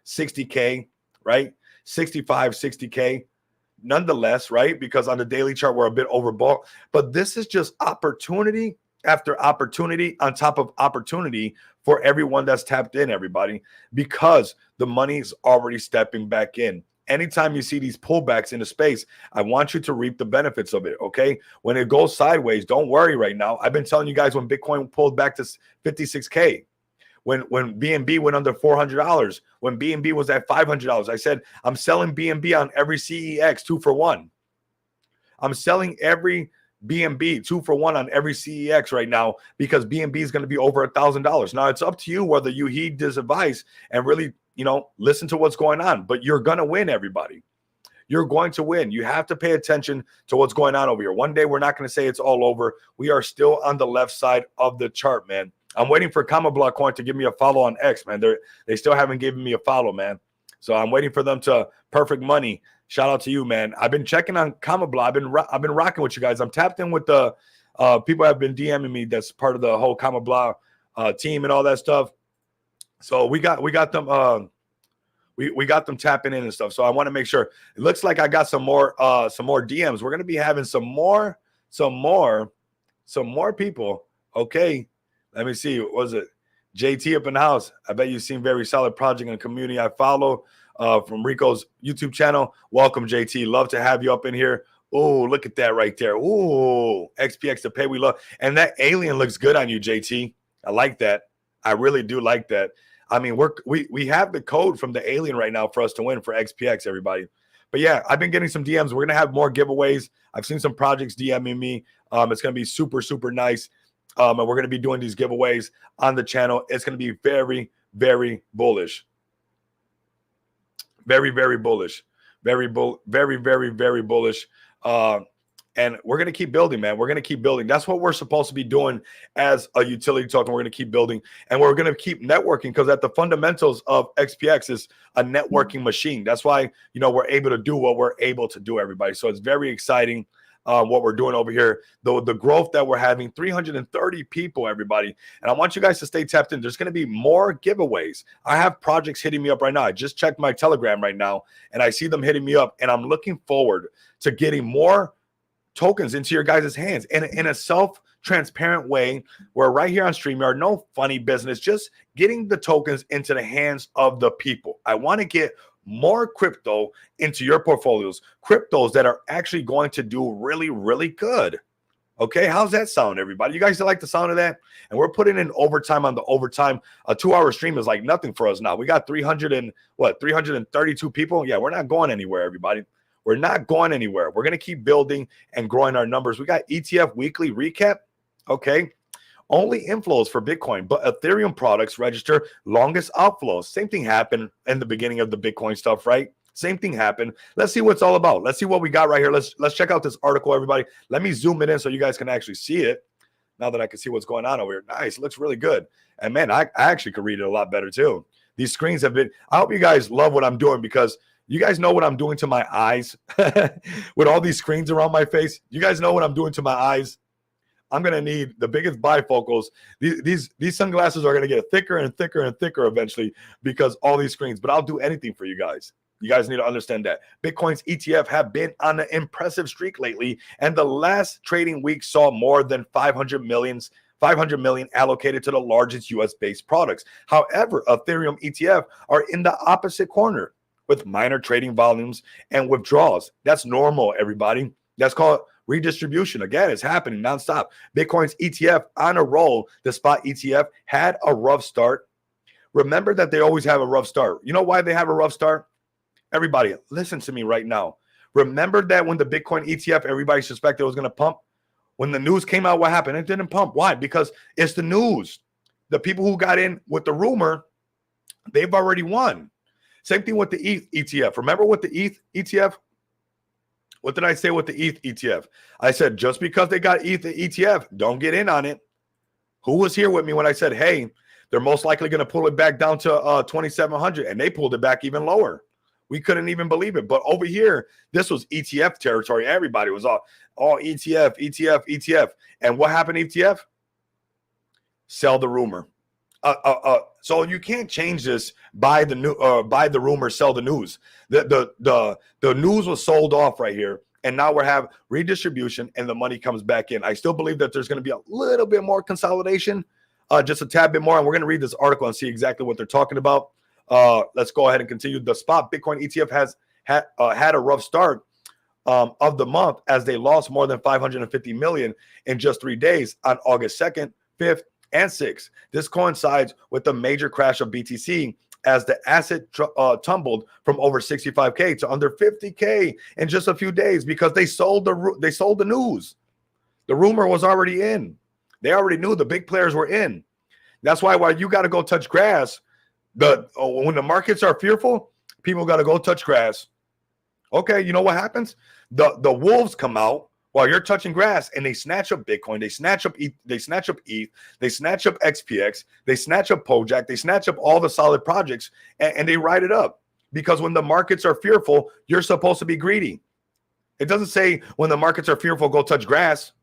60K, right? 65, 60K. Nonetheless, right? Because on the daily chart, we're a bit overbought. But this is just opportunity after opportunity on top of opportunity for everyone that's tapped in, everybody, because the money's already stepping back in. Anytime you see these pullbacks into space, I want you to reap the benefits of it, okay? When it goes sideways, don't worry right now. I've been telling you guys when Bitcoin pulled back to 56K, when BNB went under $400, when BNB was at $500, I said, I'm selling BNB on every CEX 2 for 1. I'm selling every BNB 2 for 1 on every CEX right now because BNB is going to be over $1,000. Now it's up to you whether you heed this advice and really, listen to what's going on, but you're going to win, everybody. You're going to win. You have to pay attention to what's going on over here. One day we're not going to say it's all over. We are still on the left side of the chart, man. I'm waiting for Comma Block Coin to give me a follow on X, man. They still haven't given me a follow, man. So I'm waiting for them to perfect money. Shout out to you, man. I've been checking on Comma Block. I've been rocking with you guys. I'm tapped in with the people have been DMing me. That's part of the whole Comma Block team and all that stuff. So we got them. We got them tapping in and stuff. So I want to make sure. It looks like I got some more DMs. We're gonna be having some more people. Okay, let me see. What was it JT up in the house? I bet you've seen very solid project and community I follow from Rico's YouTube channel. Welcome, JT. Love to have you up in here. Oh, look at that right there. Oh, XPX to pay we love. And that alien looks good on you, JT. I like that. I really do like that. I mean, we have the code from the alien right now for us to win for XPX, everybody. But yeah, I've been getting some DMs. We're gonna have more giveaways. I've seen some projects DMing me. It's gonna be super, super nice. And we're gonna be doing these giveaways on the channel. It's gonna be very, very bullish. Very, very bullish. Very, very, very bullish. And we're going to keep building, man. We're going to keep building. That's what we're supposed to be doing as a utility token. We're going to keep building, and we're going to keep networking, because at the fundamentals of XPX is a networking machine. That's why, we're able to do what we're able to do, everybody. So it's very exciting what we're doing over here. The growth that we're having, 330 people, everybody. And I want you guys to stay tapped in. There's going to be more giveaways. I have projects hitting me up right now. I just checked my Telegram right now, and I see them hitting me up, and I'm looking forward to getting more tokens into your guys' hands in a self-transparent way, where right here on StreamYard, no funny business, just getting the tokens into the hands of the people. I want to get more crypto into your portfolios, cryptos that are actually going to do really, really good. Okay, how's that sound, everybody? You guys like the sound of that? And we're putting in overtime on the overtime. A 2-hour stream is like nothing for us now. We got 332 people. Yeah, we're not going anywhere, everybody. We're not going anywhere. We're going to keep building and growing our numbers. We got ETF weekly recap. Okay. Only inflows for Bitcoin, but Ethereum products register longest outflows. Same thing happened in the beginning of the Bitcoin stuff, right? Same thing happened. Let's see what it's all about. Let's see what we got right here. Let's check out this article, everybody. Let me zoom it in so you guys can actually see it. Now that I can see what's going on over here. Nice. Looks really good. And man, I actually could read it a lot better too. These screens have been, I hope you guys love what I'm doing because you guys know what I'm doing to my eyes with all these screens around my face. You guys know what I'm doing to my eyes. I'm going to need the biggest bifocals. These sunglasses are going to get thicker and thicker and thicker eventually because all these screens, but I'll do anything for you guys. You guys need to understand that. Bitcoin's ETF have been on an impressive streak lately, and the last trading week saw more than 500 million allocated to the largest US-based products. However, Ethereum ETF are in the opposite corner with minor trading volumes and withdrawals. That's normal, everybody. That's called redistribution. Again, it's happening nonstop. Bitcoin's ETF on a roll. The spot ETF had a rough start. Remember that they always have a rough start. You know why they have a rough start? Everybody, listen to me right now. Remember that when the Bitcoin ETF, everybody suspected it was going to pump? When the news came out, what happened? It didn't pump. Why? Because it's the news. The people who got in with the rumor, they've already won. Same thing with the ETH ETF. Remember with the ETH ETF? What did I say with the ETH ETF? I said, just because they got ETH ETF, don't get in on it. Who was here with me when I said, hey, they're most likely going to pull it back down to 2,700, and they pulled it back even lower. We couldn't even believe it. But over here, this was ETF territory. Everybody was all ETF, ETF, ETF. And what happened, ETF? Sell the rumor. So you can't change this by the rumor, sell the news. The news was sold off right here. And now we have redistribution and the money comes back in. I still believe that there's going to be a little bit more consolidation, just a tad bit more. And we're going to read this article and see exactly what they're talking about. Let's go ahead and continue. The spot Bitcoin ETF has had a rough start of the month as they lost more than 550 million in just 3 days on August 2nd, 5th, and 6th. This coincides with the major crash of BTC as the asset tumbled from over 65K to under 50K in just a few days because they sold the news. The rumor was already in. They already knew the big players were in. That's why while you got to go touch grass, when the markets are fearful, people got to go touch grass. Okay, you know what happens? The wolves come out while you're touching grass and they snatch up Bitcoin, they snatch up ETH, they snatch up XPX, they snatch up Pojak, they snatch up all the solid projects and they ride it up. Because when the markets are fearful, you're supposed to be greedy. It doesn't say when the markets are fearful, go touch grass.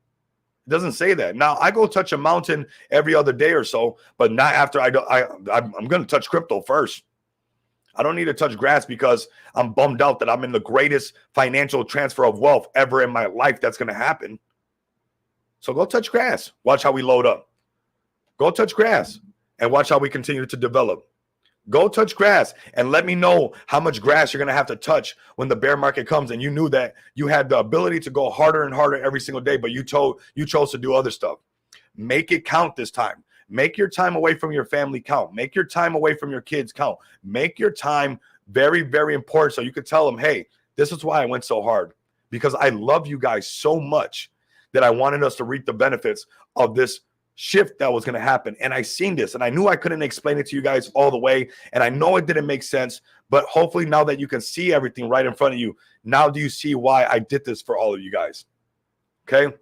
It doesn't say that. Now, I go touch a mountain every other day or so, but not after I'm going to touch crypto first. I don't need to touch grass because I'm bummed out that I'm in the greatest financial transfer of wealth ever in my life that's going to happen. So go touch grass. Watch how we load up. Go touch grass and watch how we continue to develop. Go touch grass and let me know how much grass you're going to have to touch when the bear market comes and you knew that you had the ability to go harder and harder every single day, but you chose to do other stuff. Make it count this time. Make your time away from your family count. Make your time away from your kids count. Make your time very, very important so you could tell them, hey, this is why I went so hard, because I love you guys so much that I wanted us to reap the benefits of this shift that was going to happen. And I seen this and I knew I couldn't explain it to you guys all the way. And I know it didn't make sense, but hopefully now that you can see everything right in front of you, now do you see why I did this for all of you guys? Okay.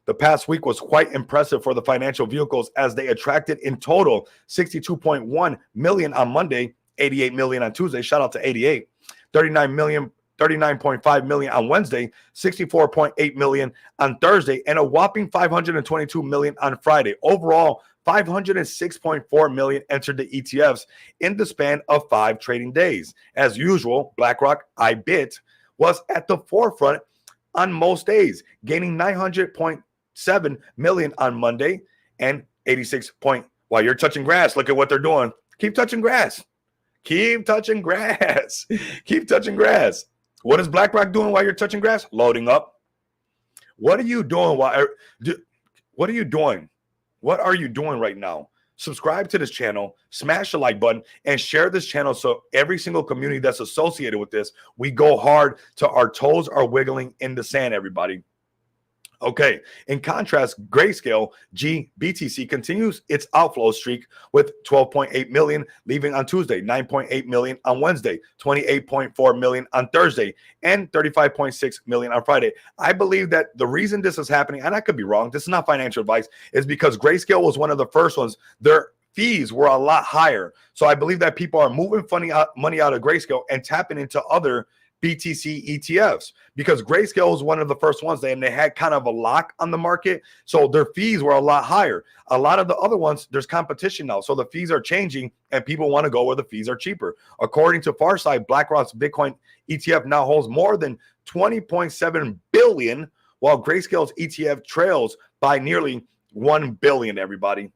The past week was quite impressive for the financial vehicles as they attracted in total 62.1 million on Monday, 88 million on Tuesday. Shout out to 88, 39.5 million on Wednesday, 64.8 million on Thursday, and a whopping 522 million on Friday. Overall, 506.4 million entered the ETFs in the span of 5 trading days. As usual, BlackRock IBIT was at the forefront on most days, gaining 900.7 million on Monday and 86 point. While you're touching grass, look at what they're doing. Keep touching grass. Keep touching grass. Keep touching grass. What is BlackRock doing while you're touching grass? Loading up. What are you doing? What are you doing? What are you doing right now? Subscribe to this channel, smash the like button, and share this channel so every single community that's associated with this, we go hard till our toes are wiggling in the sand, everybody. Okay, in contrast, Grayscale GBTC continues its outflow streak with 12.8 million leaving on Tuesday, 9.8 million on Wednesday, 28.4 million on Thursday, and 35.6 million on Friday. I believe that the reason this is happening, and I could be wrong, this is not financial advice, is because Grayscale was one of the first ones. Their fees were a lot higher. So I believe that people are moving money out of Grayscale and tapping into other BTC ETFs, because Grayscale was one of the first ones, and they had kind of a lock on the market. So their fees were a lot higher. A lot of the other ones, there's competition now. So the fees are changing and people want to go where the fees are cheaper. According to Farsight, BlackRock's Bitcoin ETF now holds more than 20.7 billion, while Grayscale's ETF trails by nearly 1 billion, everybody.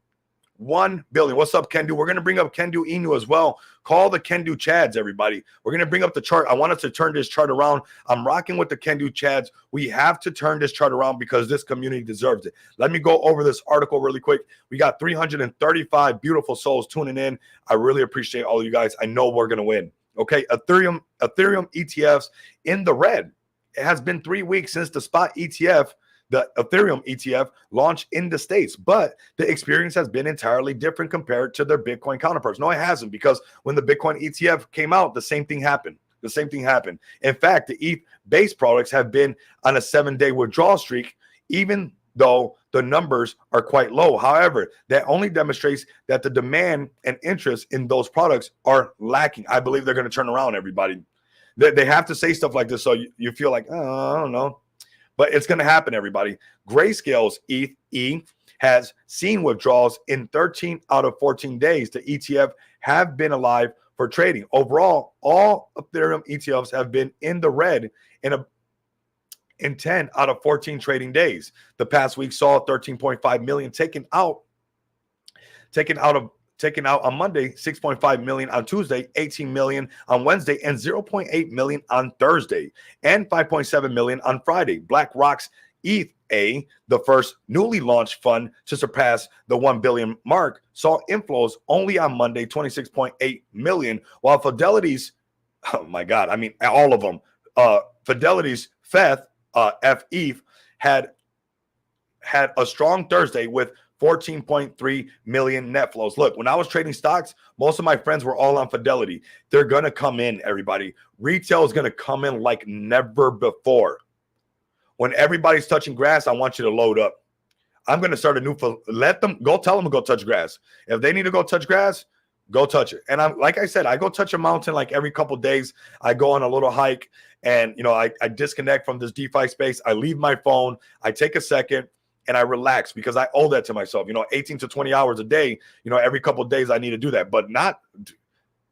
1 billion. What's up, Kendu? We're going to bring up Kendu Inu as well. Call the Kendu Chads, everybody. We're going to bring up the chart. I want us to turn this chart around. I'm rocking with the Kendu Chads. We have to turn this chart around because this community deserves it. Let me go over this article really quick. We got 335 beautiful souls tuning in. I really appreciate all of you guys. I know we're going to win. Okay, Ethereum ETFs in the red. It has been 3 weeks since the spot ETF, the Ethereum ETF, launched in the States, but the experience has been entirely different compared to their Bitcoin counterparts. No, it hasn't, because when the Bitcoin ETF came out, the same thing happened. The same thing happened. In fact, the ETH-based products have been on a 7-day withdrawal streak, even though the numbers are quite low. However, that only demonstrates that the demand and interest in those products are lacking. I believe they're going to turn around, everybody. They have to say stuff like this so you feel like, oh, I don't know. But it's going to happen, everybody. Grayscale's ETH has seen withdrawals in 13 out of 14 days. The ETF have been alive for trading. Overall, all Ethereum ETFs have been in the red in 10 out of 14 trading days. The past week saw 13.5 million taken out on Monday, 6.5 million on Tuesday, 18 million on Wednesday, and 0.8 million on Thursday, and 5.7 million on Friday. BlackRock's ETH-A, the first newly launched fund to surpass the 1 billion mark, saw inflows only on Monday, 26.8 million, while Fidelity's, oh my God, I mean, all of them, Fidelity's FETH had a strong Thursday with 14.3 million net flows. Look, when I was trading stocks, most of my friends were all on Fidelity. They're going to come in, everybody. Retail is going to come in like never before. When everybody's touching grass, I want you to load up. I'm going to start a new, let them go, tell them to go touch grass. If they need to go touch grass, go touch it. And I'm, like I said, I go touch a mountain like every couple of days. I go on a little hike and, you know, I disconnect from this DeFi space. I leave my phone. I take a second and I relax because I owe that to myself, you know, 18 to 20 hours a day, you know, every couple of days I need to do that, but not,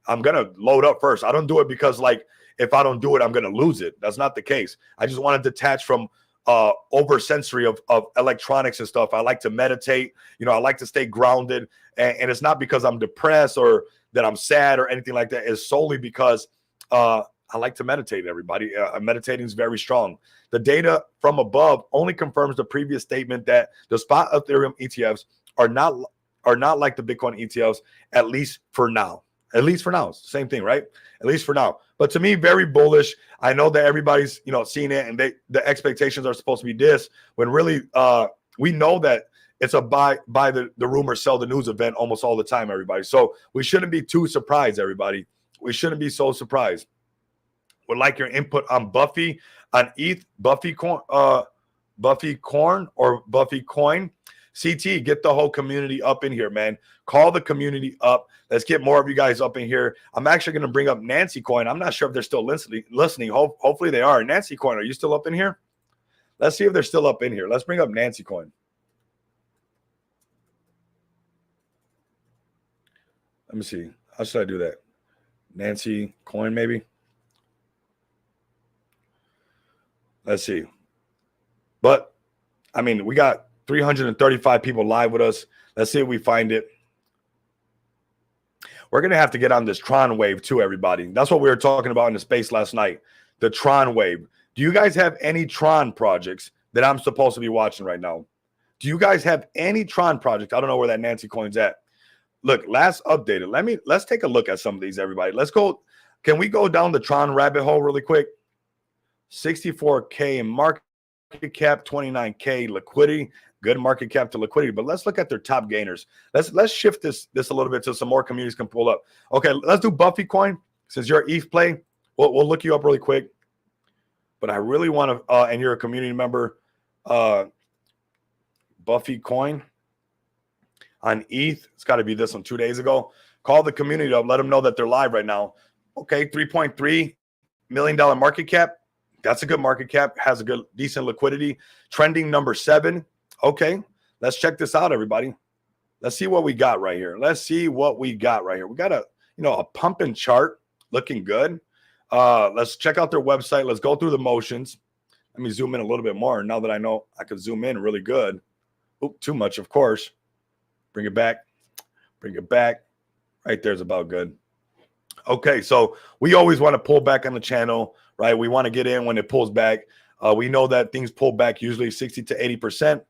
I'm going to load up first. I don't do it because like, if I don't do it, I'm going to lose it. That's not the case. I just want to detach from over sensory of electronics and stuff. I like to meditate, you know, I like to stay grounded, and it's not because I'm depressed or that I'm sad or anything like that. It's solely because I like to meditate, everybody. Meditating is very strong. The data from above only confirms the previous statement that the spot Ethereum ETFs are not like the Bitcoin ETFs, at least for now. At least for now. It's the same thing, right? At least for now. But to me, very bullish. I know that everybody's, you know, seeing it, and the expectations are supposed to be this, when really we know that it's a buy the rumor, sell the news event almost all the time, everybody. So we shouldn't be too surprised, everybody. We shouldn't be so surprised. Would like your input on Buffy, on ETH, Buffy Corn, or Buffy Coin. CT, get the whole community up in here, man. Call the community up. Let's get more of you guys up in here. I'm actually going to bring up Nancy Coin. I'm not sure if they're still listening. Hopefully they are. Nancy Coin, are you still up in here? Let's see if they're still up in here. Let's bring up Nancy Coin. Let me see. How should I do that? Nancy Coin, maybe? Let's see. But, I mean, we got 335 people live with us. Let's see if we find it. We're going to have to get on this Tron wave too, everybody. That's what we were talking about in the space last night. The Tron wave. Do you guys have any Tron projects that I'm supposed to be watching right now. Do you guys have any Tron projects? I don't know where that Nancy coin's at. Look, last updated. Let's take a look at some of these, everybody. Let's go. Can we go down the Tron rabbit hole really quick? 64K in market cap, 29K liquidity. Good market cap to liquidity. But let's look at their top gainers. Let's shift this a little bit so some more communities can pull up. Okay, let's do Buffy coin. Since you're ETH play, we'll look you up really quick. But I really want to, and you're a community member, Buffy coin on ETH. It's got to be this one 2 days ago. Call the community up. Let them know that they're live right now. Okay, $3.3 million market cap. That's a good market cap. Has a good, decent liquidity. Trending number 7. Okay, let's check this out, everybody. Let's see what we got right here. Let's see what we got right here. We got a pumping chart looking good. Let's check out their website. Let's go through the motions. Let me zoom in a little bit more now that I know I can zoom in really good. Oop, too much, of course. Bring it back. Bring it back. Right there's about good. Okay, so we always want to pull back on the channel, right? We want to get in when it pulls back. We know that things pull back usually 60 to 80%.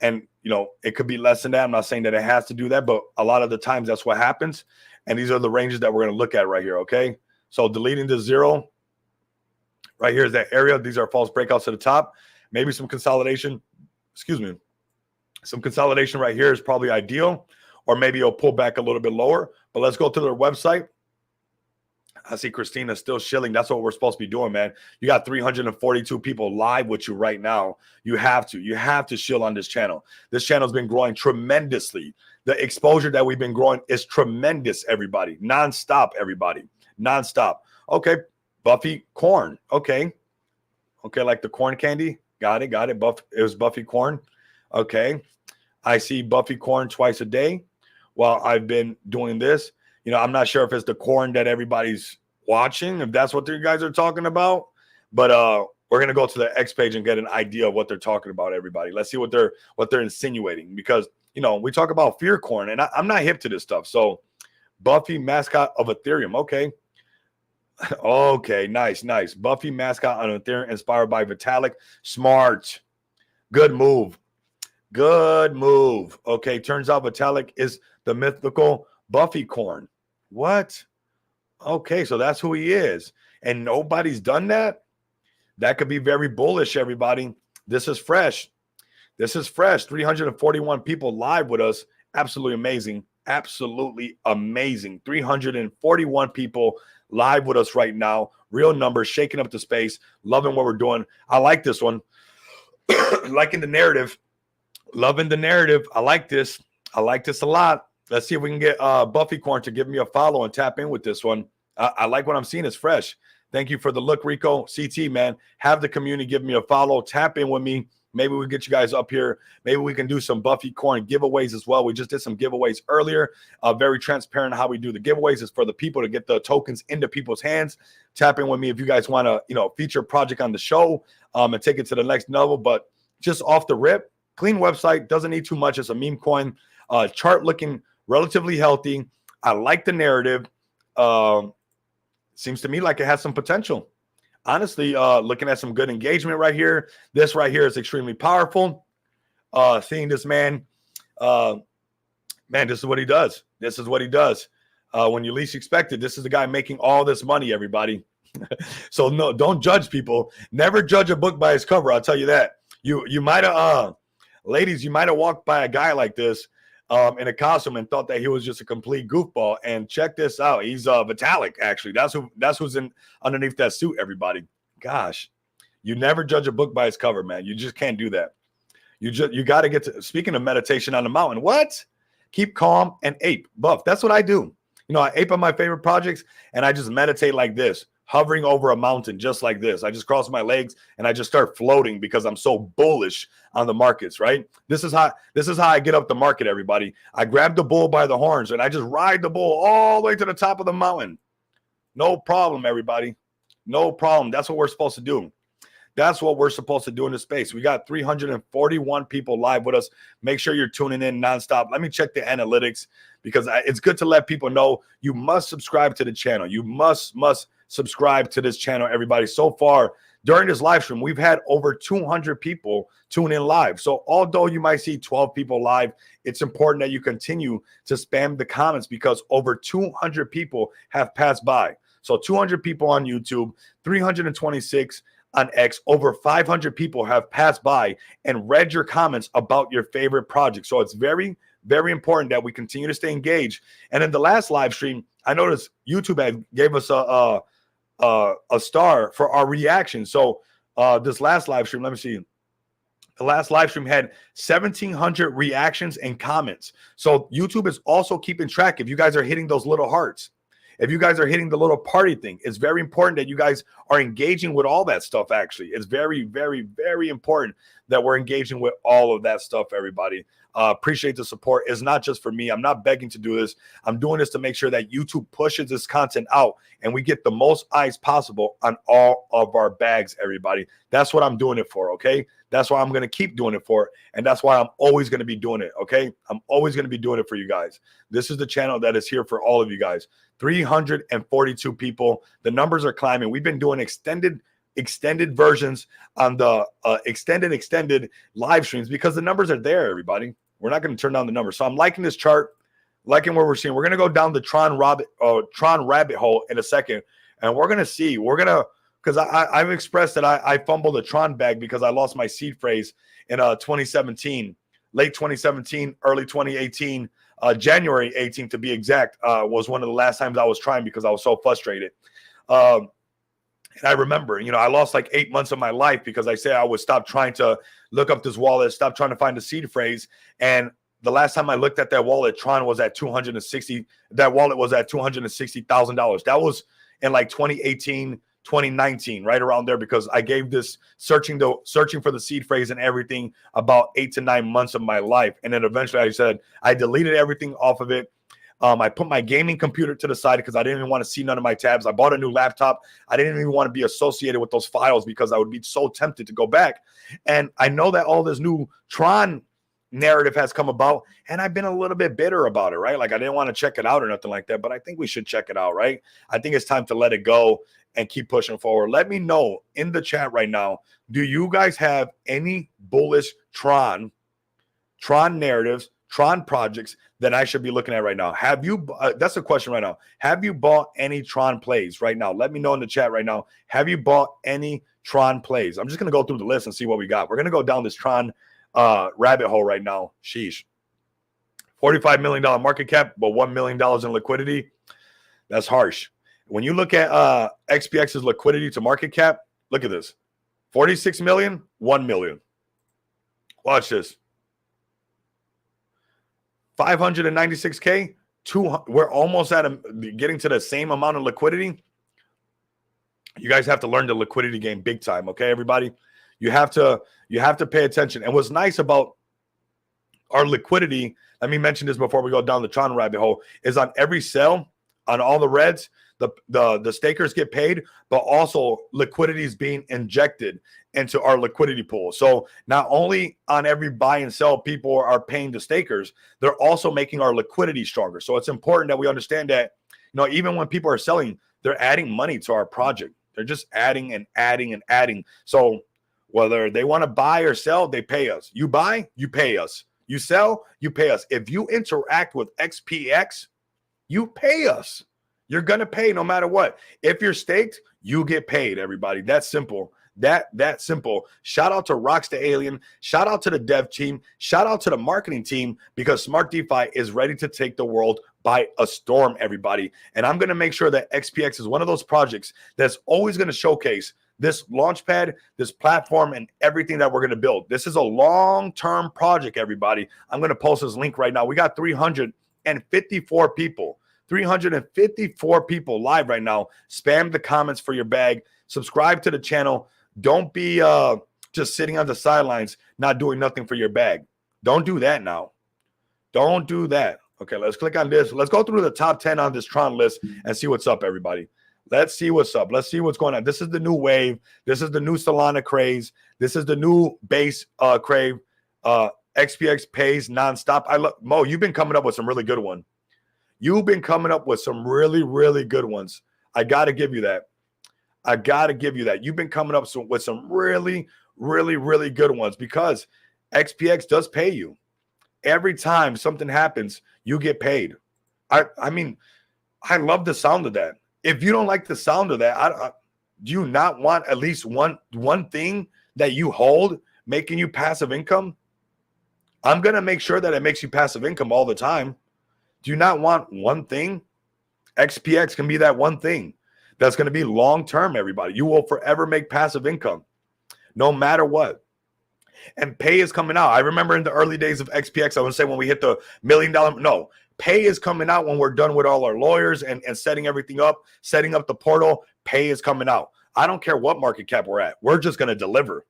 And, it could be less than that. I'm not saying that it has to do that, but a lot of the times that's what happens. And these are the ranges that we're going to look at right here, okay? So deleting the 0. Right here is that area. These are false breakouts to the top. Maybe some consolidation. Excuse me. Some consolidation right here is probably ideal. Or maybe it'll pull back a little bit lower. But let's go to their website. I see Christina still shilling. That's what we're supposed to be doing, man. You got 342 people live with you right now. You have to shill on this channel. This channel has been growing tremendously. The exposure that we've been growing is tremendous, everybody. Nonstop, everybody. Nonstop. Okay, Buffy corn. Okay, like the corn candy. Got it. It was Buffy corn. Okay, I see Buffy corn twice a day while I've been doing this. I'm not sure if it's the corn that everybody's watching, if that's what you guys are talking about. But we're going to go to the X page and get an idea of what they're talking about, everybody. Let's see what they're insinuating. Because, we talk about fear corn, and I'm not hip to this stuff. So Buffy, mascot of Ethereum. Okay. Okay, nice. Buffy, mascot on Ethereum, inspired by Vitalik. Smart. Good move. Okay, turns out Vitalik is the mythical Buffy corn. What? Okay, so that's who he is. And nobody's done that? That could be very bullish, everybody. This is fresh. 341 people live with us. Absolutely amazing. 341 people live with us right now. Real numbers, shaking up the space. Loving what we're doing. I like this one. Liking the narrative. Loving the narrative. I like this a lot. Let's see if we can get Buffy Corn to give me a follow and tap in with this one. I like what I'm seeing. It's fresh. Thank you for the look, Rico. CT, man. Have the community give me a follow. Tap in with me. Maybe we get you guys up here. Maybe we can do some Buffy Corn giveaways as well. We just did some giveaways earlier. Very transparent how we do the giveaways. Is for the people to get the tokens into people's hands. Tap in with me if you guys want to, feature a project on the show and take it to the next level. But just off the rip, clean website. Doesn't need too much. It's a meme coin. Chart looking relatively healthy. I like the narrative. Seems to me like it has some potential. Honestly, looking at some good engagement right here. This right here is extremely powerful. Seeing this man, this is what he does. When you least expect it, this is the guy making all this money, everybody. So no, don't judge people. Never judge a book by its cover. I'll tell you that. You might have, ladies, you might have walked by a guy like this in a costume and thought that he was just a complete goofball. And check this out. He's Vitalik, actually. That's who's in underneath that suit, everybody. Gosh, you never judge a book by its cover, man. You just can't do that. You got to get to, speaking of meditation on the mountain, what? Keep calm and ape. Buff, that's what I do. I ape on my favorite projects and I just meditate like this, hovering over a mountain just like this. I just cross my legs and I just start floating because I'm so bullish on the markets, right? This is how I get up the market, everybody. I grab the bull by the horns and I just ride the bull all the way to the top of the mountain. No problem, everybody. No problem. That's what we're supposed to do. That's what we're supposed to do in the space. We got 341 people live with us. Make sure you're tuning in nonstop. Let me check the analytics because it's good to let people know you must subscribe to the channel. You must subscribe to this channel, everybody. So far, during this live stream, we've had over 200 people tune in live. So although you might see 12 people live, it's important that you continue to spam the comments because over 200 people have passed by. So 200 people on YouTube, 326 on X, over 500 people have passed by and read your comments about your favorite project. So it's very, very important that we continue to stay engaged. And in the last live stream, I noticed YouTube gave us a star for our reaction. So this last live stream, let me see. The last live stream had 1,700 reactions and comments. So YouTube is also keeping track if you guys are hitting those little hearts. If you guys are hitting the little party thing, it's very important that you guys are engaging with all that stuff, actually. It's very, very, very important that we're engaging with all of that stuff, everybody. Appreciate the support. It's not just for me. I'm not begging to do this. I'm doing this to make sure that YouTube pushes this content out and we get the most eyes possible on all of our bags, everybody. That's what I'm doing it for, okay? That's why I'm going to keep doing it for, and that's why I'm always going to be doing it, okay? I'm always going to be doing it for you guys. This is the channel that is here for all of you guys. 342 people. The numbers are climbing. We've been doing extended versions on the extended live streams because the numbers are there, everybody. We're not going to turn down the numbers. So I'm liking this chart, liking what we're seeing. We're going to go down the Tron rabbit hole in a second, and we're going to see. We're going to, because I've expressed that I fumbled a Tron bag because I lost my seed phrase in 2017, late 2017, early 2018, January 18th to be exact, was one of the last times I was trying because I was so frustrated. And I remember, I lost like 8 months of my life because I said I would stop trying to look up this wallet, stop trying to find the seed phrase. And the last time I looked at that wallet, Tron was at that wallet was at $260,000. That was in like 2018, 2019, right around there, because I gave this searching for the seed phrase and everything about 8 to 9 months of my life. And then eventually I said, I deleted everything off of it. I put my gaming computer to the side because I didn't even want to see none of my tabs. I bought a new laptop. I didn't even want to be associated with those files because I would be so tempted to go back. And I know that all this new Tron narrative has come about, and I've been a little bit bitter about it, right? Like I didn't want to check it out or nothing like that, but I think we should check it out, right? I think it's time to let it go and keep pushing forward. Let me know in the chat right now, do you guys have any bullish Tron narratives, Tron projects that I should be looking at right now? Have you, that's a question right now. Have you bought any Tron plays right now? Let me know in the chat right now. Have you bought any Tron plays? I'm just going to go through the list and see what we got. We're going to go down this Tron rabbit hole right now. Sheesh. $45 million market cap, but $1 million in liquidity. That's harsh. When you look at XPX's liquidity to market cap, look at this. 46 million, 1 million. Watch this. 596K, we're almost at getting to the same amount of liquidity. You guys have to learn the liquidity game big time, okay, everybody? You have to pay attention. And what's nice about our liquidity, let me mention this before we go down the Tron rabbit hole, is on every sell, on all the reds, the stakers get paid, but also liquidity is being injected into our liquidity pool. So not only on every buy and sell, people are paying the stakers, they're also making our liquidity stronger. So it's important that we understand that, even when people are selling, they're adding money to our project. They're just adding and adding and adding. So whether they want to buy or sell, they pay us. You buy, you pay us. You sell, you pay us. If you interact with XPX, you pay us. You're going to pay no matter what. If you're staked, you get paid, everybody. That's simple. That simple. Shout out to Rocks the Alien. Shout out to the dev team. Shout out to the marketing team, because Smart DeFi is ready to take the world by a storm, everybody. And I'm going to make sure that XPX is one of those projects that's always going to showcase this launchpad, this platform, and everything that we're going to build. This is a long-term project, everybody. I'm going to post this link right now. We got 354 people. 354 people live right now. Spam the comments for your bag. Subscribe to the channel. Don't be just sitting on the sidelines, not doing nothing for your bag. Don't do that now. Don't do that. Okay, let's click on this. Let's go through the top 10 on this Tron list and see what's up, everybody. Let's see what's up. Let's see what's going on. This is the new wave. This is the new Solana craze. This is the new base crave. XPX pays nonstop. Mo, you've been coming up with some really good ones. You've been coming up with some really, really good ones. I got to give you that. I got to give you that. You've been coming up with some really, really, really good ones because XPX does pay you. Every time something happens, you get paid. I mean, I love the sound of that. If you don't like the sound of that, do you not want at least one thing that you hold making you passive income? I'm going to make sure that it makes you passive income all the time. Do you not want one thing? XPX can be that one thing that's going to be long-term, everybody. You will forever make passive income no matter what. And pay is coming out. I remember in the early days of XPX, I would say when we hit the $1 million, no, pay is coming out when we're done with all our lawyers and setting everything up, setting up the portal. Pay is coming out. I don't care what market cap we're at. We're just going to deliver.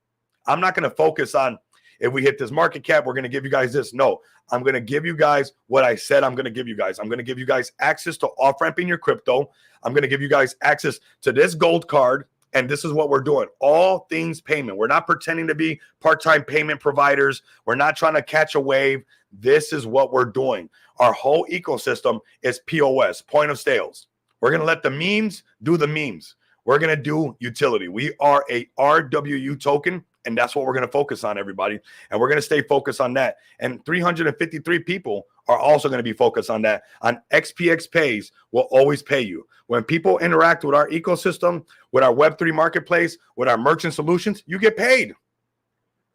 I'm not going to focus on if we hit this market cap, we're going to give you guys this. No, I'm going to give you guys what I said I'm going to give you guys. I'm going to give you guys access to off-ramping your crypto. I'm going to give you guys access to this gold card. And this is what we're doing. All things payment. We're not pretending to be part-time payment providers. We're not trying to catch a wave. This is what we're doing. Our whole ecosystem is POS, point of sales. We're going to let the memes do the memes. We're going to do utility. We are a RWU token, and that's what we're going to focus on, everybody. And we're going to stay focused on that. And 353 people are also going to be focused on that. On XPX Pays will always pay you. When people interact with our ecosystem, with our Web3 marketplace, with our merchant solutions, you get paid.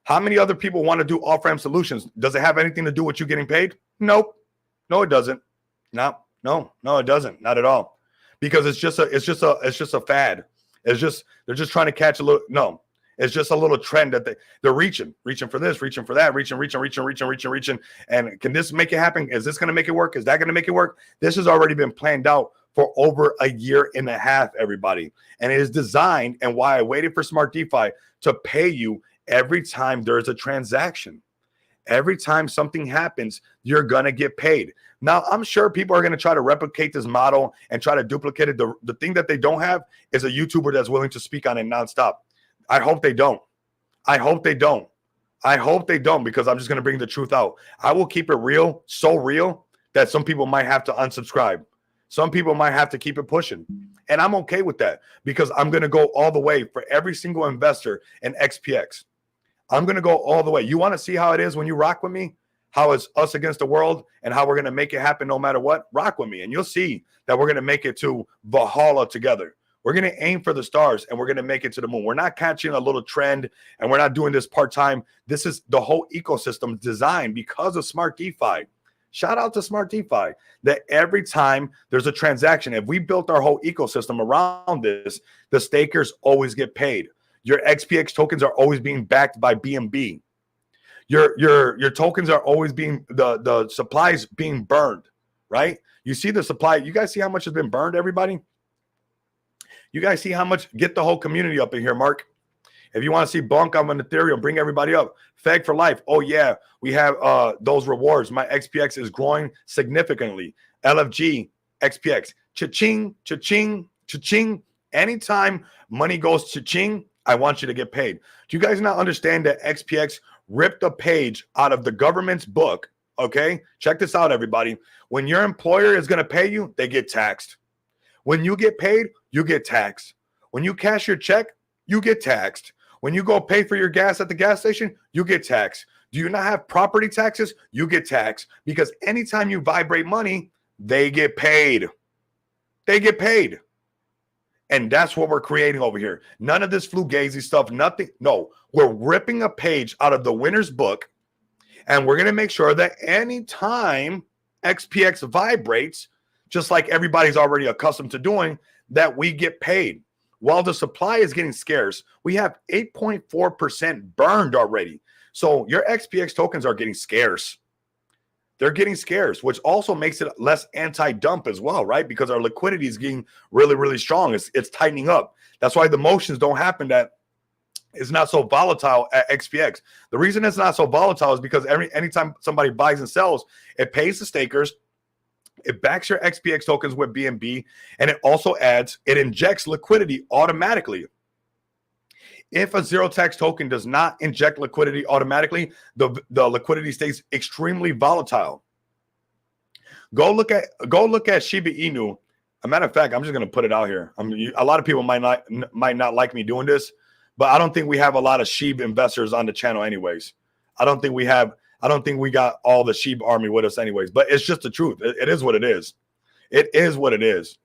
How many other people want to do off-ramp solutions? Does it have anything to do with you getting paid? Nope. No, it doesn't. No, it doesn't. Not at all. Because it's just a fad. They're just trying to catch a little. No, it's just a little trend that they're reaching for this, reaching for that, reaching. And can this make it happen? Is this going to make it work? Is that going to make it work? This has already been planned out for over a year and a half, everybody. And it is designed, and why I waited for Smart DeFi to pay you every time there's a transaction. Every time something happens, you're going to get paid. Now, I'm sure people are going to try to replicate this model and try to duplicate it. The thing that they don't have is a YouTuber that's willing to speak on it nonstop. I hope they don't. I hope they don't because I'm just going to bring the truth out. I will keep it real, so real that some people might have to unsubscribe. Some people might have to keep it pushing. And I'm okay with that because I'm going to go all the way for every single investor in XPX. I'm going to go all the way. You want to see how it is when you rock with me? How it's us against the world and how we're going to make it happen no matter what? Rock with me. And you'll see that we're going to make it to Valhalla together. We're going to aim for the stars and we're going to make it to the moon. We're not catching a little trend and we're not doing this part-time. This is the whole ecosystem designed because of Smart DeFi. Shout out to Smart DeFi that every time there's a transaction, if we built our whole ecosystem around this, the stakers always get paid. Your XPX tokens are always being backed by BNB. Your tokens are always being the supplies being burned, right? You see the supply. You guys see how much has been burned, everybody? You guys see how much? Get the whole community up in here, Mark. If you want to see Bunk on Ethereum, bring everybody up. Fag for life. Oh, yeah. We have those rewards. My XPX is growing significantly. LFG, XPX. Cha-ching, cha-ching, cha-ching. Anytime money goes cha-ching, I want you to get paid. Do you guys not understand that XPX ripped a page out of the government's book? Okay? Check this out, everybody. When your employer is going to pay you, they get taxed. When you get paid, you get taxed. When you cash your check, you get taxed. When you go pay for your gas at the gas station, you get taxed. Do you not have property taxes? You get taxed. Because anytime you vibrate money, they get paid. They get paid. And that's what we're creating over here. None of this fugazi stuff, nothing. No, we're ripping a page out of the winner's book. And we're going to make sure that anytime XPX vibrates, just like everybody's already accustomed to doing, that we get paid. While the supply is getting scarce, we have 8.4% burned already. So your XPX tokens are getting scarce. They're getting scarce, which also makes it less anti-dump as well, right? Because our liquidity is getting really, really strong. It's tightening up. That's why the motions don't happen that it's not so volatile at XPX. The reason it's not so volatile is because anytime somebody buys and sells, it pays the stakers, it backs your XPX tokens with BNB, and it also it injects liquidity automatically. If a zero tax token does not inject liquidity automatically, the liquidity stays extremely volatile. Go look at Shiba Inu. A matter of fact, I'm just going to put it out here. A lot of people might not like me doing this, but I don't think we have a lot of sheep investors on the channel anyways. I don't think we got all the sheep army with us anyways, but it's just the truth. It is what it is. It is what it is.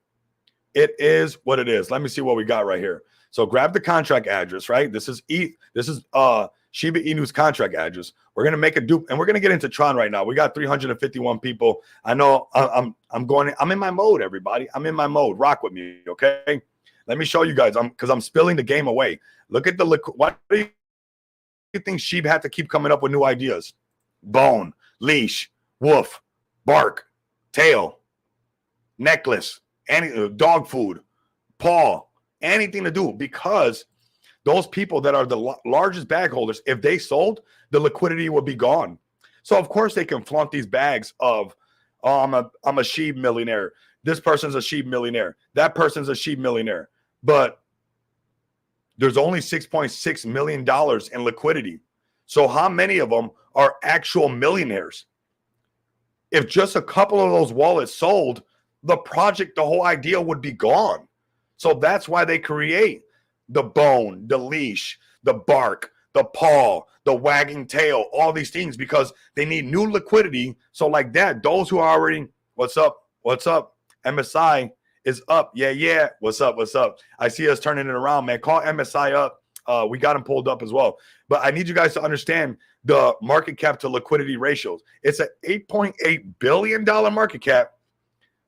It is what it is. Let me see what we got right here. So grab the contract address, right? This is Shiba Inu's contract address. We're gonna make a dupe, and we're gonna get into Tron right now. We got 351 people. I know I'm in my mode, everybody. I'm in my mode. Rock with me, okay? Let me show you guys. I'm spilling the game away. Look at the liquid. Why do you think Sheep had to keep coming up with new ideas? Bone, leash, woof, bark, tail, necklace, any dog food, paw, anything to do, because those people that are the largest bag holders, if they sold, the liquidity would be gone. So of course they can flaunt these bags of, oh, I'm a sheep millionaire. This person's a sheep millionaire. That person's a sheep millionaire. But there's only $6.6 million in liquidity. So how many of them are actual millionaires? If just a couple of those wallets sold, the project, the whole idea would be gone. So that's why they create the bone, the leash, the bark, the paw, the wagging tail, all these things, because they need new liquidity. So like that, those who are already, what's up? What's up? MSI is up. Yeah. What's up? What's up? I see us turning it around, man. Call MSI up. We got them pulled up as well. But I need you guys to understand the market cap to liquidity ratios. It's an $8.8 billion market cap,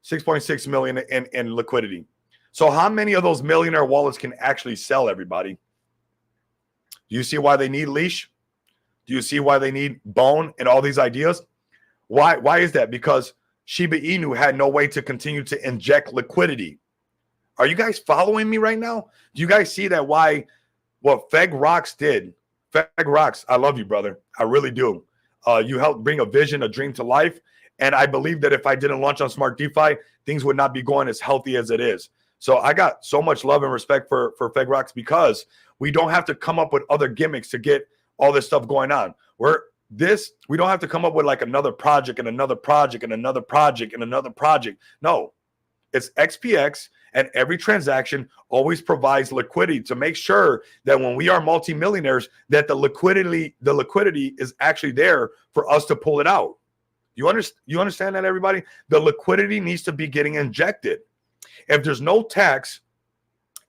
6.6 million in liquidity. So how many of those millionaire wallets can actually sell, everybody? Do you see why they need leash? Do you see why they need bone and all these ideas? Why is that? Because Shiba Inu had no way to continue to inject liquidity. Are you guys following me right now? Do you guys see that why what FegRox did? FegRox, I love you, brother. I really do. You helped bring a vision, a dream to life. And I believe that if I didn't launch on Smart DeFi, things would not be going as healthy as it is. So I got so much love and respect for FegRox, because we don't have to come up with other gimmicks to get all this stuff going on. We don't have to come up with like another project and another project and another project and another project. No, it's XPX, and every transaction always provides liquidity to make sure that when we are multimillionaires, that the liquidity is actually there for us to pull it out. You understand that, everybody? The liquidity needs to be getting injected. If there's no tax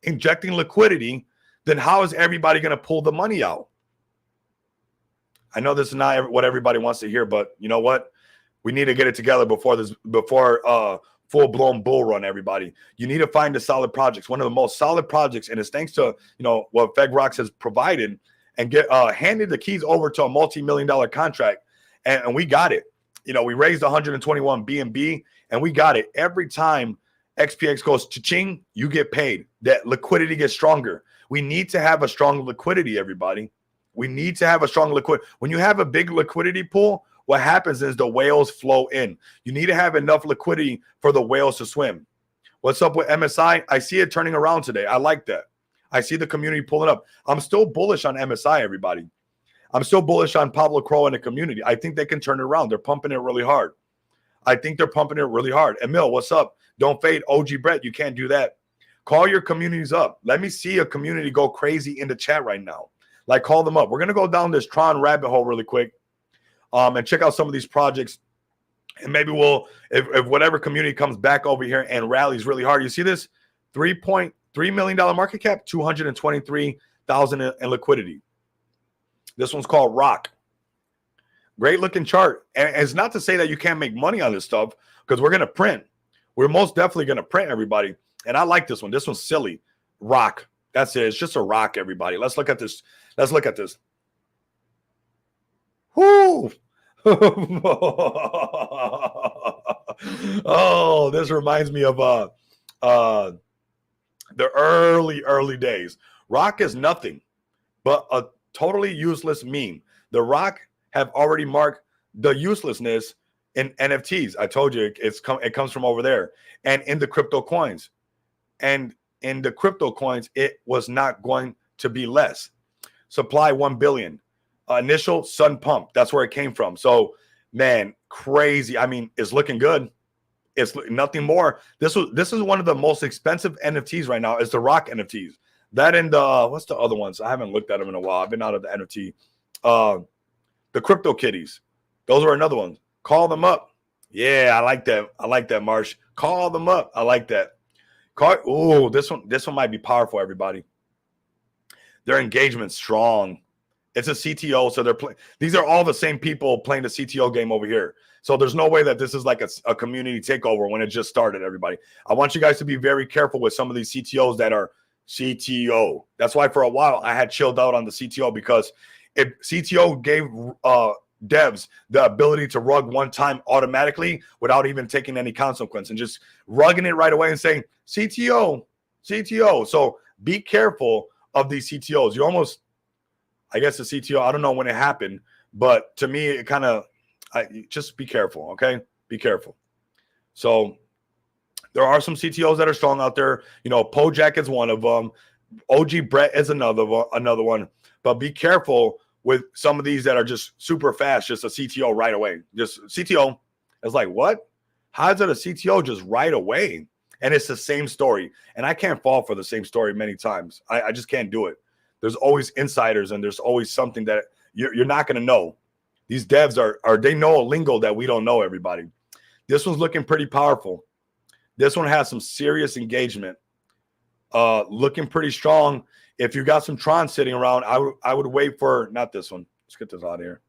injecting liquidity, then how is everybody going to pull the money out? I know this is not what everybody wants to hear, but you know what? We need to get it together before full-blown bull run, everybody. You need to find the solid projects. One of the most solid projects, and it's thanks to what FegRox has provided, and get handed the keys over to a multi-million-dollar contract, and we got it. We raised 121 BNB, and we got it. Every time XPX goes cha-ching, you get paid. That liquidity gets stronger. We need to have a strong liquidity, everybody. We need to have a strong liquidity. When you have a big liquidity pool, what happens is the whales flow in. You need to have enough liquidity for the whales to swim. What's up with MSI? I see it turning around today. I like that. I see the community pulling up. I'm still bullish on MSI, everybody. I'm still bullish on Pablo Crow and the community. I think they can turn it around. They're pumping it really hard. Emil, what's up? Don't fade. OG Brett, you can't do that. Call your communities up. Let me see a community go crazy in the chat right now. Like, call them up. We're going to go down this Tron rabbit hole really quick and check out some of these projects. And maybe if whatever community comes back over here and rallies really hard. You see this? $3.3 million market cap, 223,000 in liquidity. This one's called Rock. Great looking chart. And it's not to say that you can't make money on this stuff, because we're going to print. We're most definitely going to print, everybody. And I like this one. This one's silly. Rock. That's it. It's just a rock, everybody. Let's look at this. Let's look at this. Whoo! Oh, this reminds me of the early days. Rock is nothing but a totally useless meme. The Rock have already marked the uselessness in NFTs. I told you it comes from over there, and in the crypto coins. And in the crypto coins, it was not going to be less. Supply 1 billion. Initial sun pump. That's where it came from. So, man, crazy. I mean, it's looking good. It's nothing more. This is one of the most expensive NFTs right now. Is the Rock NFTs. That and what's the other ones? I haven't looked at them in a while. I've been out of the NFT. The Crypto Kitties. Those are another one. Call them up. Yeah, I like that. I like that, Marsh. Call them up. I like that. Oh, this one might be powerful, everybody. Their engagement's strong. It's a CTO, so they're playing. These are all the same people playing the CTO game over here. So there's no way that this is like a community takeover when it just started, everybody. I want you guys to be very careful with some of these CTOs that are CTO. That's why for a while I had chilled out on the CTO, because if CTO gave devs the ability to rug one time automatically without even taking any consequence and just rugging it right away and saying CTO. So be careful of these CTOs. You almost, I guess the CTO, I don't know when it happened, but to me, it kind of, just be careful, okay? Be careful. So there are some CTOs that are strong out there. You know, Pojak is one of them. OG Brett is another one. But be careful with some of these that are just super fast, just a CTO right away. Just CTO. It's like, what? How is it a CTO just right away? And it's the same story. And I can't fall for the same story many times. I just can't do it. There's always insiders, and there's always something that you're not going to know. These devs are they know a lingo that we don't know, everybody. This one's looking pretty powerful. This one has some serious engagement. Looking pretty strong. If you got some Tron sitting around, I would wait for, not this one. Let's get this out of here.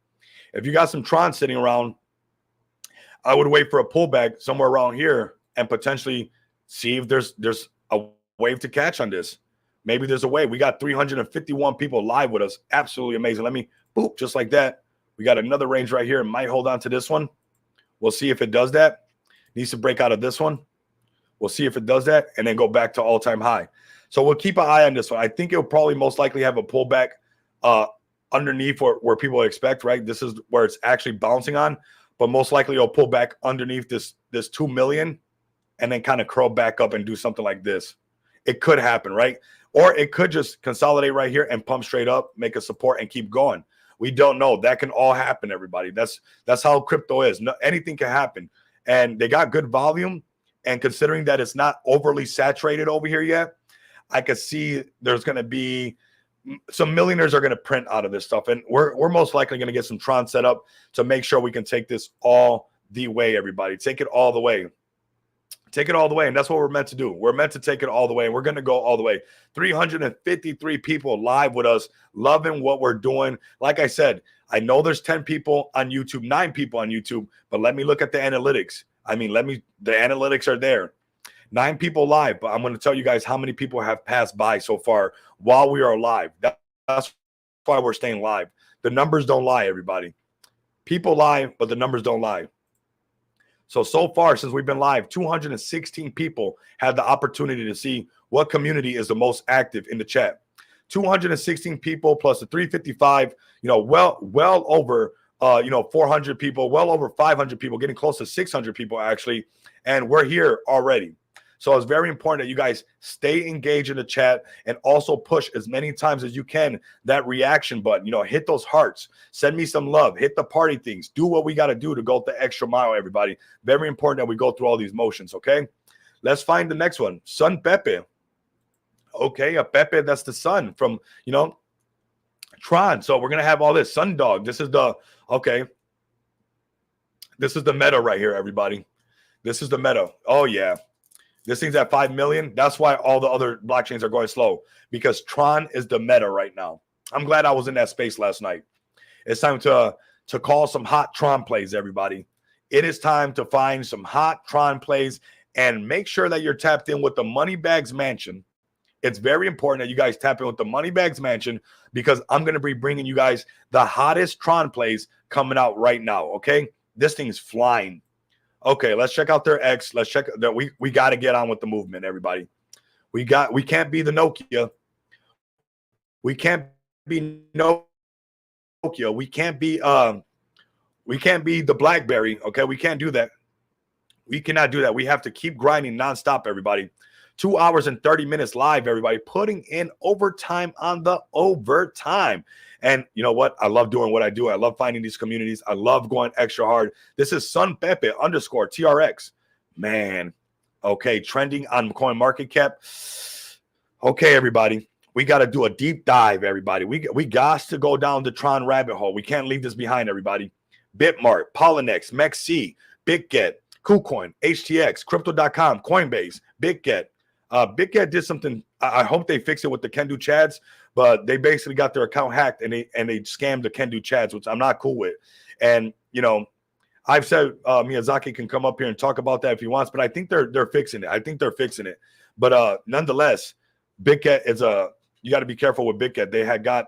If you got some Tron sitting around, I would wait for a pullback somewhere around here and potentially see if there's a wave to catch on this. Maybe there's a way. We got 351 people live with us. Absolutely amazing. Let me, boop, just like that. We got another range right here. It might hold on to this one. We'll see if it does that. Needs to break out of this one. We'll see if it does that and then go back to all-time high. So we'll keep an eye on this one. I think it'll probably most likely have a pullback underneath where people expect, right? This is where it's actually bouncing on, but most likely it'll pull back underneath this 2 million and then kind of curl back up and do something like this. It could happen, right? Or it could just consolidate right here and pump straight up, make a support and keep going. We don't know. That can all happen, everybody. That's how crypto is. No, anything can happen. And they got good volume. And considering that it's not overly saturated over here yet, I could see there's going to be some millionaires are going to print out of this stuff. And we're most likely going to get some Tron set up to make sure we can take this all the way, everybody. Take it all the way. Take it all the way. And that's what we're meant to do. We're meant to take it all the way. And we're going to go all the way. 353 people live with us, loving what we're doing. Like I said, I know there's 10 people on YouTube, 9 people on YouTube, but let me look at the analytics. I mean, the analytics are there. 9 people live, but I'm going to tell you guys how many people have passed by so far while we are live. That's why we're staying live. The numbers don't lie, everybody. People lie, but the numbers don't lie. So far, since we've been live, 216 people had the opportunity to see what community is the most active in the chat. 216 people plus the 355, well over 400 people, well over 500 people, getting close to 600 people actually, and we're here already. So it's very important that you guys stay engaged in the chat and also push as many times as you can that reaction button. Hit those hearts, send me some love, hit the party things, do what we got to do to go the extra mile, everybody. Very important that we go through all these motions, okay? Let's find the next one. Sun Pepe. Okay, a Pepe, that's the sun from, Tron. So we're going to have all this. Sun Dog. This is the meta right here, everybody. This is the meta. Oh, yeah. This thing's at 5 million. That's why all the other blockchains are going slow, because Tron is the meta right now. I'm glad I was in that space last night. It's time to call some hot Tron plays, everybody. It is time to find some hot Tron plays and make sure that you're tapped in with the Moneybags Mansion. It's very important that you guys tap in with the Moneybags Mansion, because I'm going to be bringing you guys the hottest Tron plays coming out right now, okay? This thing's flying. Okay, let's check out their X. Let's check that we got to get on with the movement, everybody. We can't be the Nokia. We can't be Nokia. We can't be the BlackBerry, okay? We can't do that. We cannot do that. We have to keep grinding nonstop, everybody. 2 hours and 30 minutes live, everybody, putting in overtime on the overtime. And you know what? I love doing what I do. I love finding these communities. I love going extra hard. This is Sun Pepe _TRX. Man. Okay, trending on coin market cap. Okay, everybody. We got to do a deep dive, everybody. We got to go down the Tron rabbit hole. We can't leave this behind, everybody. Bitmart, Polynex, MEXC, BitGet, KuCoin, HTX, Crypto.com, Coinbase, BitGet. BitGet did something. I hope they fix it with the Can Do Chads, but they basically got their account hacked and they scammed the Can Do Chads, which I'm not cool with. And you know, I've said Miyazaki can come up here and talk about that if he wants, but I think they're fixing it. I think they're fixing it. But nonetheless, BitGet is you got to be careful with BitGet. They had got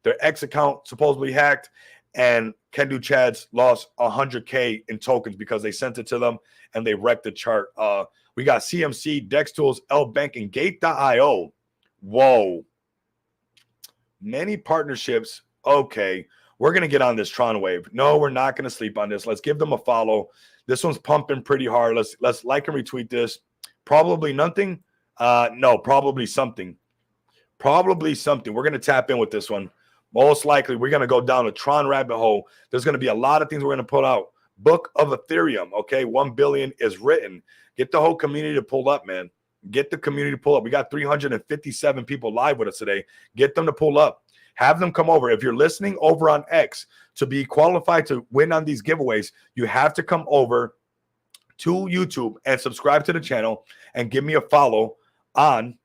their X account supposedly hacked, and Can Do Chads lost 100K in tokens because they sent it to them and they wrecked the chart. We got CMC, Dex Tools, L Bank, and Gate.io. Whoa. Many partnerships. Okay. We're going to get on this Tron wave. No, we're not going to sleep on this. Let's give them a follow. This one's pumping pretty hard. Let's like and retweet this. Probably nothing. No, probably something. Probably something. We're going to tap in with this one. Most likely, we're going to go down a Tron rabbit hole. There's going to be a lot of things we're going to put out. Book of Ethereum, okay? 1 billion is written. Get the whole community to pull up, man. Get the community to pull up. We got 357 people live with us today. Get them to pull up. Have them come over. If you're listening over on X, to be qualified to win on these giveaways, you have to come over to YouTube and subscribe to the channel and give me a follow on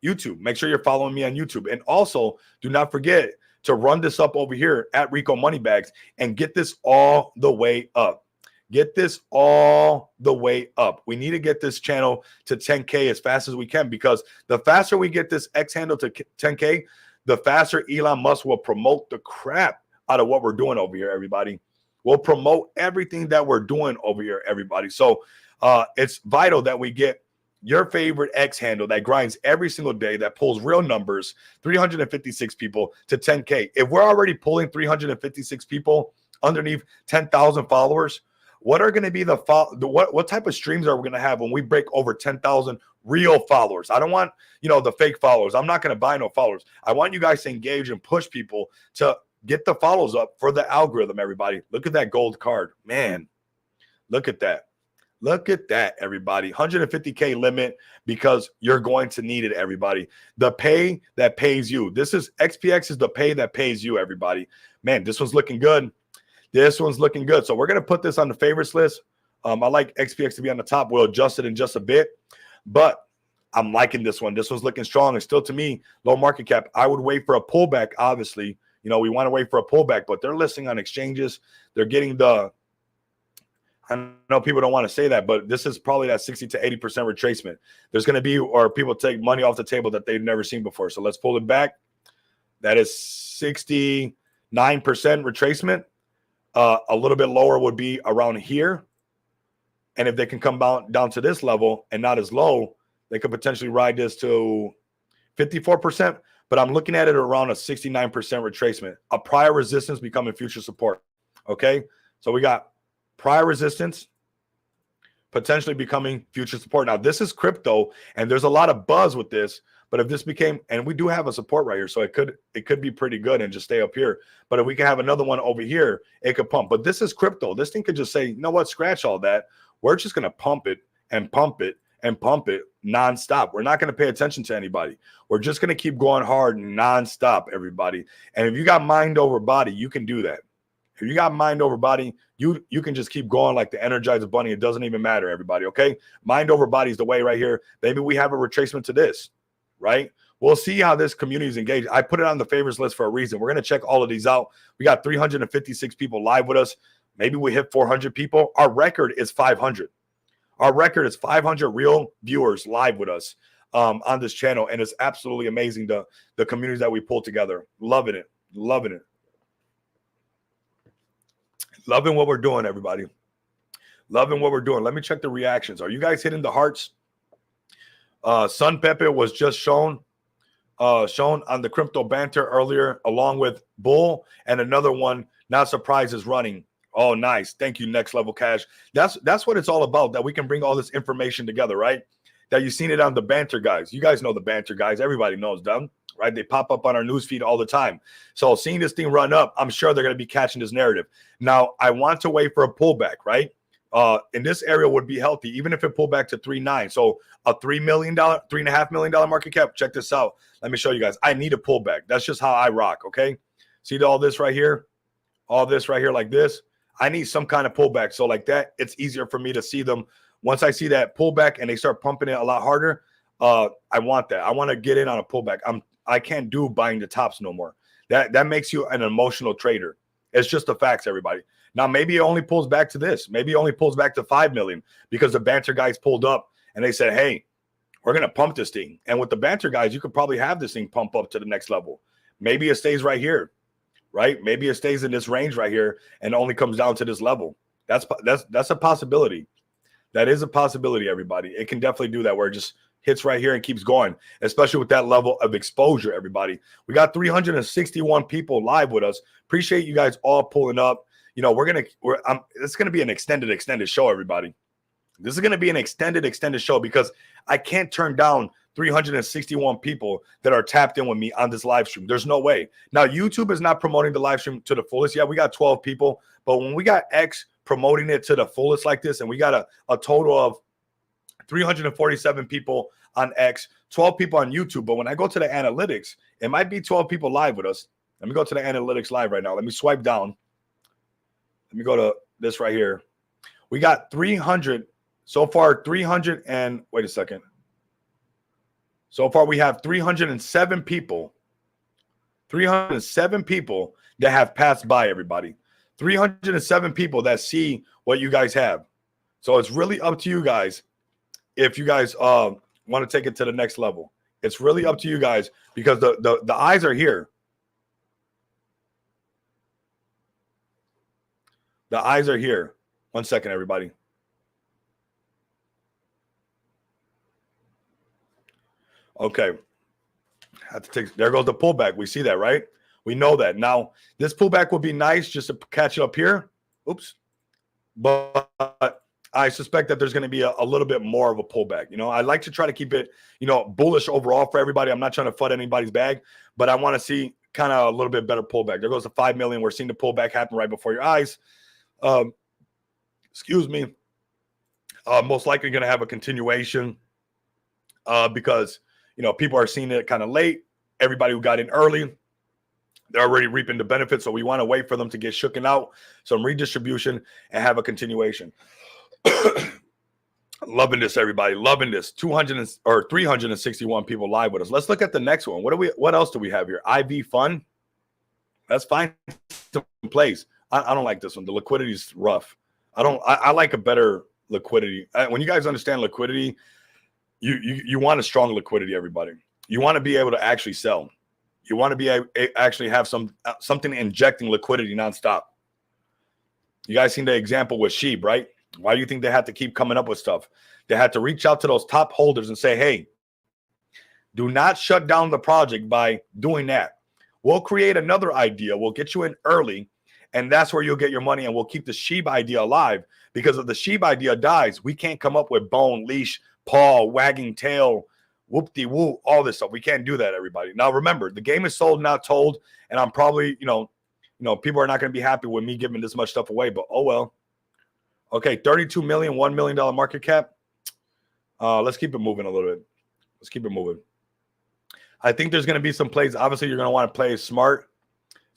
YouTube. Make sure you're following me on YouTube. And also, do not forget to run this up over here at Rico Moneybags and get this all the way up. Get this all the way up. We need to get this channel to 10K as fast as we can, because the faster we get this X handle to 10K, the faster Elon Musk will promote the crap out of what we're doing over here, everybody. We'll promote everything that we're doing over here, everybody. So it's vital that we get your favorite X handle that grinds every single day, that pulls real numbers, 356 people to 10K. If we're already pulling 356 people underneath 10,000 followers, what are going to be what type of streams are we going to have when we break over 10,000 real followers? I don't want, the fake followers. I'm not going to buy no followers. I want you guys to engage and push people to get the follows up for the algorithm, everybody. Look at that gold card. Man, look at that. Look at that, everybody. 150K limit, because you're going to need it, everybody. The pay that pays you. This is XPX is the pay that pays you, everybody. Man, this one's looking good. This one's looking good. So we're going to put this on the favorites list. I like XPX to be on the top. We'll adjust it in just a bit. But I'm liking this one. This one's looking strong. And still, to me, low market cap. I would wait for a pullback, obviously. We want to wait for a pullback. But they're listing on exchanges. They're getting I know people don't want to say that, but this is probably that 60 to 80% retracement. There's going to be, or people take money off the table that they've never seen before. So let's pull it back. That is 69% retracement. A little bit lower would be around here. And if they can come down to this level and not as low, they could potentially ride this to 54%. But I'm looking at it around a 69% retracement. A prior resistance becoming future support. Okay. So we got prior resistance potentially becoming future support. Now, this is crypto, and there's a lot of buzz with this. But if this became, and we do have a support right here, so it could be pretty good and just stay up here. But if we can have another one over here, it could pump. But this is crypto. This thing could just say, you know what, scratch all that. We're just going to pump it and pump it and pump it nonstop. We're not going to pay attention to anybody. We're just going to keep going hard nonstop, everybody. And if you got mind over body, you can do that. If you got mind over body, you can just keep going like the Energizer Bunny. It doesn't even matter, everybody, okay? Mind over body is the way right here. Maybe we have a retracement to this, right? We'll see how this community is engaged. I put it on the favorites list for a reason. We're going to check all of these out. We got 356 people live with us. Maybe we hit 400 people. Our record is 500. Our record is 500 real viewers live with us on this channel, and it's absolutely amazing, the communities that we pull together. Loving it. Loving it. Loving what we're doing, everybody. Loving what we're doing. Let me check the reactions. Are you guys hitting the hearts? Sun Pepe was just shown on the crypto banter earlier, along with Bull, and another one, not surprised, is running. Oh, nice. Thank you, Next Level Cash. That's what it's all about, that we can bring all this information together, right? That you've seen it on the banter guys. You guys know the banter guys. Everybody knows them, right? They pop up on our newsfeed all the time. So seeing this thing run up, I'm sure they're going to be catching this narrative. Now, I want to wait for a pullback, right? in this area would be healthy, even if it pulled back to 3.9. So a $3.5 million market cap. Check this out. Let me show you guys. I need a pullback. That's just how I rock. Okay. See all this right here, like this. I need some kind of pullback. So like that, it's easier for me to see them. Once I see that pullback and they start pumping it a lot harder, I want that. I want to get in on a pullback. I can't do buying the tops no more. That makes you an emotional trader. It's just the facts, everybody. Now, maybe it only pulls back to this. Maybe it only pulls back to 5 million because the banter guys pulled up and they said, hey, we're going to pump this thing. And with the banter guys, you could probably have this thing pump up to the next level. Maybe it stays right here, right? Maybe it stays in this range right here and only comes down to this level. That's a possibility. That is a possibility, everybody. It can definitely do that where it just hits right here and keeps going, especially with that level of exposure, everybody. We got 361 people live with us. Appreciate you guys all pulling up. You know, it's going to be an extended show, everybody. This is going to be an extended show because I can't turn down 361 people that are tapped in with me on this live stream. There's no way. Now, YouTube is not promoting the live stream to the fullest. Yeah, we got 12 people, but when we got X promoting it to the fullest like this, and we got a total of 347 people on X, 12 people on YouTube. But when I go to the analytics, it might be 12 people live with us. Let me go to the analytics live right now. Let me swipe down. Let me go to this right here. We got 300 so far, 300 and wait a second. So far, we have 307 people. 307 people that have passed by, everybody. 307 people that see what you guys have. So it's really up to you guys if you guys want to take it to the next level. It's really up to you guys because the eyes are here. The eyes are here. 1 second, everybody. Okay. Have to take, there goes the pullback. We see that, right? We know that. Now, this pullback would be nice just to catch it up here. Oops. But I suspect that there's going to be a little bit more of a pullback. You know, I like to try to keep it, you know, bullish overall for everybody. I'm not trying to FUD anybody's bag, but I want to see kind of a little bit better pullback. There goes the 5 million. We're seeing the pullback happen right before your eyes. Excuse me. Most likely going to have a continuation because, you know, people are seeing it kind of late. Everybody who got in early, they're already reaping the benefits. So we want to wait for them to get shooken out, some redistribution, and have a continuation. Loving this, everybody. Loving this. 361 people live with us. Let's look at the next one. What else do we have here? IV fund. That's fine. Place. I don't like this one. The liquidity is rough. I like a better liquidity. When you guys understand liquidity, you want a strong liquidity, everybody. You want to be able to actually sell. You want to be actually have something injecting liquidity nonstop. You guys seen the example with Sheep, right? Why do you think they had to keep coming up with stuff? They had to reach out to those top holders and say, hey, do not shut down the project by doing that. We'll create another idea. We'll get you in early, and that's where you'll get your money, and we'll keep the Sheep idea alive. Because if the Sheep idea dies, we can't come up with bone, leash, paw, wagging tail, whoop-de-whoop, all this stuff. We can't do that, everybody. Now, remember, the game is sold, not told, and I'm probably, you know, people are not going to be happy with me giving this much stuff away, but oh well. Okay, 32 million, $1 million market cap. Let's keep it moving a little bit. Let's keep it moving. I think there's going to be some plays. Obviously, you're going to want to play smart.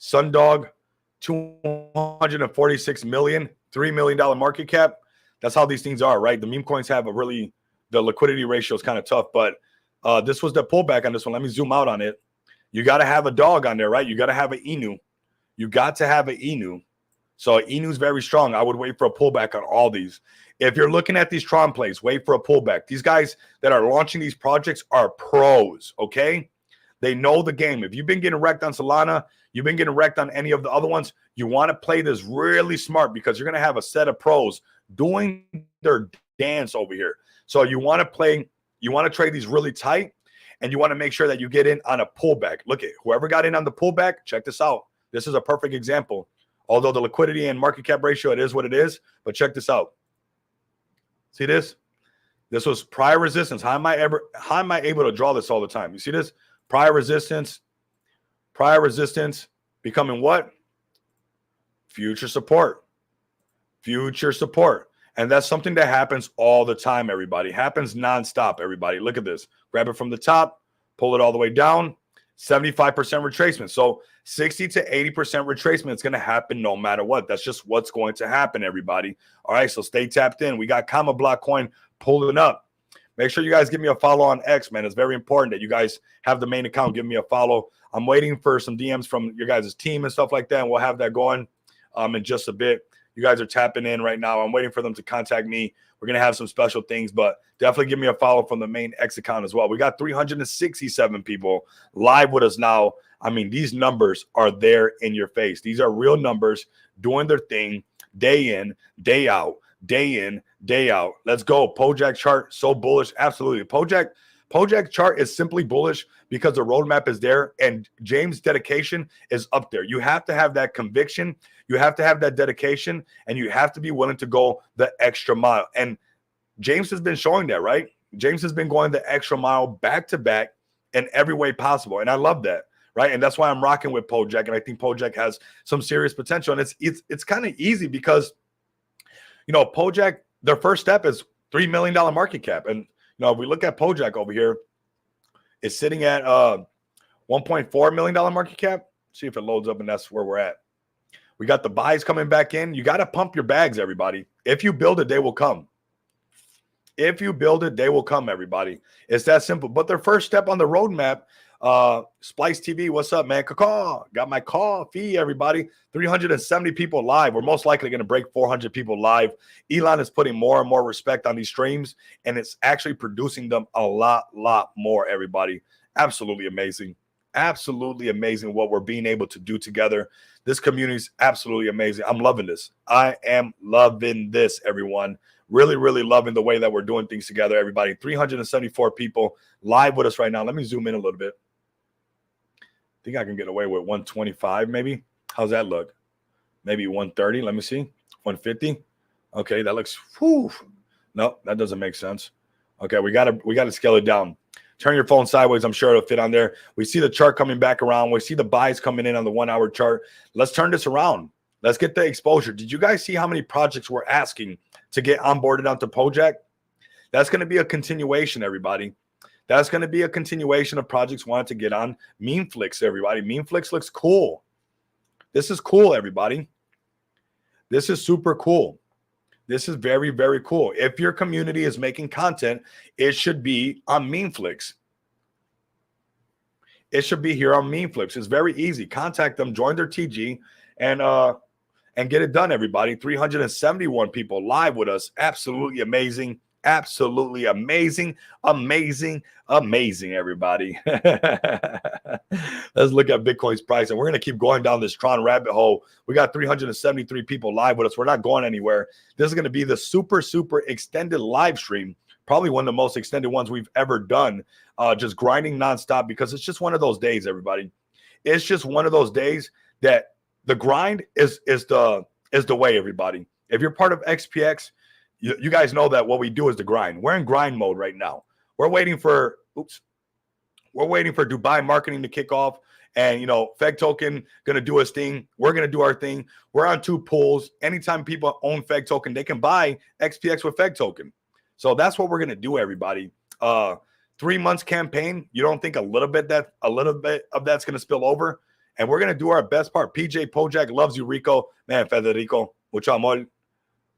Sundog, 246 million, $3 million market cap. That's how these things are, right? The meme coins have the liquidity ratio is kind of tough, but this was the pullback on this one. Let me zoom out on it. You got to have a dog on there, right? You got to have an Inu. You got to have an Inu. So Inu is very strong. I would wait for a pullback on all these. If you're looking at these Tron plays, wait for a pullback. These guys that are launching these projects are pros, okay? They know the game. If you've been getting wrecked on Solana, you've been getting wrecked on any of the other ones, you want to play this really smart because you're going to have a set of pros doing their dance over here. So you want to trade these really tight, and you want to make sure that you get in on a pullback. Look at whoever got in on the pullback, check this out. This is a perfect example. Although the liquidity and market cap ratio, it is what it is, but check this out. See this? This was prior resistance. How am I able to draw this all the time? You see this? Prior resistance becoming what? Future support. Future support. And that's something that happens all the time, everybody. Happens nonstop, everybody. Look at this. Grab it from the top, pull it all the way down, 75% retracement. So 60 to 80% retracement is going to happen no matter what. That's just what's going to happen, everybody. All right, so stay tapped in. We got Comma Block Coin pulling up. Make sure you guys give me a follow on X, man. It's very important that you guys have the main account. Give me a follow. I'm waiting for some DMs from your guys' team and stuff like that, and we'll have that going in just a bit. You guys are tapping in right now. I'm waiting for them to contact me. We're going to have some special things, but definitely give me a follow from the main X account as well. We got 367 people live with us now. I mean, these numbers are there in your face. These are real numbers doing their thing day in, day out, day in, day out. Let's go. Pojak chart, so bullish. Absolutely. Pojak chart is simply bullish because the roadmap is there and James' dedication is up there. You have to have that conviction. You have to have that dedication, and you have to be willing to go the extra mile. And James has been showing that, right? James has been going the extra mile back to back in every way possible. And I love that, right? And that's why I'm rocking with Pojak. And I think Pojak has some serious potential. And it's kind of easy because, Pojak, their first step is $3 million market cap. And, if we look at Pojak over here, it's sitting at $1.4 million market cap. See if it loads up, and that's where we're at. We got the buys coming back in. You got to pump your bags, everybody. If you build it, they will come. If you build it, they will come, everybody. It's that simple. But their first step on the roadmap, Splice TV, what's up, man? Caw. Got my coffee, everybody. 370 people live. We're most likely going to break 400 people live. Elon is putting more and more respect on these streams, and it's actually producing them a lot more, everybody. Absolutely amazing. Absolutely amazing what we're being able to do together. This community is absolutely amazing. I'm loving this. I am loving this, everyone. Really, really loving the way that we're doing things together, everybody. 374 people live with us right now. Let me zoom in a little bit. I think I can get away with 125 maybe. How's that look? Maybe 130. Let me see. 150. Okay, that looks, whew. No, that doesn't make sense. Okay, we gotta scale it down. Turn your phone sideways. I'm sure it'll fit on there. We see the chart coming back around. We see the buys coming in on the 1 hour chart. Let's turn this around. Let's get the exposure. Did you guys see how many projects we're asking to get onboarded onto Pojak? That's going to be a continuation, everybody. That's going to be a continuation of projects wanting to get on Meme-Flix, everybody. Meme-Flix looks cool. This is cool, everybody. This is super cool. This is very, very cool. If your community is making content, it should be on Meme-Flix. It should be here on Meme-Flix. It's very easy. Contact them, join their TG, and get it done, everybody. 371 people live with us. Absolutely amazing. Absolutely amazing. Amazing, everybody. Let's look at Bitcoin's price, and we're going to keep going down this Tron rabbit hole. We got 373 people live with us. We're not going anywhere. This is going to be the super extended live stream, probably one of the most extended ones we've ever done, just grinding nonstop, because it's just one of those days, everybody. It's just one of those days that the grind is the way, everybody. If you're part of XPX, you guys know that what we do is the grind. We're in grind mode right now. We're waiting for Dubai marketing to kick off, and Feg Token gonna do his thing. We're gonna do our thing. We're on two pools. Anytime people own Feg Token, they can buy XPX with Feg Token. So that's what we're gonna do, everybody. 3 months campaign. You don't think a little bit of that's gonna spill over? And we're gonna do our best part. PJ Pojak loves you, Rico. Man, Federico, mucho amor.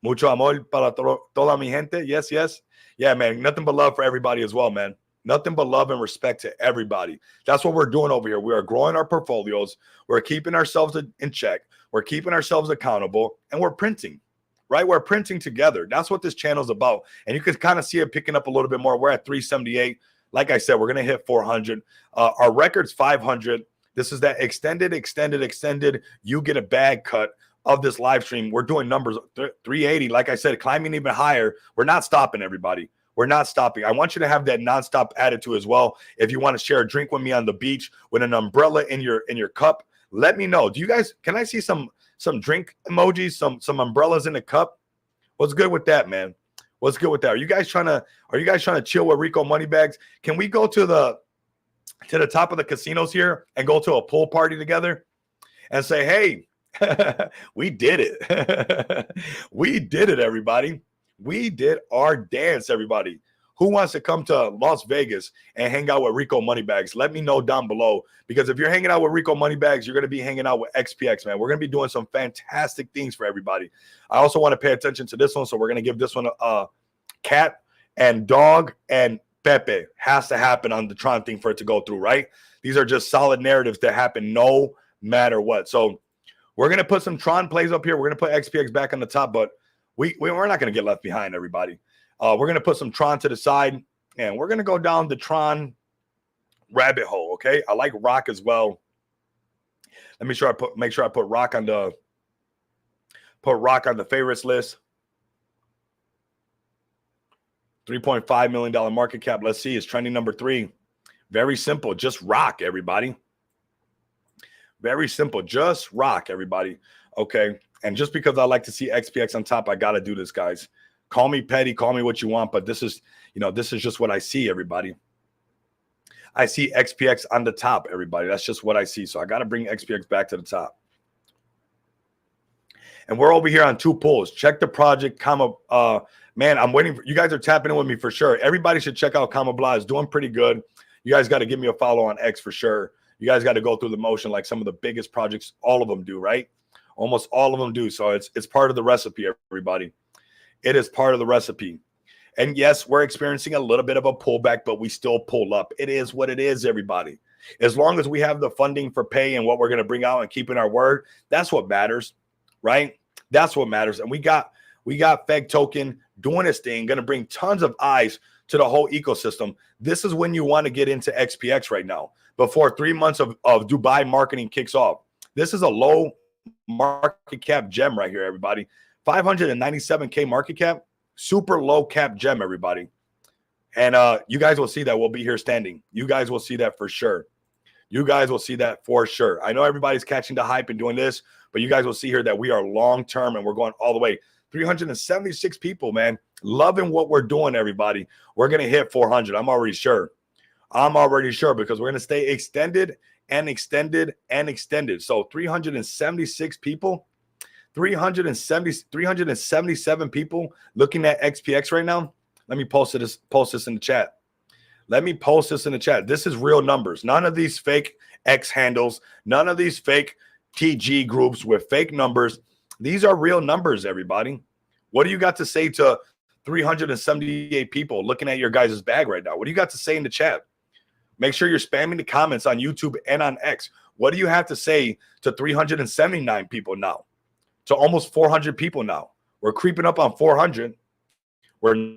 Mucho amor para toda mi gente. Yes. Yeah, man. Nothing but love for everybody as well, man. Nothing but love and respect to everybody. That's what we're doing over here. We are growing our portfolios. We're keeping ourselves in check. We're keeping ourselves accountable. And we're printing, right? We're printing together. That's what this channel is about. And you can kind of see it picking up a little bit more. We're at 378. Like I said, we're going to hit 400. Our record's 500. This is that extended. You get a bag cut of this live stream. We're doing numbers 380. Like I said, climbing even higher. We're not stopping, everybody. We're not stopping. I want you to have that nonstop attitude as well. If you want to share a drink with me on the beach with an umbrella in your cup, let me know. Do you guys, can I see some drink emojis, some umbrellas in the cup? What's good with that, man? What's good with that? Are you guys trying to chill with Rico Moneybags? Can we go to the top of the casinos here and go to a pool party together and say, hey, we did it. We did it, everybody. We did our dance, everybody. Who wants to come to Las Vegas and hang out with Rico Moneybags? Let me know down below, because if you're hanging out with Rico Moneybags, you're going to be hanging out with XPX, man. We're going to be doing some fantastic things for everybody. I also want to pay attention to this one, so we're going to give this one a cat and dog and Pepe. Has to happen on the Tron thing for it to go through, right? These are just solid narratives that happen no matter what. So we're going to put some Tron plays up here. We're going to put XPX back on the top, but we're not going to get left behind, everybody. We're going to put some Tron to the side, and we're going to go down the Tron rabbit hole, okay? I like Rock as well. Let me make sure I put Rock on the favorites list. $3.5 million market cap. Let's see. It's trending number 3. Very simple. Just Rock, everybody. Very simple. Just Rock, everybody. Okay. And just because I like to see XPX on top, I got to do this, guys. Call me petty, call me what you want, but this is, this is just what I see, everybody. I see XPX on the top, everybody. That's just what I see. So I got to bring XPX back to the top. And we're over here on 2 pulls. Check the project, man, I'm waiting for you guys are tapping in with me for sure. Everybody should check out Kama Blah. It's doing pretty good. You guys got to give me a follow on X for sure. You guys got to go through the motion like some of the biggest projects, all of them do, right? Almost all of them do. So it's part of the recipe, everybody. It is part of the recipe. And yes, we're experiencing a little bit of a pullback, but we still pull up. It is what it is, everybody. As long as we have the funding for pay and what we're going to bring out and keeping our word, that's what matters, right? That's what matters. And we got Feg Token doing his thing, going to bring tons of eyes to the whole ecosystem. This is when you want to get into XPX right now, before 3 months of Dubai marketing kicks off. This is a low market cap gem right here, everybody. 597K market cap, super low cap gem, everybody. And you guys will see that we'll be here standing. You guys will see that for sure. You guys will see that for sure. I know everybody's catching the hype and doing this, but you guys will see here that we are long-term and we're going all the way. 376 people, man. Loving what we're doing, everybody. We're going to hit 400. I'm already sure. I'm already sure, because we're going to stay extended and extended and extended. So 376 people. 377 people looking at XPX right now. Let me post this in the chat. Let me post this in the chat. This is real numbers. None of these fake X handles, none of these fake TG groups with fake numbers. These are real numbers, everybody. What do you got to say to 378 people looking at your guys' bag right now? What do you got to say in the chat? Make sure you're spamming the comments on YouTube and on X. What do you have to say to 379 people now? To almost 400 people now. We're creeping up on 400. We're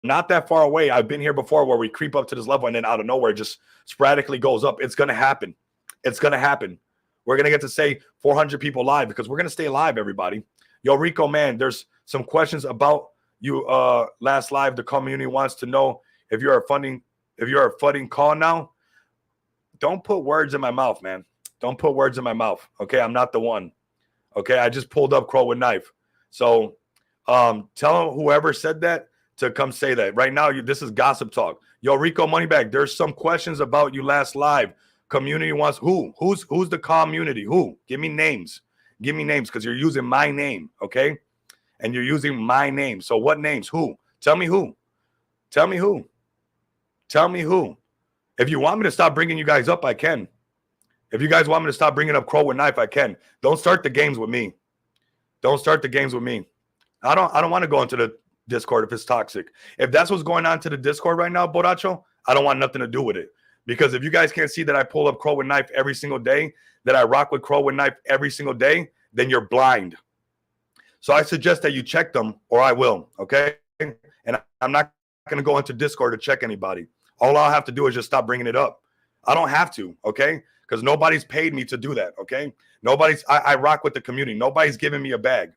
not that far away. I've been here before where we creep up to this level and then out of nowhere it just sporadically goes up. It's going to happen. It's going to happen. We're going to get to say 400 people live, because we're going to stay live, everybody. Yo, Rico, man, there's some questions about you last live. The community wants to know if you're a funding call now. Don't put words in my mouth, man. Don't put words in my mouth. Okay, I'm not the one. Okay, I just pulled up Crow with Knife. So tell whoever said that to come say that. Right now, this is gossip talk. Yo, Rico Moneybag, there's some questions about you last live. Community wants who's the community? Who? Give me names. Give me names, because you're using my name, okay? And you're using my name. So what names? Who? Tell me who. Tell me who. Tell me who. If you want me to stop bringing you guys up, I can. If you guys want me to stop bringing up Crow with Knife, I can. Don't start the games with me. Don't start the games with me. I don't want to go into the Discord if it's toxic. If that's what's going on to the Discord right now, Boracho, I don't want nothing to do with it. Because if you guys can't see that I pull up Crow with Knife every single day, that I rock with Crow with Knife every single day, then you're blind. So I suggest that you check them, or I will, okay? And I'm not going to go into Discord to check anybody. All I'll have to do is just stop bringing it up. I don't have to, okay? Because nobody's paid me to do that, okay? I rock with the community. Nobody's giving me a bag.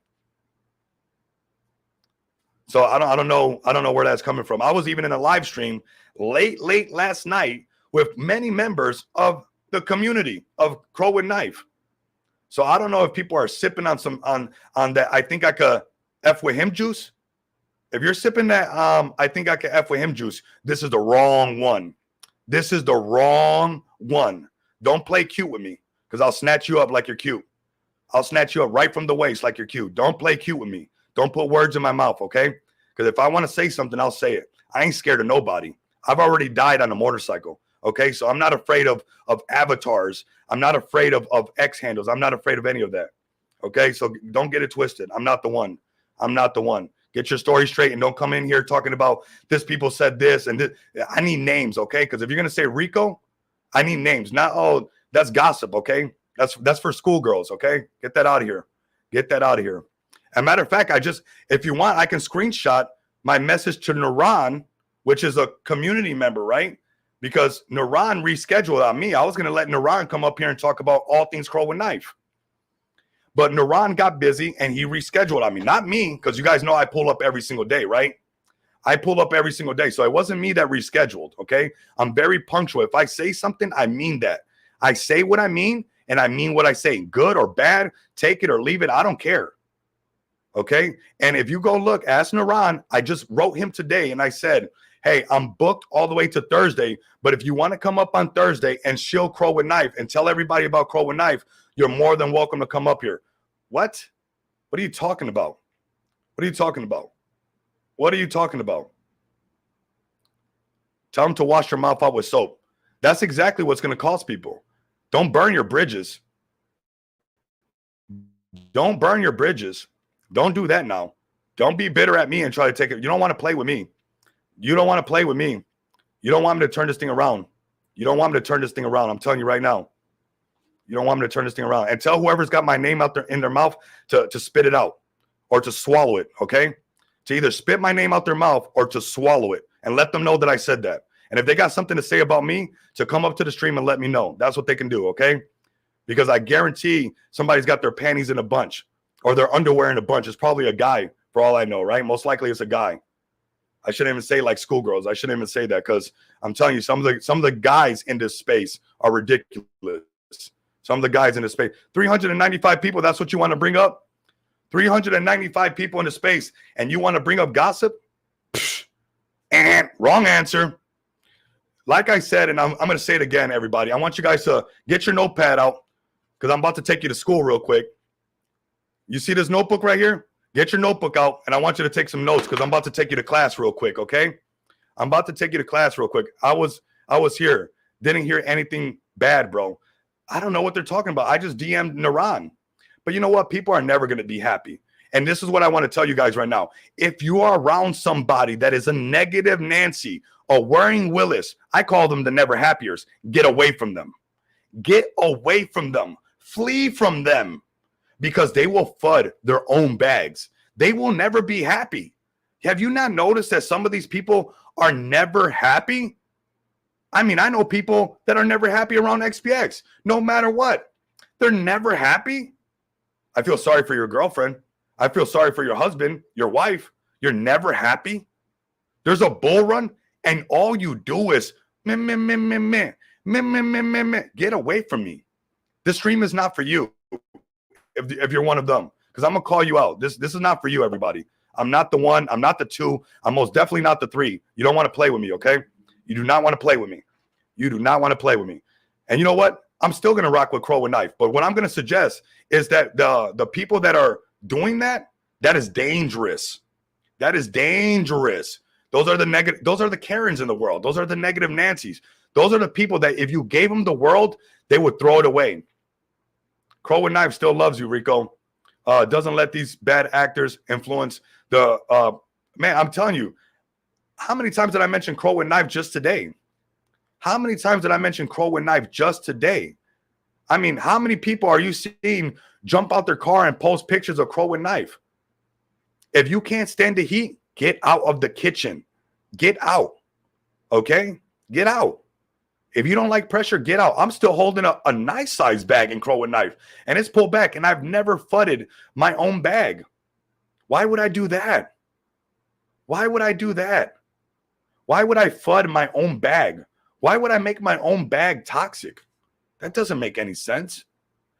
So I don't know where that's coming from. I was even in a live stream late last night with many members of the community of Crow with Knife. So I don't know if people are sipping on that. I think I could F with him juice. If you're sipping that, I think I could F with him juice. This is the wrong one. This is the wrong one. Don't play cute with me, because I'll snatch you up like you're cute. I'll snatch you up right from the waist like you're cute. Don't play cute with me. Don't put words in my mouth, okay? Because if I want to say something, I'll say it. I ain't scared of nobody. I've already died on a motorcycle. Okay, so I'm not afraid of avatars. I'm not afraid of X handles. I'm not afraid of any of that. Okay, so don't get it twisted. I'm not the one. I'm not the one. Get your story straight and don't come in here talking about this people said this and this. I need names, okay? Because if you're gonna say Rico, I need names. Not, oh, that's gossip, okay? That's for schoolgirls, okay? Get that out of here. Get that out of here. As a matter of fact, if you want, I can screenshot my message to Naran, which is a community member, right? Because Naran rescheduled on me. I was gonna let Naran come up here and talk about all things Crow with Knife. But Naran got busy and he rescheduled on me. Not me, because you guys know I pull up every single day, right? I pull up every single day. So it wasn't me that rescheduled, okay? I'm very punctual. If I say something, I mean that. I say what I mean, and I mean what I say. Good or bad, take it or leave it. I don't care, okay? And if you go look, ask Naran. I just wrote him today, and I said, hey, I'm booked all the way to Thursday, but if you want to come up on Thursday and shill Crow with Knife and tell everybody about Crow with Knife, you're more than welcome to come up here. What? What are you talking about? What are you talking about? What are you talking about? Tell them to wash your mouth out with soap. That's exactly what's going to cost people. Don't burn your bridges. Don't burn your bridges. Don't do that now. Don't be bitter at me and try to take it. You don't want to play with me. You don't want to play with me. You don't want me to turn this thing around. You don't want me to turn this thing around. I'm telling you right now. You don't want me to turn this thing around. And tell whoever's got my name out there in their mouth to spit it out or to swallow it, okay? To either spit my name out their mouth or to swallow it and let them know that I said that. And if they got something to say about me, to come up to the stream and let me know. That's what they can do, okay? Because I guarantee somebody's got their panties in a bunch or their underwear in a bunch. It's probably a guy for all I know, right? Most likely it's a guy. I shouldn't even say like schoolgirls. I shouldn't even say that because I'm telling you, some of the guys in this space are ridiculous. Some of the guys in the space, 395 people, that's what you want to bring up? 395 people in the space, and you want to bring up gossip? And wrong answer. Like I said, and I'm going to say it again, everybody. I want you guys to get your notepad out because I'm about to take you to school real quick. You see this notebook right here? Get your notebook out, and I want you to take some notes because I'm about to take you to class real quick, okay? I'm about to take you to class real quick. I was here. Didn't hear anything bad, bro. I don't know what they're talking about. I just DM'd Naran. But you know what? People are never going to be happy. And this is what I want to tell you guys right now. If you are around somebody that is a negative Nancy or Waring Willis, I call them the never happiers. Get away from them. Get away from them. Flee from them because they will FUD their own bags. They will never be happy. Have you not noticed that some of these people are never happy? I mean, I know people that are never happy around XPX, no matter what. They're never happy. I feel sorry for your girlfriend. I feel sorry for your husband, your wife. You're never happy. There's a bull run, and all you do is meh, meh, meh, meh, meh, meh, meh, meh, meh, meh. Get away from me. This stream is not for you if you're one of them, because I'm going to call you out. This is not for you, everybody. I'm not the one. I'm not the two. I'm most definitely not the three. You don't want to play with me, okay? You do not want to play with me. You do not want to play with me. And you know what? I'm still going to rock with Crow with Knife. But what I'm going to suggest is that the people that are doing that is dangerous. That is dangerous. Those are the negative. Those are the Karens in the world. Those are the negative Nancys. Those are the people that if you gave them the world, they would throw it away. Crow with Knife still loves you, Rico. Doesn't let these bad actors influence the man. I'm telling you, how many times did I mention Crow with Knife just today? How many times did I mention Crow with Knife just today? I mean, how many people are you seeing jump out their car and post pictures of Crow with Knife? If you can't stand the heat, get out of the kitchen. Get out. Okay? Get out. If you don't like pressure, get out. I'm still holding a nice size bag in Crow with Knife, and it's pulled back, and I've never fudded my own bag. Why would I do that? Why would I do that? Why would I FUD my own bag? Why would I make my own bag toxic? That doesn't make any sense.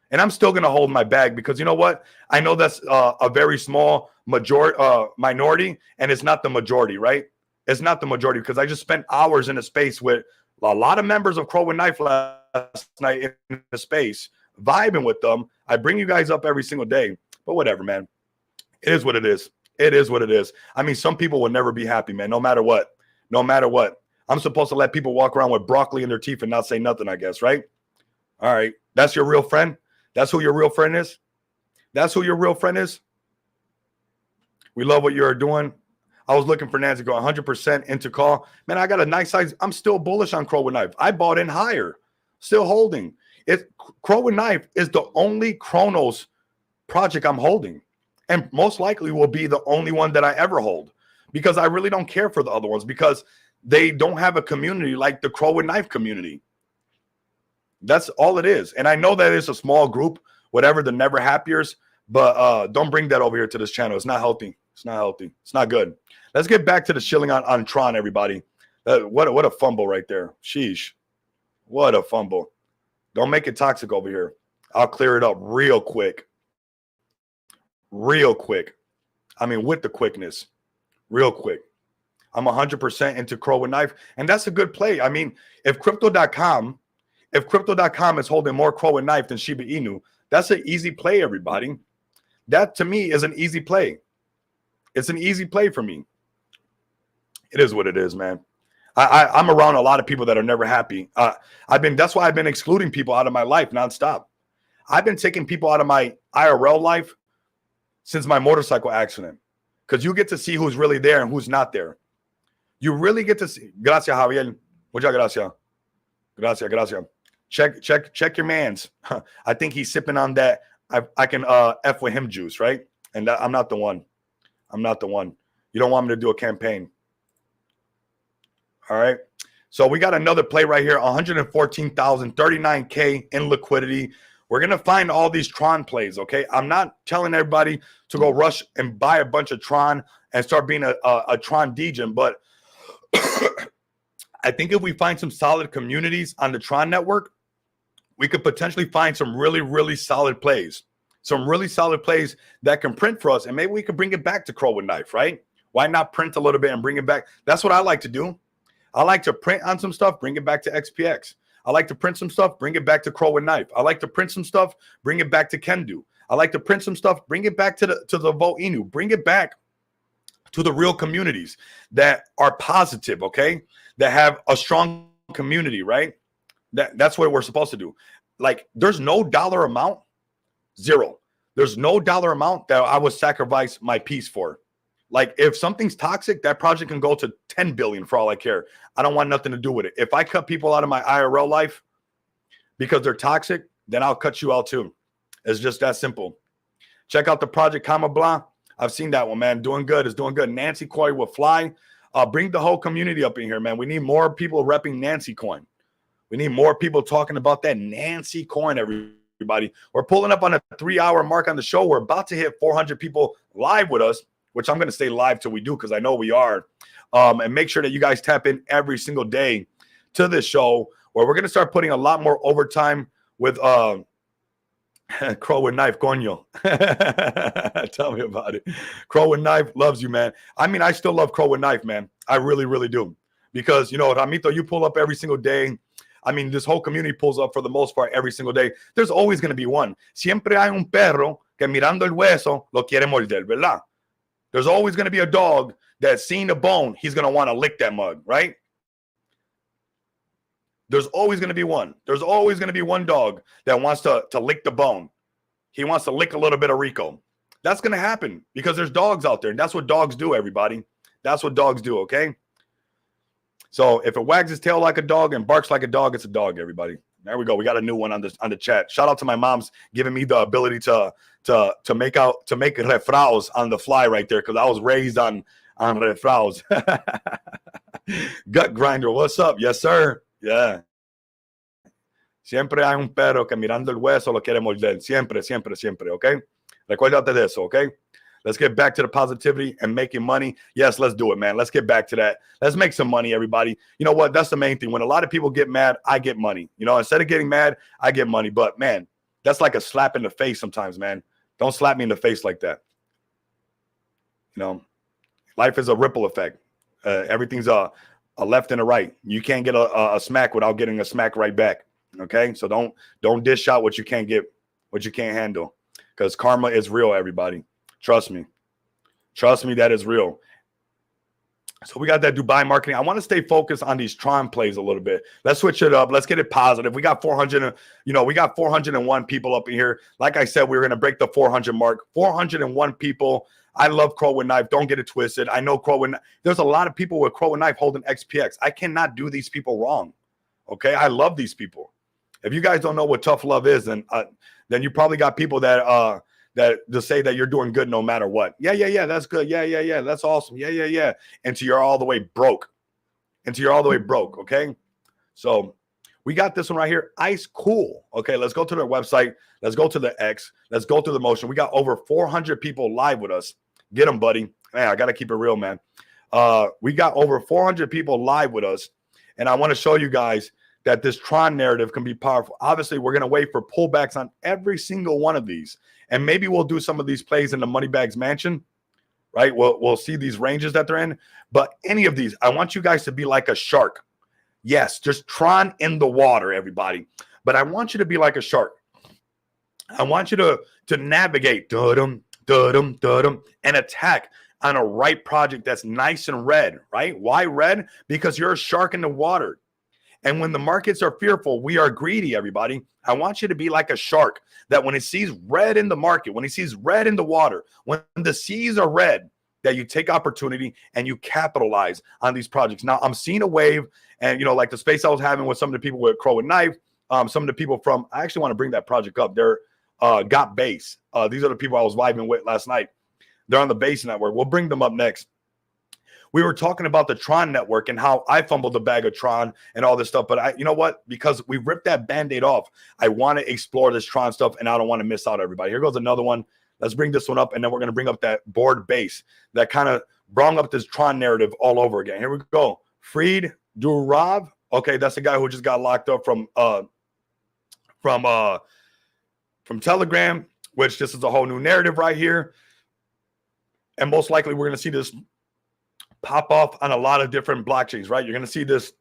And I'm still going to hold my bag because you know what? I know that's a very small minority, and it's not the majority, right? It's not the majority because I just spent hours in a space with a lot of members of Crow with Knife last night in the space, vibing with them. I bring you guys up every single day, but whatever, man. It is what it is. It is what it is. I mean, some people will never be happy, man, no matter what. No matter what. I'm supposed to let people walk around with broccoli in their teeth and not say nothing, I guess, right? All right. That's your real friend? That's who your real friend is? That's who your real friend is? We love what you're doing. I was looking for Nancy go 100% into call. Man, I got a nice size. I'm still bullish on Crow with Knife. I bought in higher. Still holding. Crow with Knife is the only Chronos project I'm holding. And most likely will be the only one that I ever hold. Because I really don't care for the other ones. Because they don't have a community like the Crow with Knife community. That's all it is. And I know that it's a small group, whatever, the never happiers. But don't bring that over here to this channel. It's not healthy. It's not healthy. It's not good. Let's get back to the shilling on Tron, everybody. What a fumble right there. Sheesh. What a fumble. Don't make it toxic over here. I'll clear it up real quick. Real quick. I mean, with the quickness. Real quick. I'm 100% into Crow with Knife. And that's a good play. I mean, if Crypto.com is holding more Crow with Knife than Shiba Inu, that's an easy play, everybody. That, to me, is an easy play. It's an easy play for me. It is what it is, man. I'm around a lot of people that are never happy. That's why I've been excluding people out of my life nonstop. I've been taking people out of my IRL life since my motorcycle accident. Because you get to see who's really there and who's not there. You really get to see. Gracias, Javier. Muchas gracias. Gracias. Check your mans. I think he's sipping on that. I can F with him juice, right? And I'm not the one. I'm not the one. You don't want me to do a campaign. All right. So we got another play right here. 114,000, 39K in liquidity. We're going to find all these Tron plays, okay? I'm not telling everybody to go rush and buy a bunch of Tron and start being a Tron degen, but I think if we find some solid communities on the Tron network, we could potentially find some really, really solid plays. Some really solid plays that can print for us, and maybe we can bring it back to Crow with Knife, right? Why not print a little bit and bring it back? That's what I like to do. I like to print on some stuff, bring it back to XPX. I like to print some stuff, bring it back to Crow with Knife. I like to print some stuff, bring it back to Kendu. I like to print some stuff, bring it back to the Vote Inu. Bring it back to the real communities that are positive, okay? That have a strong community, right? That's what we're supposed to do. Like, there's no dollar amount, zero. There's no dollar amount that I would sacrifice my peace for. Like, if something's toxic, that project can go to 10 billion for all I care. I don't want nothing to do with it. If I cut people out of my IRL life because they're toxic, then I'll cut you out too. It's just that simple. Check out the project Kama Blah. I've seen that one, man. Doing good. It's doing good. Nancy Coin will fly. Bring the whole community up in here, man. We need more people repping Nancy Coin. We need more people talking about that Nancy Coin, everybody. We're pulling up on a 3-hour mark on the show. We're about to hit 400 people live with us, which I'm going to stay live till we do because I know we are. And make sure that you guys tap in every single day to this show where we're going to start putting a lot more overtime with Crow with Knife, coño. Tell me about it. Crow with Knife loves you, man. I mean, I still love Crow with Knife, man. I really, really do. Because, you know, Ramito, you pull up every single day. I mean, this whole community pulls up for the most part every single day. There's always going to be one. Siempre hay un perro que mirando el hueso lo quiere morder, ¿verdad? There's always going to be a dog that's seen a bone. He's going to want to lick that mug, right? There's always going to be one. There's always going to be one dog that wants to lick the bone. He wants to lick a little bit of Rico. That's going to happen because there's dogs out there. And that's what dogs do, everybody. That's what dogs do, okay? So if it wags its tail like a dog and barks like a dog, it's a dog, everybody. There we go. We got a new one on the chat. Shout out to my mom's giving me the ability to make refraus on the fly right there because I was raised on refraus. Gut grinder, what's up? Yes, sir. Yeah. Siempre hay un perro que mirando el hueso lo quiere morder. Siempre, siempre, siempre, okay? Recuérdate de eso, okay? Let's get back to the positivity and making money. Yes, let's do it, man. Let's get back to that. Let's make some money, everybody. You know what? That's the main thing. When a lot of people get mad, I get money. You know, instead of getting mad, I get money. But, man, that's like a slap in the face sometimes, man. Don't slap me in the face like that. You know, life is a ripple effect. Everything's a left and a right. You can't get a smack without getting a smack right back. Okay? So don't dish out what you can't get, what you can't handle. Because karma is real, everybody. Trust me. Trust me, that is real. So we got that Dubai marketing. I want to stay focused on these Tron plays a little bit. Let's switch it up. Let's get it positive. We got 400, we got 401 people up in here. Like I said, we were going to break the 400 mark. 401 people. I love Crow with Knife. Don't get it twisted. I know Crow with Knife. There's a lot of people with Crow with Knife holding XPX. I cannot do these people wrong. Okay, I love these people. If you guys don't know what tough love is, then you probably got people that to say that you're doing good no matter what. Yeah, that's good. Yeah, that's awesome. Yeah. Until you're all the way broke. Okay. So we got this one right here. Ice Cool. Okay, let's go to their website. Let's go to the X. Let's go through the motion. We got over 400 people live with us. Get them, buddy. Man, I got to keep it real, man. We got over 400 people live with us. And I want to show you guys that this Tron narrative can be powerful. Obviously, we're going to wait for pullbacks on every single one of these. And maybe we'll do some of these plays in the Moneybags Mansion, right? We'll see these ranges that they're in. But any of these, I want you guys to be like a shark. Yes, just Tron in the water, everybody. But I want you to be like a shark. I want you to navigate and attack on a right project that's nice and red, right? Why red? Because you're a shark in the water. And when the markets are fearful, we are greedy, everybody. I want you to be like a shark that when it sees red in the market, when it sees red in the water, when the seas are red, that you take opportunity and you capitalize on these projects. Now, I'm seeing a wave, and, like the space I was having with some of the people with Crow and Knife, some of the people from, I actually want to bring that project up. They're Got Base. These are the people I was vibing with last night. They're on the Base Network. We'll bring them up next. We were talking about the Tron network and how I fumbled the bag of Tron and all this stuff. But you know what? Because we ripped that Band-Aid off, I want to explore this Tron stuff, and I don't want to miss out, everybody. Here goes another one. Let's bring this one up, and then we're going to bring up that board base that kind of brought up this Tron narrative all over again. Here we go. Freed Durav. Okay, that's the guy who just got locked up from Telegram, which this is a whole new narrative right here. And most likely we're going to see this pop off on a lot of different blockchains, right? You're going to see this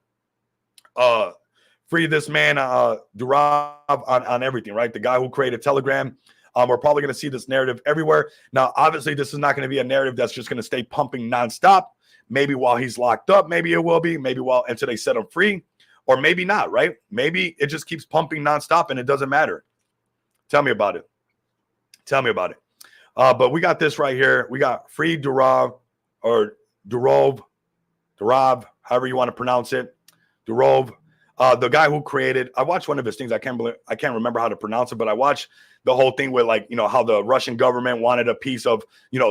free this man Durav on everything, right? The guy who created Telegram. We're probably going to see this narrative everywhere. Now, obviously, this is not going to be a narrative that's just going to stay pumping nonstop. Maybe while he's locked up, maybe it will be. Maybe until they set him free, or maybe not, right? Maybe it just keeps pumping nonstop and it doesn't matter. Tell me about it. But we got this right here. We got free Durav, or Durov, however you want to pronounce it. Durov. The guy who created, I watched one of his things. I can't remember how to pronounce it, but I watched the whole thing with how the Russian government wanted a piece of,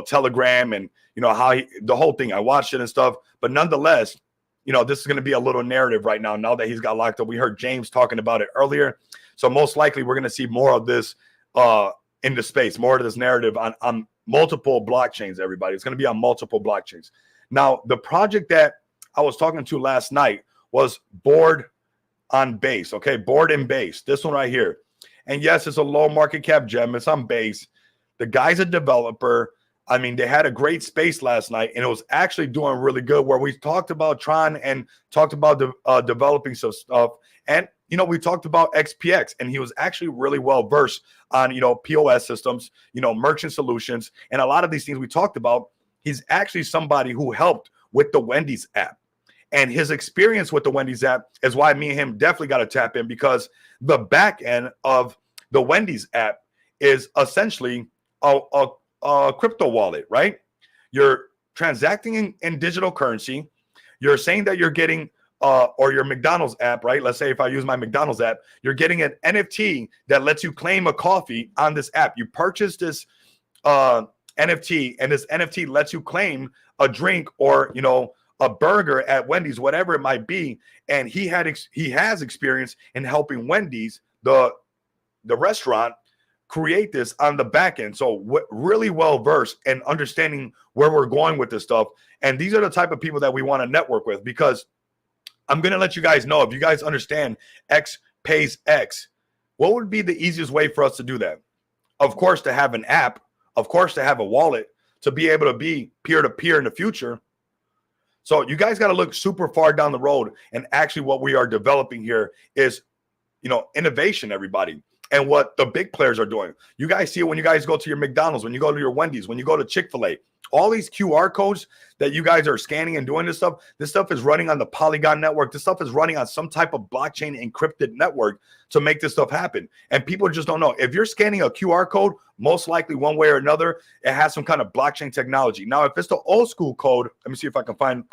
Telegram, and, how the whole thing. I watched it and stuff, but nonetheless, this is going to be a little narrative right now that he's got locked up. We heard James talking about it earlier. So most likely we're going to see more of this in the space, more of this narrative on multiple blockchains, everybody. It's going to be on multiple blockchains. Now, the project that I was talking to last night was Board on Base. Okay, Board and Base. This one right here. And yes, it's a low market cap gem. It's on Base. The guy's a developer. I mean, they had a great space last night, and it was actually doing really good, where we talked about Tron and talked about developing some stuff. And, we talked about XPX, and he was actually really well versed on, POS systems, merchant solutions, and a lot of these things we talked about. He's actually somebody who helped with the Wendy's app. And his experience with the Wendy's app is why me and him definitely got to tap in, because the back end of the Wendy's app is essentially a crypto wallet, right? You're transacting in digital currency. You're saying that you're getting, or your McDonald's app, right? Let's say if I use my McDonald's app, you're getting an NFT that lets you claim a coffee on this app. You purchase this NFT, and this NFT lets you claim a drink, or, a burger at Wendy's, whatever it might be. And he has experience in helping Wendy's, the restaurant, create this on the back end. So really well versed and understanding where we're going with this stuff. And these are the type of people that we want to network with, because I'm going to let you guys know, if you guys understand X pays X, what would be the easiest way for us to do that? Of course, to have an app, of course, to have a wallet, to be able to be peer-to-peer in the future. So you guys got to look super far down the road. And actually what we are developing here is, innovation, everybody. and what the big players are doing. You guys see it when you guys go to your McDonald's, when you go to your Wendy's, when you go to Chick-fil-A. All these QR codes that you guys are scanning and doing this stuff is running on the Polygon network. This stuff is running on some type of blockchain encrypted network to make this stuff happen. And people just don't know. If you're scanning a QR code, most likely one way or another, it has some kind of blockchain technology. Now, if it's the old school code, let me see if I can find.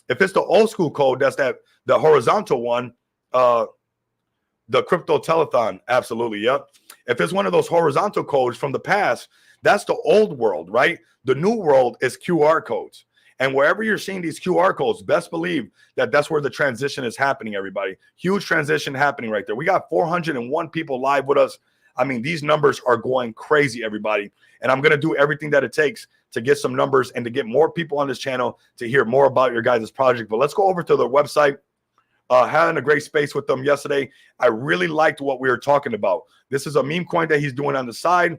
If it's the old school code, that's the horizontal one, the crypto telethon, absolutely, yep. If it's one of those horizontal codes from the past, that's the old world, right? The new world is QR codes. And wherever you're seeing these QR codes, best believe that that's where the transition is happening, everybody. Huge transition happening right there. We got 401 people live with us. I mean, these numbers are going crazy, everybody. And I'm going to do everything that it takes to get some numbers and to get more people on this channel to hear more about your guys' project. But let's go over to the website. Having a great space with them yesterday. I really liked what we were talking about. This is a meme coin that he's doing on the side.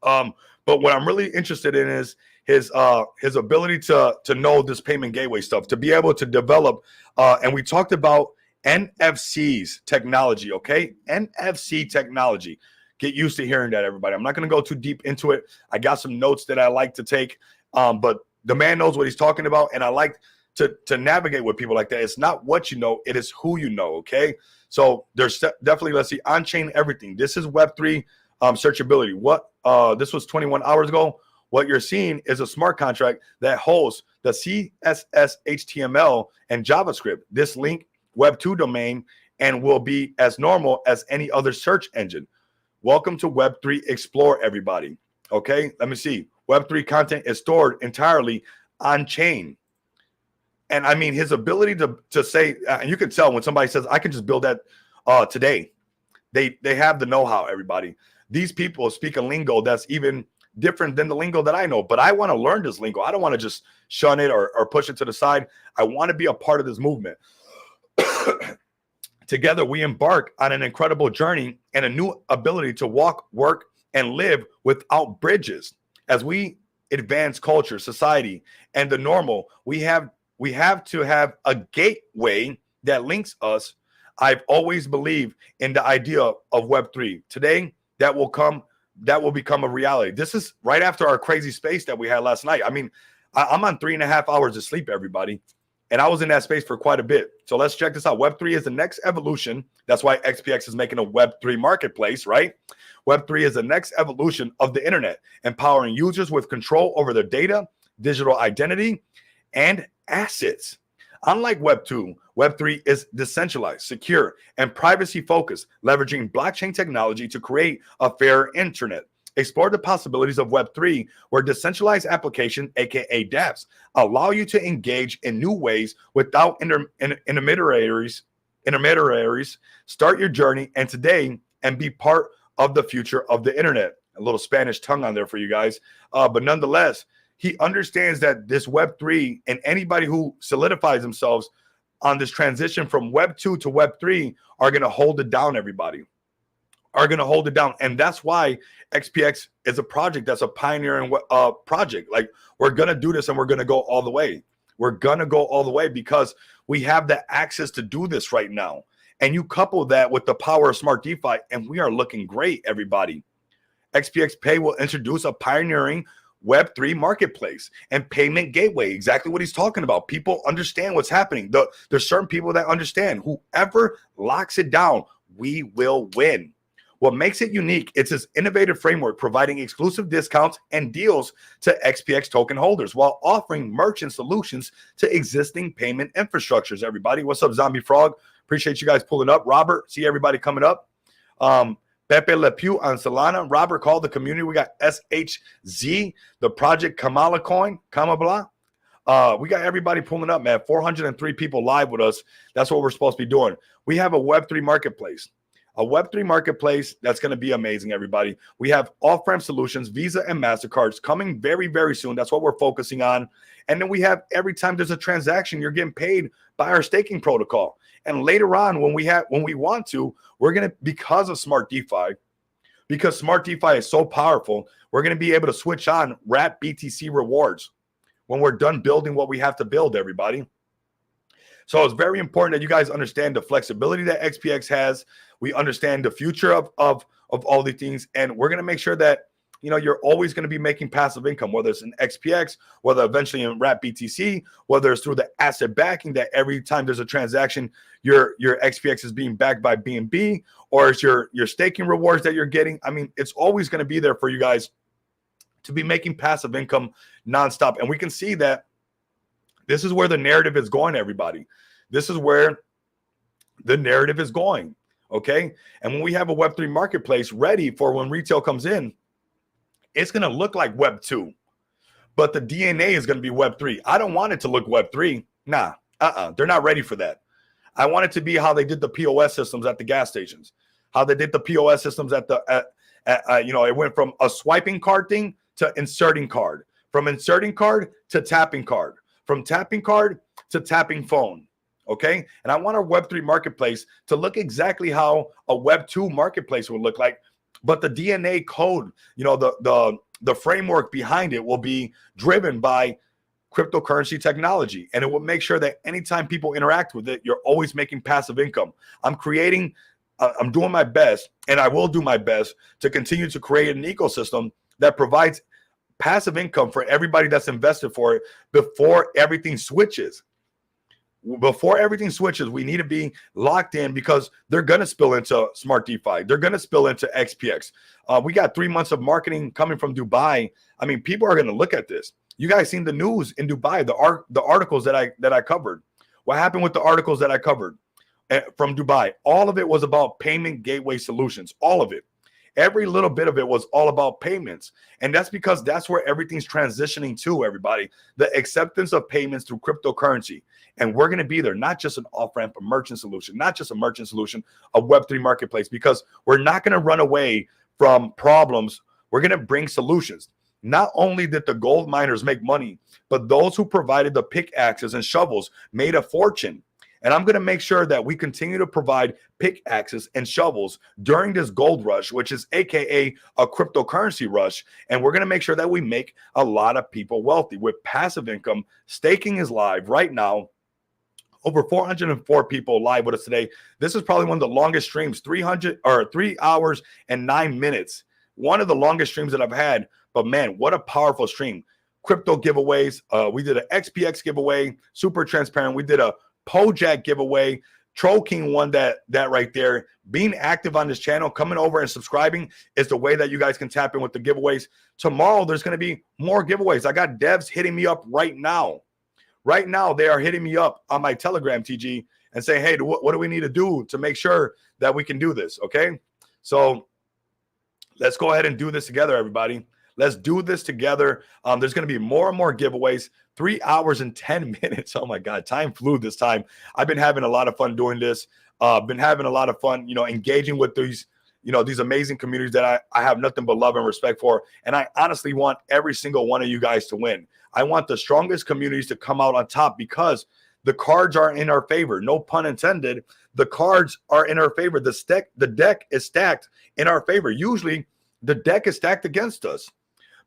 But what I'm really interested in is his ability to know this payment gateway stuff, to be able to develop. And we talked about NFC's technology, okay? NFC technology. Get used to hearing that, everybody. I'm not going to go too deep into it. I got some notes that I like to take, but the man knows what he's talking about, and I like to navigate with people like that. It's not what you know, it is who you know, okay? So there's definitely, let's see, on-chain everything. This is Web3 searchability. This was 21 hours ago. What you're seeing is a smart contract that holds the CSS, HTML, and JavaScript. This link, Web2 domain, and will be as normal as any other search engine. Welcome to Web3 Explore, everybody. Okay, let me see. Web3 content is stored entirely on-chain. And I mean, his ability to say, and you can tell when somebody says, I can just build that today. They have the know-how, everybody. These people speak a lingo that's even different than the lingo that I know. But I want to learn this lingo. I don't want to just shun it or push it to the side. I want to be a part of this movement. Together, we embark on an incredible journey and a new ability to walk, work, and live without bridges. As we advance culture, society, and the normal, we have to have a gateway that links us. I've always believed in the idea of Web3. Today, that will become a reality. This is right after our crazy space that we had last night. I mean, I'm on 3.5 hours of sleep, everybody. And I was in that space for quite a bit. So let's check this out. Web3 is the next evolution. That's why XPX is making a Web3 marketplace, right? Web3 is the next evolution of the internet, empowering users with control over their data, digital identity, and assets. Unlike Web2, Web3 is decentralized, secure, and privacy-focused, leveraging blockchain technology to create a fair internet. Explore the possibilities of Web3, where decentralized application, aka dApps, allow you to engage in new ways without intermediaries. Start your journey and today and be part of the future of the internet. A little Spanish tongue on there for you guys. But nonetheless, he understands that this Web3 and anybody who solidifies themselves on this transition from Web2 to Web3 are going to hold it down, everybody. Are going to hold it down. And that's why XPX is a project that's a pioneering project. Like, we're going to do this and we're going to go all the way. We're going to go all the way because we have the access to do this right now. And you couple that with the power of smart DeFi, and we are looking great, everybody. XPX Pay will introduce a pioneering Web3 marketplace and payment gateway. Exactly what he's talking about. People understand what's happening. There's certain people that understand. Whoever locks it down, we will win. What makes it unique, it's his innovative framework providing exclusive discounts and deals to XPX token holders while offering merchant solutions to existing payment infrastructures. Everybody, what's up, Zombie Frog? Appreciate you guys pulling up. Robert, see everybody coming up. Pepe Le Pew on Solana. Robert called the community. We got SHZ, the project Kamala coin, Kamala. We got everybody pulling up, man. 403 people live with us. That's what we're supposed to be doing. We have a Web3 marketplace. A Web3 marketplace that's going to be amazing, everybody. We have off-ramp solutions, Visa and MasterCards coming very, very soon. That's what we're focusing on. And then we have every time there's a transaction, you're getting paid by our staking protocol. And later on, when we want to, we're going to, because of Smart DeFi, because Smart DeFi is so powerful, we're going to be able to switch on wrap BTC rewards when we're done building what we have to build, everybody. So it's very important that you guys understand the flexibility that XPX has. We understand the future of all these things, and we're going to make sure that you're always going to be making passive income, whether it's in XPX, whether eventually in Wrap BTC, whether it's through the asset backing that every time there's a transaction, your XPX is being backed by BNB, or it's your staking rewards that you're getting. I mean, it's always going to be there for you guys to be making passive income nonstop. And we can see that this is where the narrative is going, everybody. This is where the narrative is going, okay? And when we have a Web3 marketplace ready for when retail comes in, it's going to look like Web 2, but the DNA is going to be Web 3. I don't want it to look Web 3. Nah, they're not ready for that. I want it to be how they did the POS systems at the gas stations, how they did the POS systems it went from a swiping card thing to inserting card, from inserting card to tapping card, from tapping card to tapping phone. Okay. And I want our Web3 marketplace to look exactly how a Web 2 marketplace would look like. But the DNA code, the framework behind it will be driven by cryptocurrency technology. And it will make sure that anytime people interact with it, you're always making passive income. I'm doing my best, and I will do my best to continue to create an ecosystem that provides passive income for everybody that's invested for it before everything switches. Before everything switches, we need to be locked in, because they're going to spill into Smart DeFi. They're going to spill into XPX. We got 3 months of marketing coming from Dubai. I mean, people are going to look at this. You guys seen the news in Dubai, the articles that I covered. What happened with the articles that I covered from Dubai? All of it was about payment gateway solutions. All of it. Every little bit of it was all about payments. And that's because that's where everything's transitioning to, everybody. The acceptance of payments through cryptocurrency. And we're going to be there, not just an off-ramp, a merchant solution, not just a merchant solution, a Web3 marketplace, because we're not going to run away from problems. We're going to bring solutions. Not only did the gold miners make money, but those who provided the pickaxes and shovels made a fortune. And I'm going to make sure that we continue to provide pickaxes and shovels during this gold rush, which is AKA a cryptocurrency rush. And we're going to make sure that we make a lot of people wealthy with passive income. Staking is live right now. Over 404 people live with us today. This is probably one of the longest streams, 3 hours and 9 minutes. One of the longest streams that I've had. But man, what a powerful stream. Crypto giveaways. We did an XPX giveaway, super transparent. We did a Pojak giveaway. Troll King won that right there. Being active on this channel, coming over and subscribing is the way that you guys can tap in with the giveaways. Tomorrow, there's going to be more giveaways. I got devs hitting me up right now. Right now, they are hitting me up on my Telegram, TG, and saying, hey, what do we need to do to make sure that we can do this? Okay. So let's go ahead and do this together, everybody. Let's do this together. There's going to be more and more giveaways. 3 hours and 10 minutes. Oh my God, time flew this time. I've been having a lot of fun doing this. Been having a lot of fun, engaging with these amazing communities that I have nothing but love and respect for. And I honestly want every single one of you guys to win. I want the strongest communities to come out on top, because the cards are in our favor. No pun intended. The cards are in our favor. The deck is stacked in our favor. Usually the deck is stacked against us.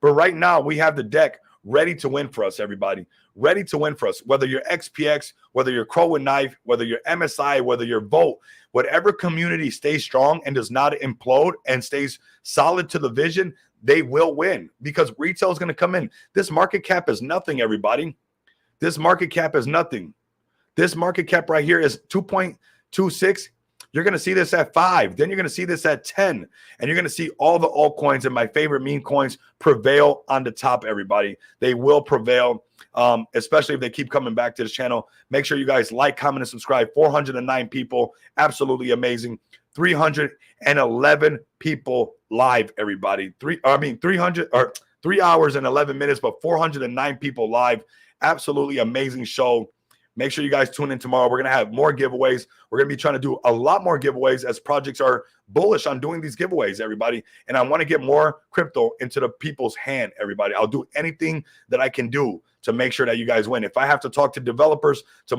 But right now we have the deck ready to win for us, everybody. Ready to win for us. Whether you're XPX, whether you're Crow and Knife, whether you're MSI, whether you're Volt, whatever community stays strong and does not implode and stays solid to the vision, they will win, because retail is going to come in. This market cap is nothing, everybody. This market cap is nothing. This market cap right here is 2.26. You're going to see this at 5. Then you're going to see this at 10. And you're going to see all the altcoins and my favorite meme coins prevail on the top, everybody. They will prevail, especially if they keep coming back to this channel. Make sure you guys like, comment, and subscribe. 409 people. Absolutely amazing. 311 people live, everybody. 3 hours and 11 minutes, but 409 people live. Absolutely amazing show. Make sure you guys tune in tomorrow. We're going to have more giveaways. We're going to be trying to do a lot more giveaways as projects are bullish on doing these giveaways, everybody. And I want to get more crypto into the people's hand, everybody. I'll do anything that I can do to make sure that you guys win. If I have to talk to developers to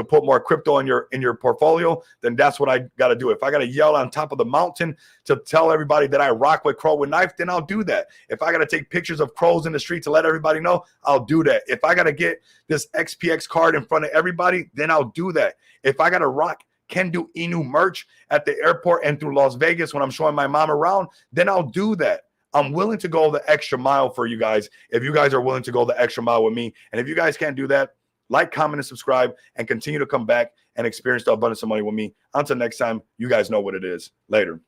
put more crypto in your portfolio, then that's what I got to do. If I got to yell on top of the mountain to tell everybody that I rock with crow with knife, then I'll do that. If I got to take pictures of crows in the street to let everybody know, I'll do that. If I got to get this XPX card in front of everybody, then I'll do that. If I got to rock Can Do Inu merch at the airport and through Las Vegas when I'm showing my mom around, then I'll do that. I'm willing to go the extra mile for you guys if you guys are willing to go the extra mile with me. And if you guys can't do that, like, comment, and subscribe, and continue to come back and experience the abundance of money with me. Until next time, you guys know what it is. Later.